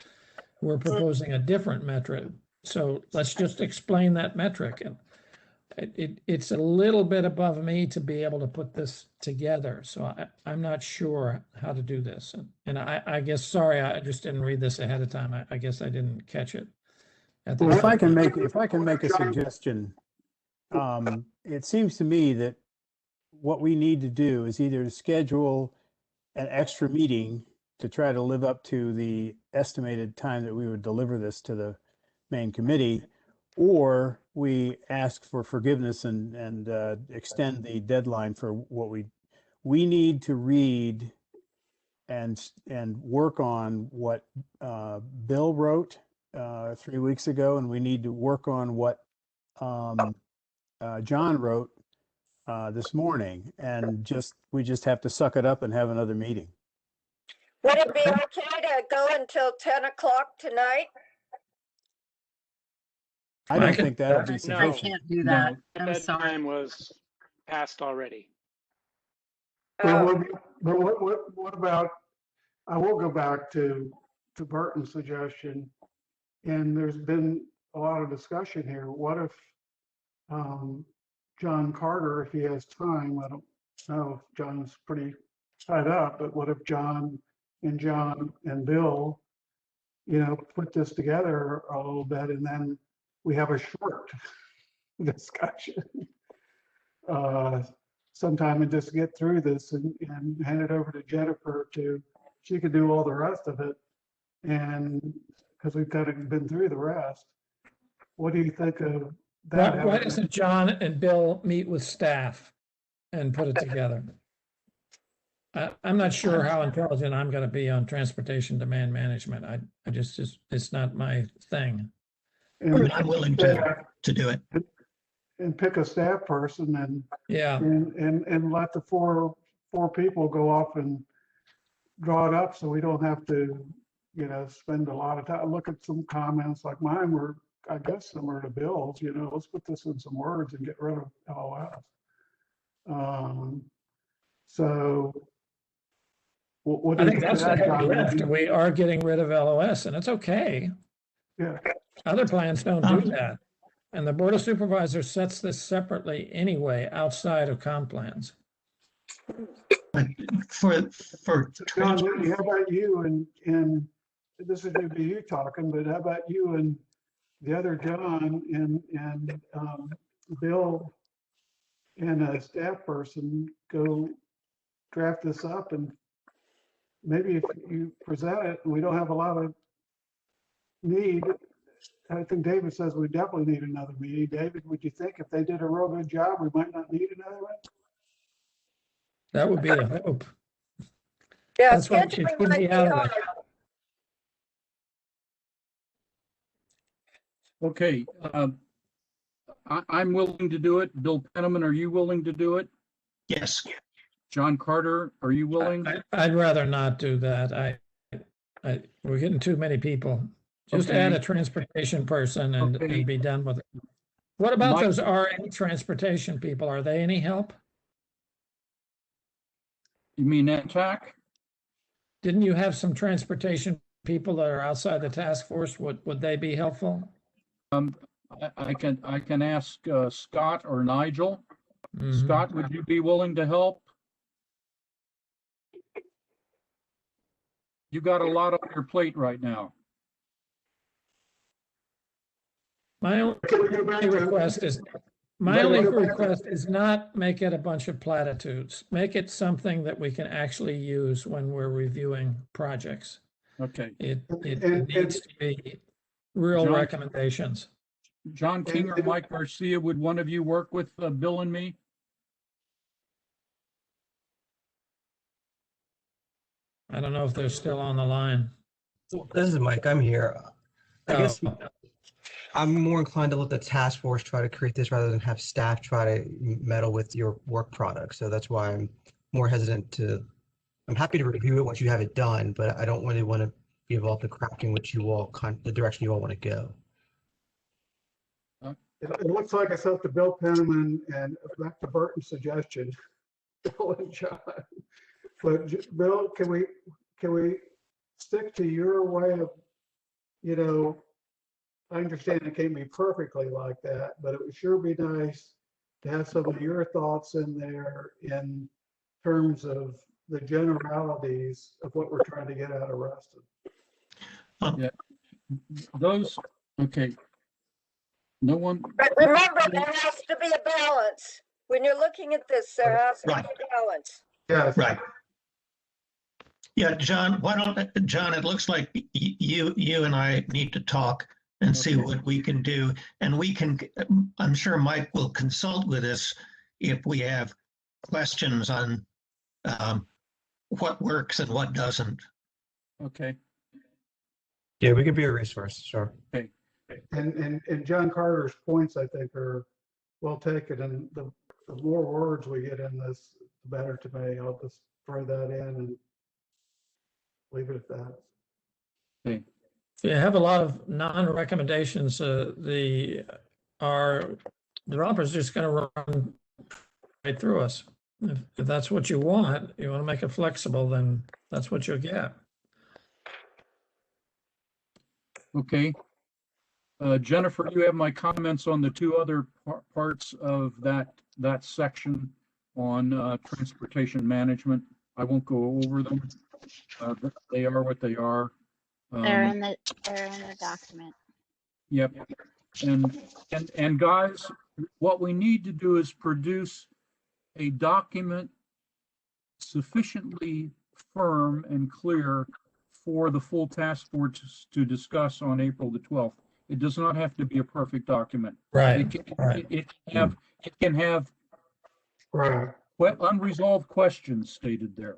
We're proposing a different metric. So let's just explain that metric. And it's a little bit above me to be able to put this together. So I'm not sure how to do this. And I guess, sorry, I just didn't read this ahead of time. I guess I didn't catch it. Well, if I can make a suggestion, it seems to me that what we need to do is either schedule an extra meeting to try to live up to the estimated time that we would deliver this to the main committee, or we ask for forgiveness and extend the deadline for what we need to read and work on what Bill wrote 3 weeks ago, and we need to work on what John wrote this morning, and we just have to suck it up and have another meeting. Would it be okay to go until 10 o'clock tonight? I don't think that would be sufficient. I can't do that. No, I'm that sorry. time was passed already. But what about, I will go back to Burton's suggestion, and there's been a lot of discussion here. What if John Carter, if he has time, I don't know if John's pretty tied up, but what if John and Bill, put this together a little bit, and then we have a short discussion sometime, and just get through this and hand it over to Jennifer she could do all the rest of it. And because we've kind of been through the rest, what do you think of that? Why doesn't John and Bill meet with staff and put it together? I'm not sure how intelligent I'm going to be on transportation demand management. I just it's not my thing. And I'm willing to do it. And pick a staff person and let the four people go off and draw it up, so we don't have to, spend a lot of time. Look at some comments like mine were, I guess, similar to Bill's. Let's put this in some words and get rid of LOS. So what do I you think that's the heavy John? lift. We are getting rid of LOS, and it's okay. Yeah. Other plans don't do that. And the Board of Supervisors sets this separately anyway, outside of comp plans. For John, how about you and this is going to be you talking, but how about you and the other John and Bill and a staff person go draft this up, and maybe if you present it, we don't have a lot of need. I think David says we definitely need another meeting. David, would you think if they did a real good job, we might not need another one? That would be the hope. Yeah, That's why we should put me out of it. Okay, I'm willing to do it. Bill Penniman, are you willing to do it? Yes. John Carter, are you willing? I'd rather not do that. We're getting too many people. Just Okay. add a transportation person and be done with it. What about Mike- those RA transportation people? Are they any help? You mean NTAC? Didn't you have some transportation people that are outside the task force? Would they be helpful? I can ask Scott or Nigel. Mhm. Scott, would you be willing to help? You got a lot on your plate right now. My only request is not make it a bunch of platitudes. Make it something that we can actually use when we're reviewing projects. Okay. It And- needs to be real John- recommendations. John King or Mike Garcia, would one of you work with Bill and me? I don't know if they're still on the line. This is Mike. I'm here. I guess Oh. I'm more inclined to let the task force try to create this rather than have staff try to meddle with your work product. So that's why I'm more hesitant to. I'm happy to review it once you have it done, but I don't really want to be involved in crafting what you all the direction you all want to go. It looks like it's up to Bill Penniman and back to Burton's suggestion, Bill and John. But Bill, can we stick to your way of, I understand it can't be perfectly like that, but it would sure be nice to have some of your thoughts in there in terms of the generalities of what we're trying to get out of Reston. Yeah. Those, okay. No one, But remember, there has to be a balance. When you're looking at this, there has to be a balance. Yes. Right. Yeah, John, John, it looks like you and I need to talk and see what we can do. And I'm sure Mike will consult with us if we have questions on what works and what doesn't. okay. Yeah, we could be a resource, sure. Okay. And John Carter's points, I think, are well taken, and the more words we get in this, the better to me. I'll just throw that in and leave it at that. Okay. You have a lot of non-recommendations. Our developers just going to run right through us. If that's what you want to make it flexible, then that's what you'll get. Okay. Jennifer, you have my comments on the two other parts of that section on transportation management. I won't go over them. They are what they are. They're in the document. Yep. And guys, what we need to do is produce a document sufficiently firm and clear for the full task force to discuss on April the 12th. It does not have to be a perfect document. Right. It can have unresolved questions stated there.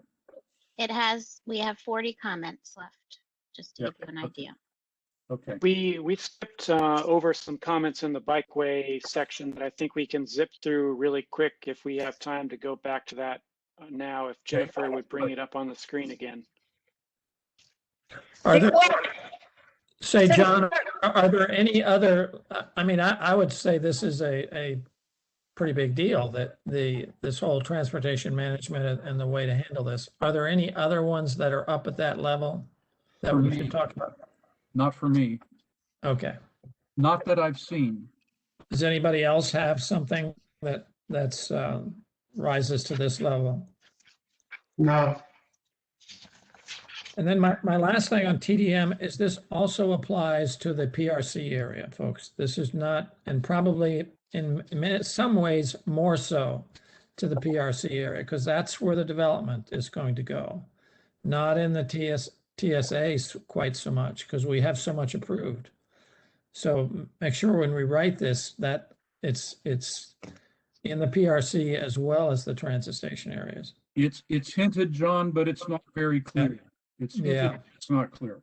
We have 40 comments left, just to give you an idea. Okay. We skipped over some comments in the bikeway section that I think we can zip through really quick if we have time to go back to that now, if Jennifer would bring it up on the screen again. Are there, say, John, are there any other, I mean, I would say this is a pretty big deal, that this whole transportation management and the way to handle this. Are there any other ones that are up at that level that we should talk about? Not for me. Okay. Not that I've seen. Does anybody else have something that's rises to this level? No. And then my last thing on TDM is this also applies to the PRC area, folks. This is not, and probably in some ways more so to the PRC area, because that's where the development is going to go. Not in the TSA quite so much, because we have so much approved. So make sure when we write this that it's in the PRC as well as the transit station areas. It's hinted, John, but it's not very clear. It's hinted, Yeah. It's not clear.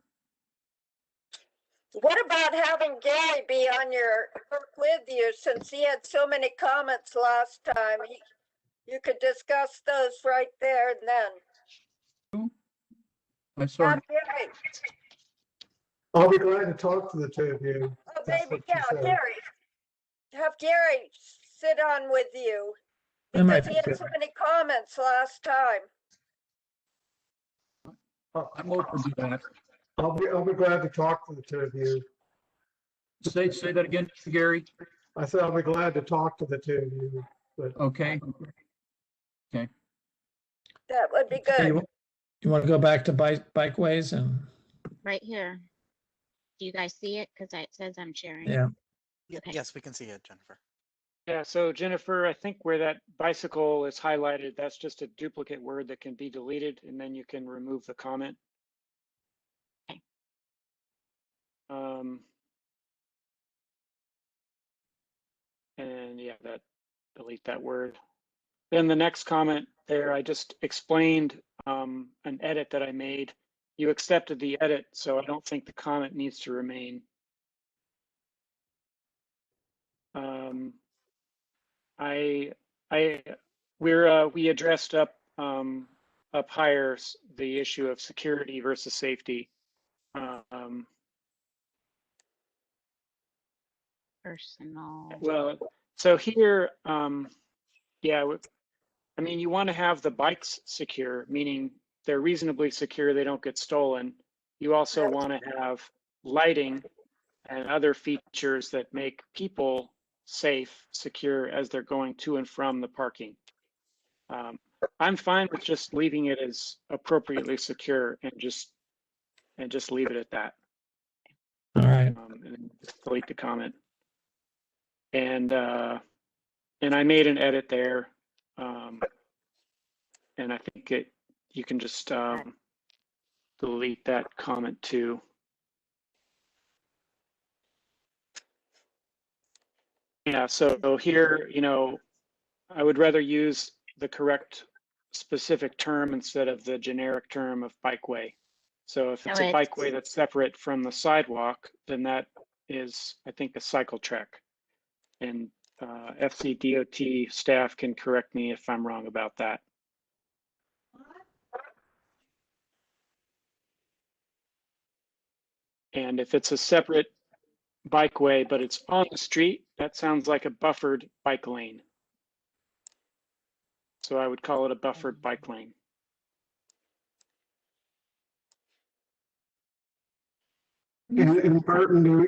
What about having Gary be on your work with you, since he had so many comments last time? You could discuss those right there and then. I saw. Gary. I'll be glad to talk to the two of you. Oh, maybe, yeah, Gary. Have Gary sit on with you, because he had so many comments last time. I'm open to that. I'll be glad to talk to the two of you. Say that again, Gary. I said I'll be glad to talk to the two of you. But okay. Okay. That would be good. You want to go back to bikeways and Right here. Do you guys see it? Because it says I'm sharing. Yeah. Okay. Yes, we can see it, Jennifer. Yeah, so Jennifer, I think where that bicycle is highlighted, that's just a duplicate word that can be deleted, and then you can remove the comment. Okay. And yeah, delete that word. Then the next comment there, I just explained an edit that I made. You accepted the edit, so I don't think the comment needs to remain. We addressed up higher the issue of security versus safety. Personal. Well, so here, yeah, I mean, you want to have the bikes secure, meaning they're reasonably secure, they don't get stolen. You also want to have lighting and other features that make people safe, secure as they're going to and from the parking. I'm fine with just leaving it as appropriately secure and just leave it at that. All right. And just delete the comment. And I made an edit there, and I think you can just delete that comment too. Yeah, so here, I would rather use the correct specific term instead of the generic term of bikeway. So if it's a bikeway that's separate from the sidewalk, then that is, I think, a cycle track. And FCDOT staff can correct me if I'm wrong about that. And if it's a separate bikeway, but it's on the street, that sounds like a buffered bike lane. So I would call it a buffered bike lane. And Burton,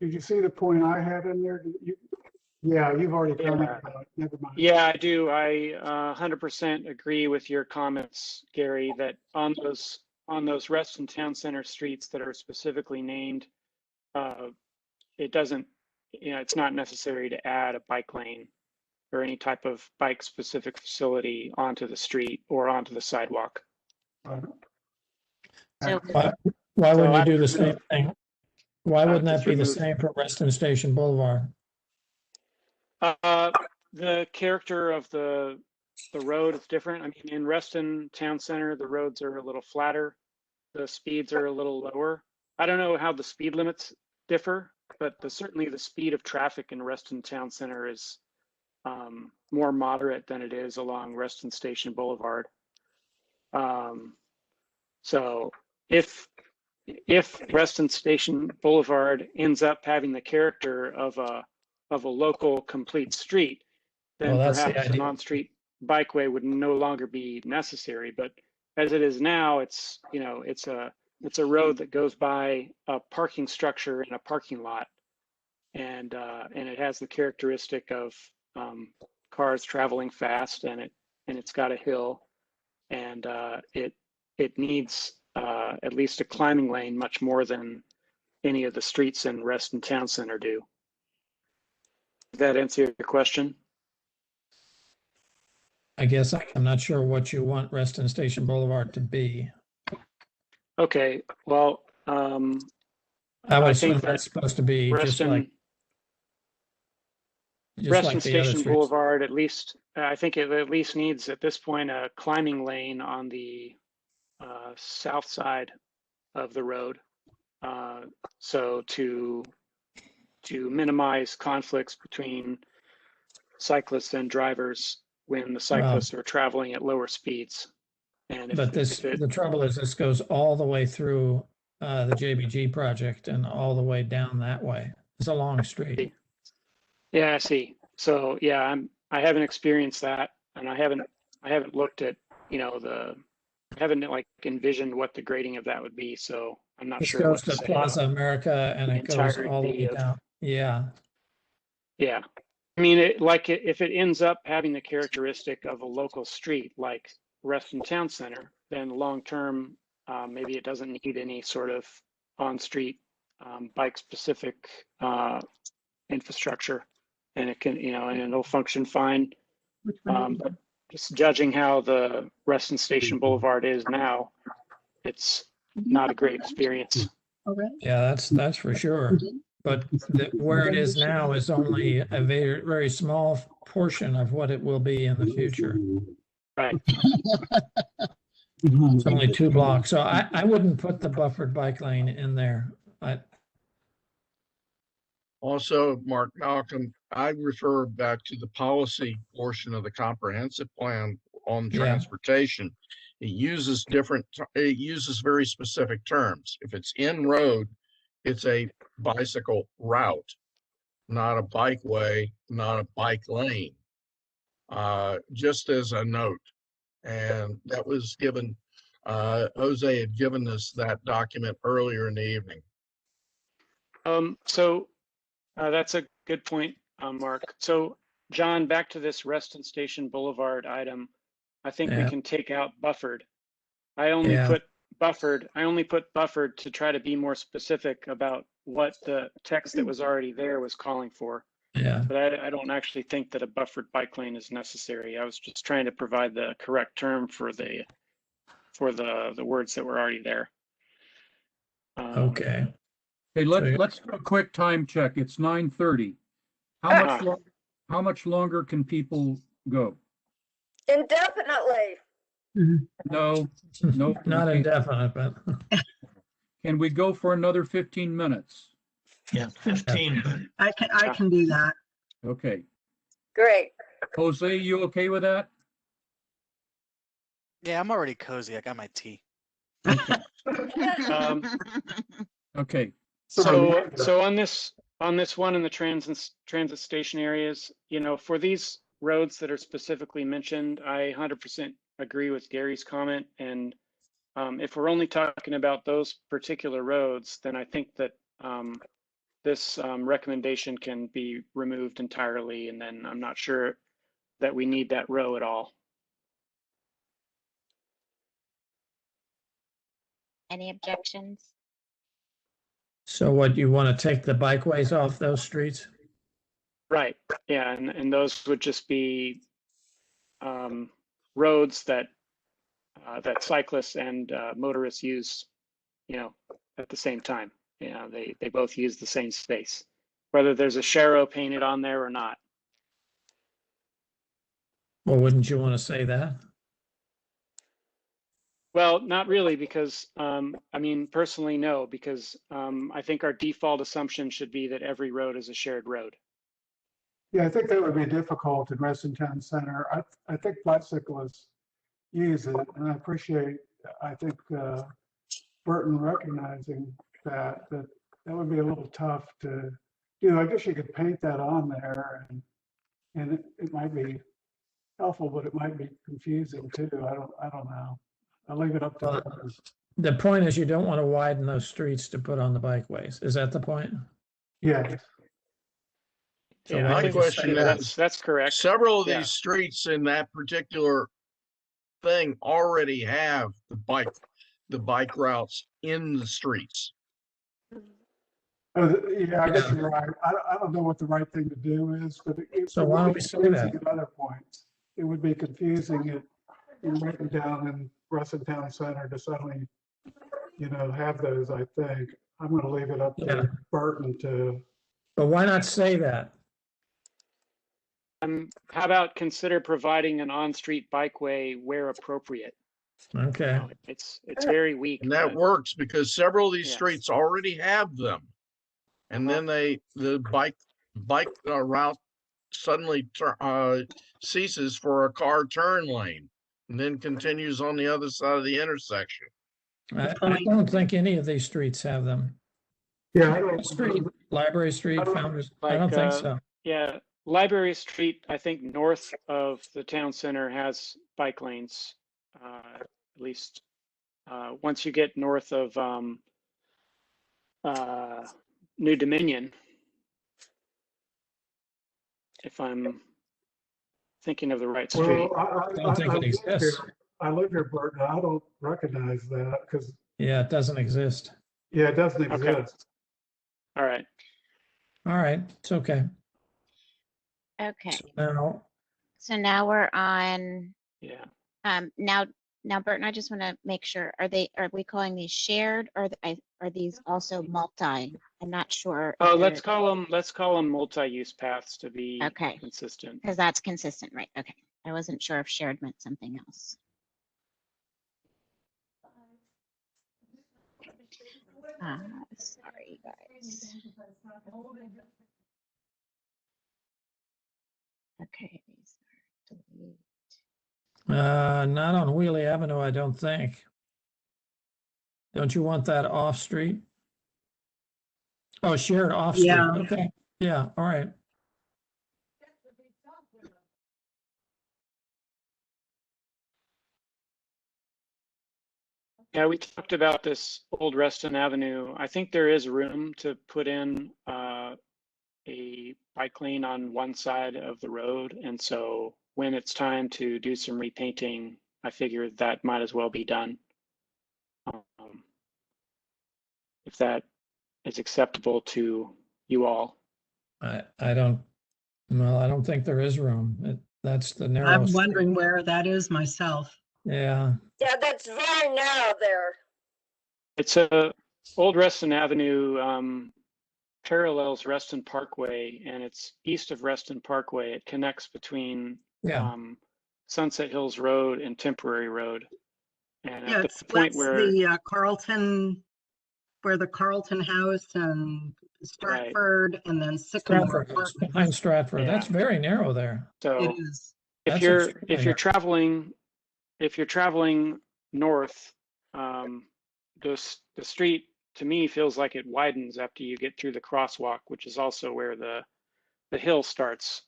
Did you see the point I had in there? Yeah, you've already commented on it. Never mind. Yeah, I do. I 100% agree with your comments, Gary, that on those Reston Town Center streets that are specifically named, it doesn't, it's not necessary to add a bike lane or any type of bike specific facility onto the street or onto the sidewalk. So Why So wouldn't you I do the would same remove- thing? Why wouldn't that just be the remove- same for Reston Station Boulevard? The character of the road is different. I mean, in Reston Town Center, the roads are a little flatter. The speeds are a little lower. I don't know how the speed limits differ, but certainly the speed of traffic in Reston Town Center is more moderate than it is along Reston Station Boulevard. So if Reston Station Boulevard ends up having the character of a local complete street, then Well, that's the perhaps an idea. on-street bikeway would no longer be necessary. But as it is now, it's it's a road that goes by a parking structure in a parking lot, and it has the characteristic of cars traveling fast, and it's got a hill, and it needs at least a climbing lane much more than any of the streets in Reston Town Center do. Does that answer your question? I guess I'm not sure what you want Reston Station Boulevard to be. Okay, well, I would I assume think that's that supposed to be just like Reston the other Station streets. Boulevard, at least, I think it at least needs at this point a climbing lane on the south side of the road. So to minimize conflicts between cyclists and drivers when the cyclists are traveling at lower speeds. And But the trouble is this goes all the way through the JBG project and all the way down that way. It's a long street. Yeah, I see. So yeah, I haven't experienced that, and I haven't looked at, I haven't like envisioned what the grading of that would be. So I'm not This sure. goes what to say Plaza about America and the it goes all the way entirety of- down. Yeah. Yeah. I mean, if it ends up having the characteristic of a local street like Reston Town Center, then long term, maybe it doesn't need any sort of on-street bike specific infrastructure, and it can, and it'll function fine. But just judging how the Reston Station Boulevard is now, it's not a great experience. Yeah, that's for sure. But where it is now is only a very, very small portion of what it will be in the future. Right. It's only 2 blocks. So I wouldn't put the buffered bike lane in there. Also, Mark Malcolm, I refer back to the policy portion of the comprehensive plan on Yeah. transportation. It uses very specific terms. If it's in road, it's a bicycle route, not a bikeway, not a bike lane. Just as a note. And that was given, Jose had given us that document earlier in the evening. So that's a good point, Mark. So John, back to this Reston Station Boulevard item, I think we Yeah. can take out buffered. I only put buffered to try to be more specific about what the text that was already there was calling for. Yeah. But I don't actually think that a buffered bike lane is necessary. I was just trying to provide the correct term for the words that were already there. Okay. Hey, let's do a quick time check. It's 9:30. How much longer can people go? Indefinitely. No, Not indefinite, but Can we go for another 15 minutes? Yeah, 15. I can do that. Okay. Great. Jose, you okay with that? Yeah, I'm already cozy. I got my tea. Okay. So on this one in the transit station areas, for these roads that are specifically mentioned, I 100% agree with Gary's comment. And if we're only talking about those particular roads, then I think that this recommendation can be removed entirely, and then I'm not sure that we need that row at all. Any objections? So what, you want to take the bikeways off those streets? Right, yeah, and those would just be roads that that cyclists and motorists use, you know, at the same time. You know, they both use the same space, whether there's a Sharrow painted on there or not. Well, wouldn't you want to say that? Well, not really, because I mean, personally, no, because I think our default assumption should be that every road is a shared road. Yeah, I think that would be difficult in Reston Town Center. I think bicyclists use it, and I appreciate, I think, Burton recognizing that would be a little tough to do. I guess you could paint that on there, and it might be helpful, but it might be confusing too. I don't know. I'll leave it up to them. The point is you don't want to widen those streets to put on the bikeways. Is that the point? Yeah. So Yeah, why I My think don't you question say is, that's correct. several of Yeah. these streets in that particular thing already have the bike routes in the streets. Yeah, I guess you're right. I don't know what the right thing to do is, but So why don't we say that? At other points, it would be confusing in written down in Reston Town Center to suddenly, you know, have those. I think I'm going to leave it up to Yeah. Burton to. But why not say that? How about consider providing an on-street bikeway where appropriate? Okay. You know, it's very weak. And that but- works because several of these Yes. streets already have them. And then the bike route suddenly ceases for a car turn lane and then continues on the other side of the intersection. I don't think any of these streets have them. Yeah, I don't. Street, Library Street, Founders, I Like, don't think so. Yeah, Library Street, I think north of the town center has bike lanes, at least once you get north of New Dominion. If I'm thinking of the right street. Well, I don't think it exists. I live here, Burton. I don't recognize that because, Yeah, it doesn't exist. yeah, it doesn't Okay. exist. All right. All right, it's okay. Okay, Now, so now we're on, Yeah. now Burton, I just want to make sure, are we calling these shared or are these also multi? I'm not sure. Oh, if let's they're- call them multi-use paths to be Okay. consistent. Because that's consistent, right? Okay. I wasn't sure if shared meant something else. Sorry, guys. Okay. These are delete. not on Wheelie Avenue, I don't think. Don't you want that off street? Oh, shared off street. Yeah. Okay. Yeah, all right. Yeah, we talked about this old Reston Avenue. I think there is room to put in a bike lane on one side of the road. And so when it's time to do some repainting, I figured that might as well be done. If that is acceptable to you all. I don't think there is room. That's the narrow. I'm street. wondering where that is myself. Yeah, Yeah, that's very narrow there. It's a old Reston Avenue, parallels Reston Parkway, and it's east of Reston Parkway. It connects between yeah. Sunset Hills Road and Temporary Road. And Yeah, at it the point splits where the Carlton, where the Carlton House and Stratford and then Sycamore. Stratford, it's Apartments. behind Stratford. Yeah. That's very narrow there. so It is. if That's you're extremely if you're narrow. traveling north, the street to me feels like it widens after you get through the crosswalk, which is also where the hill starts.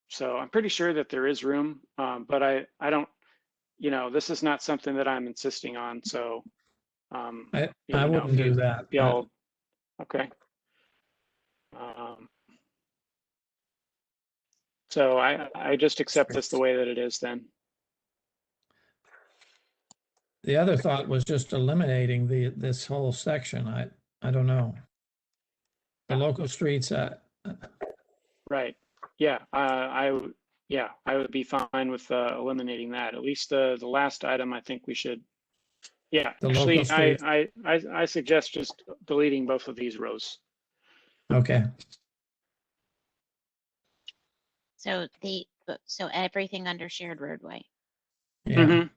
So I'm pretty sure that there is room, but I don't, you know, this is not something that I'm insisting on. So I you know, wouldn't if do you- that. if y'all, okay. So I just accept this the way that it is then. The other thought was just eliminating this whole section. I don't know. The local streets, Right. Yeah. I would be fine with eliminating that. At least the last item, I think we should. Yeah. The Actually, local streets. I suggest just deleting both of these rows. okay. So everything under shared roadway. Yeah. Mhm.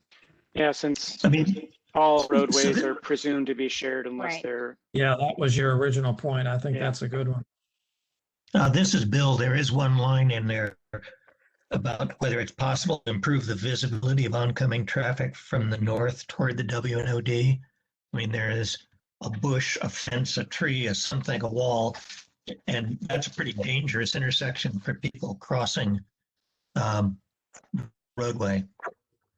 Yeah, since I mean, all roadways are presumed to be shared unless Right. they're. Yeah, that was your original point. I think Yeah. that's a good one. this is Bill. There is one line in there about whether it's possible to improve the visibility of oncoming traffic from the north toward the WNOD. I mean, there is a bush, a fence, a tree, a something, a wall, and that's a pretty dangerous intersection for people crossing roadway.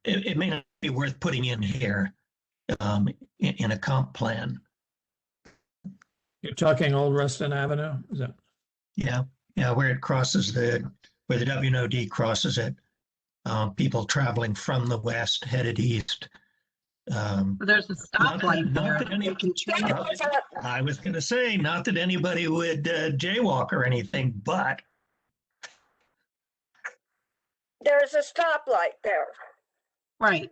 It may not be worth putting in here in a comp plan. You're talking Old Reston Avenue? Is that? Yeah, where it crosses where the WNOD crosses it. People traveling from the west headed east. There's a stoplight there. They can change it. I was going to say, not that anybody would jaywalk or anything, but There's a stoplight there. Right.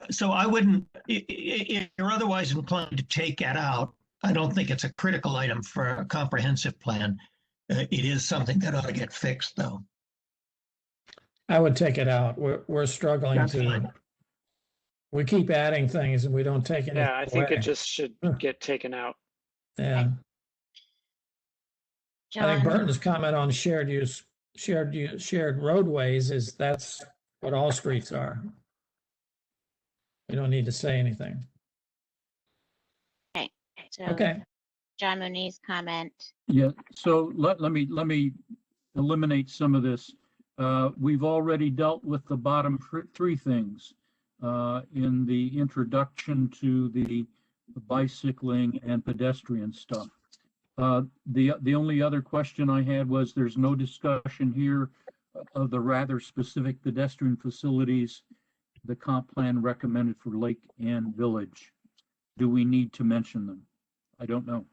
so I wouldn't, if you're otherwise inclined to take that out, I don't think it's a critical item for a comprehensive plan. It is something that ought to get fixed, though. I would take it out. We're struggling That's to. fine. We keep adding things and we don't take anything Yeah, I think away. it just should get taken out. Yeah. I think Burton's comment on shared roadways is that's what all streets are. We don't need to say anything. Okay. So Okay. John Mooney's comment. Yeah, so let me eliminate some of this. We've already dealt with the bottom three things in the introduction to the bicycling and pedestrian stuff. The only other question I had was there's no discussion here of the rather specific pedestrian facilities the comp plan recommended for Lake and Village. Do we need to mention them? I don't know.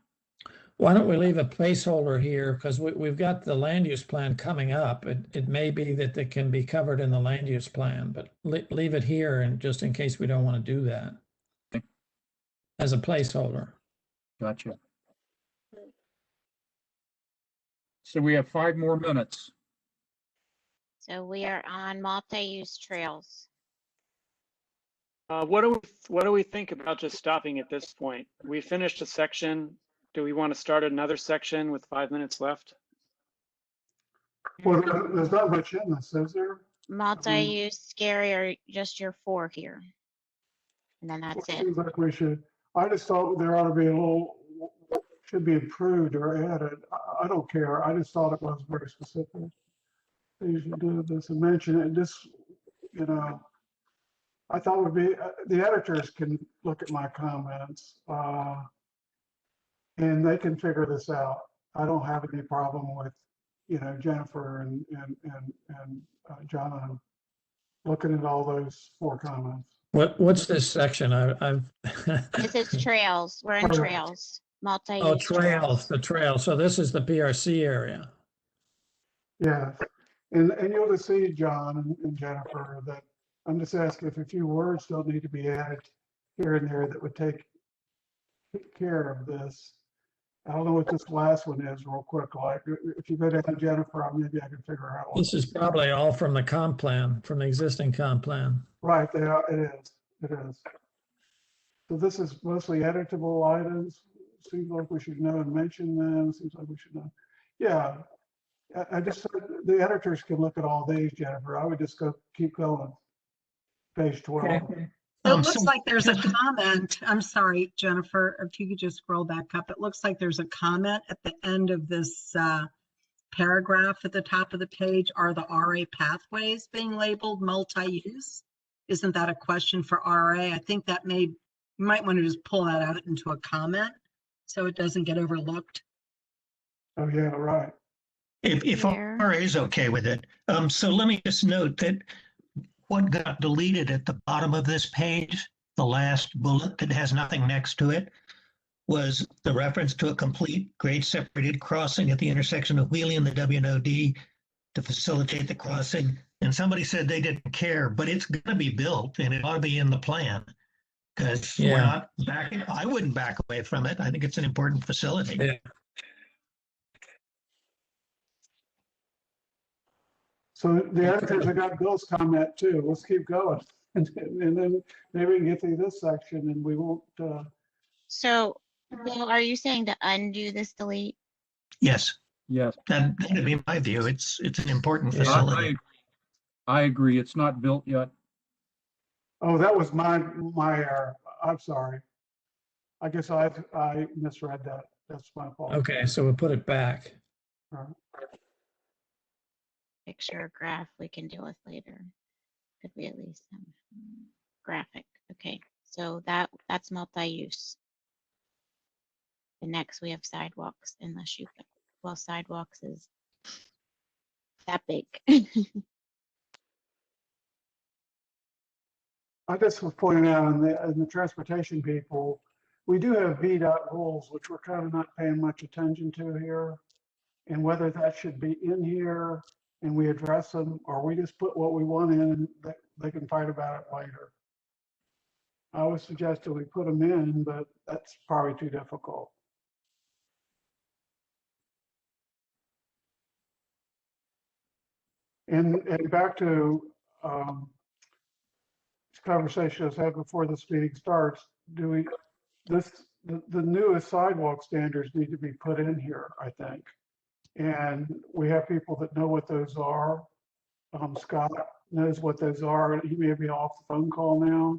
Why don't we leave a placeholder here because we've got the land use plan coming up. It may be that they can be covered in the land use plan, but leave it here and just in case we don't want to do that. Okay. As a placeholder. Gotcha. So we have 5 more minutes. So we are on multi-use trails. What do we think about just stopping at this point? We finished a section. Do we want to start another section with 5 minutes left? Well, there's not much in this, is there? Multi-use, Gary, or just your 4 here? And then that's it. Seems like we should, I just thought there ought to be a little, should be improved or added. I don't care. I just thought it was very specific. You should do this and mention it. Just, you know, I thought it would be, the editors can look at my comments and they can figure this out. I don't have any problem with, you know, Jennifer and John looking at all those 4 comments. What's this section? I've This is trails. We're in trails. Multi-use. Oh, trails, the trail. So this is the PRC area. Yes, and you'll just see, John and Jennifer, that I'm just asking if a few words don't need to be added here and there that would take care of this. I don't know what this last one is real quick. Like if you go down to Jennifer, maybe I can figure out. This is probably all from the comp plan, from the existing comp plan. Right, they are, it is. So this is mostly editable items. Seems like we should know and mention them. Seems like we should know. Yeah, I just, the editors can look at all these, Jennifer. I would just keep going. Page 12. Okay. It looks like there's a comment. I'm sorry, Jennifer, if you could just scroll back up. It looks like there's a comment at the end of this paragraph at the top of the page. Are the RA pathways being labeled multi-use? Isn't that a question for RA? I think that you might want to just pull that out into a comment so it doesn't get overlooked. Oh, yeah, right. If RA is okay with it. So let me just note that what got deleted at the bottom of this page, the last bullet that has nothing next to it, was the reference to a complete grade separated crossing at the intersection of Wheelie and the WNOD to facilitate the crossing. And somebody said they didn't care, but it's going to be built and it ought to be in the plan because we're not backing. I wouldn't back away from it. I think it's an important facility. Yeah. So the editors have got Bill's comment too. Let's keep going. And then maybe we can get through this section and we won't. So, Bill, are you saying to undo this delete? Yes. Yes. That'd be my view. It's an important facility. I agree. It's not built yet. Oh, that was my error. I'm sorry. I guess I misread that. That's my fault. Okay, so we'll put it back. Picture or graph we can deal with later. Could we at least graphic? Okay, so that's multi-use. And next we have sidewalks, unless you, well, sidewalks is that big. I just was pointing out in the transportation people, we do have VDOT rules, which we're kind of not paying much attention to here. And whether that should be in here and we address them, or we just put what we want in and they can fight about it later. I always suggest that we put them in, but that's probably too difficult. And back to this conversation I was had before this meeting starts, the newest sidewalk standards need to be put in here, I think. And we have people that know what those are. Scott knows what those are. He may be off the phone call now,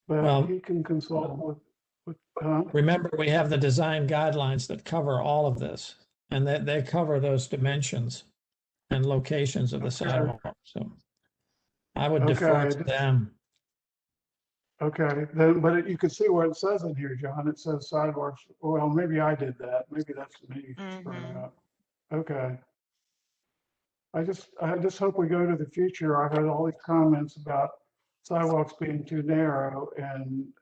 but he can consult with remember, we have the design guidelines that cover all of this, and they cover those dimensions and locations of the sidewalk. So I would defer to them. Okay, then, but you can see what it says in here, John. It says sidewalks. Well, maybe I did that. Maybe that's me. Okay. I just hope we go to the future. I've had all these comments about sidewalks being too narrow, and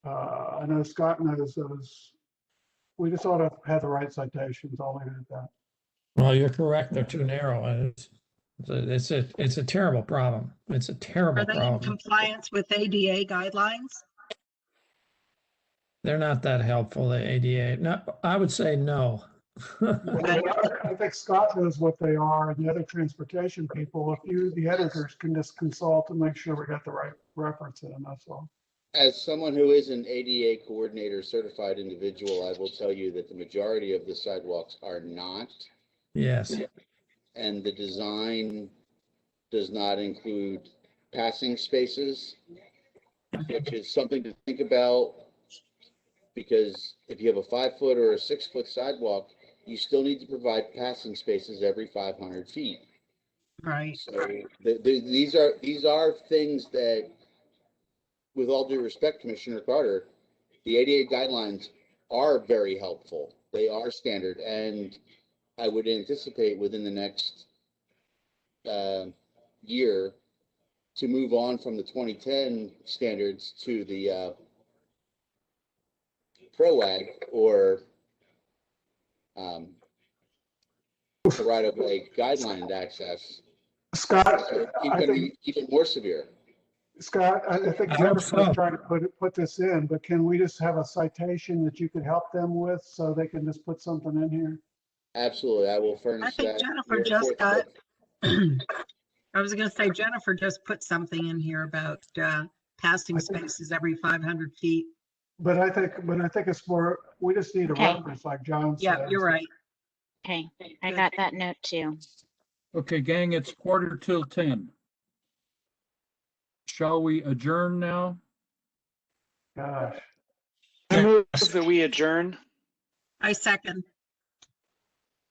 I know Scott knows those. We just ought to have the right citations. I'll leave it at that. Well, you're correct. They're too narrow. It's a terrible problem. It's a terrible problem. Are they in compliance with ADA guidelines? They're not that helpful, the ADA. No, I would say no. I think Scott knows what they are, and the other transportation people, if you, the editors, can just consult and make sure we got the right reference in, that's all. As someone who is an ADA coordinator certified individual, I will tell you that the majority of the sidewalks are not. Yes. And the design does not include passing spaces, which is something to think about, because if you have a 5-foot or a 6-foot sidewalk, you still need to provide passing spaces every 500 feet. Right. So these are things that, with all due respect, Commissioner Carter, the ADA guidelines are very helpful. They are standard, and I would anticipate within the next year to move on from the 2010 standards to the PROAG, or the right-of-way guideline access. Scott, so it's going to be even more severe. Scott, I think Jennifer's trying to put this in, but can we just have a citation that you could help them with so they can just put something in here? Absolutely, I will furnish I think that. Jennifer just got. I was going to say Jennifer just put something in here about passing spaces every 500 feet. But I think it's more. We just need a reference, like John said. Yeah, you're right. Okay, I got that note too. Okay, gang, it's 9:45. Shall we adjourn now? Gosh. I move that we adjourn. I second.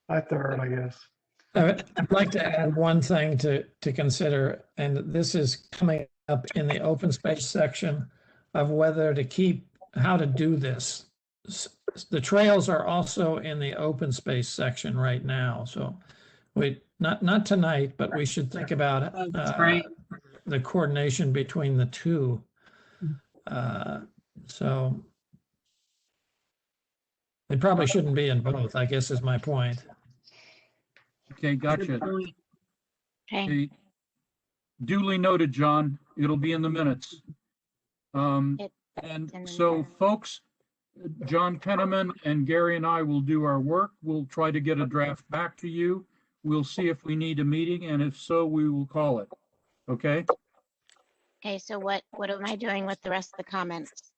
I third, I guess. I'd like to add one thing to consider, and this is coming up in the open space section of whether to keep, how to do this. the trails are also in the open space section right now. So not tonight, but we should think about the coordination between the two. So it probably shouldn't be in both, I guess is my point. Okay, gotcha. Okay. Duly noted, John. It'll be in the minutes. And so folks, John Penniman and Gary and I will do our work. We'll try to get a draft back to you. We'll see if we need a meeting, and if so, we will call it. Okay? Okay, so what am I doing with the rest of the comments?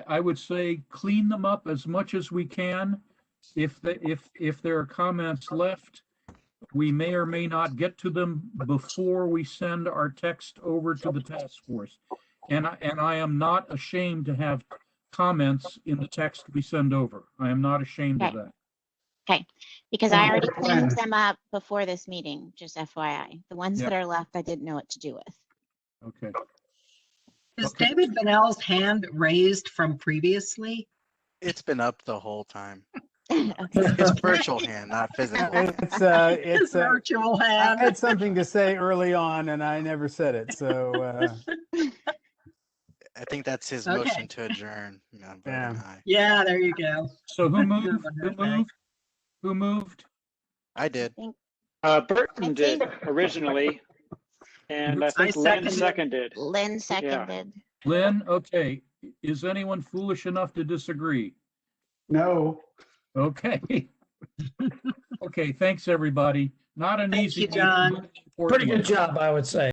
I would say clean them up as much as we can. If there are comments left, we may or may not get to them before we send our text over to the task force. And I am not ashamed to have comments in the text we send over. I am not ashamed of that. Okay, because I already cleaned them up before this meeting, just FYI. The ones that are left, I didn't know what to do with. Okay. Is David Bennell's hand raised from previously? It's been up the whole time. It's virtual hand, not physical. It's virtual hand. I had something to say early on, and I never said it. So I think that's his motion to adjourn. Yeah, there you go. So who moved? Who moved? I did. Burton did originally, and I think Lynn seconded. Lynn seconded. Lynn, okay. Is anyone foolish enough to disagree? No. Okay. Okay, thanks, everybody. Not an easy. Thank you, John. Pretty good job, I would say.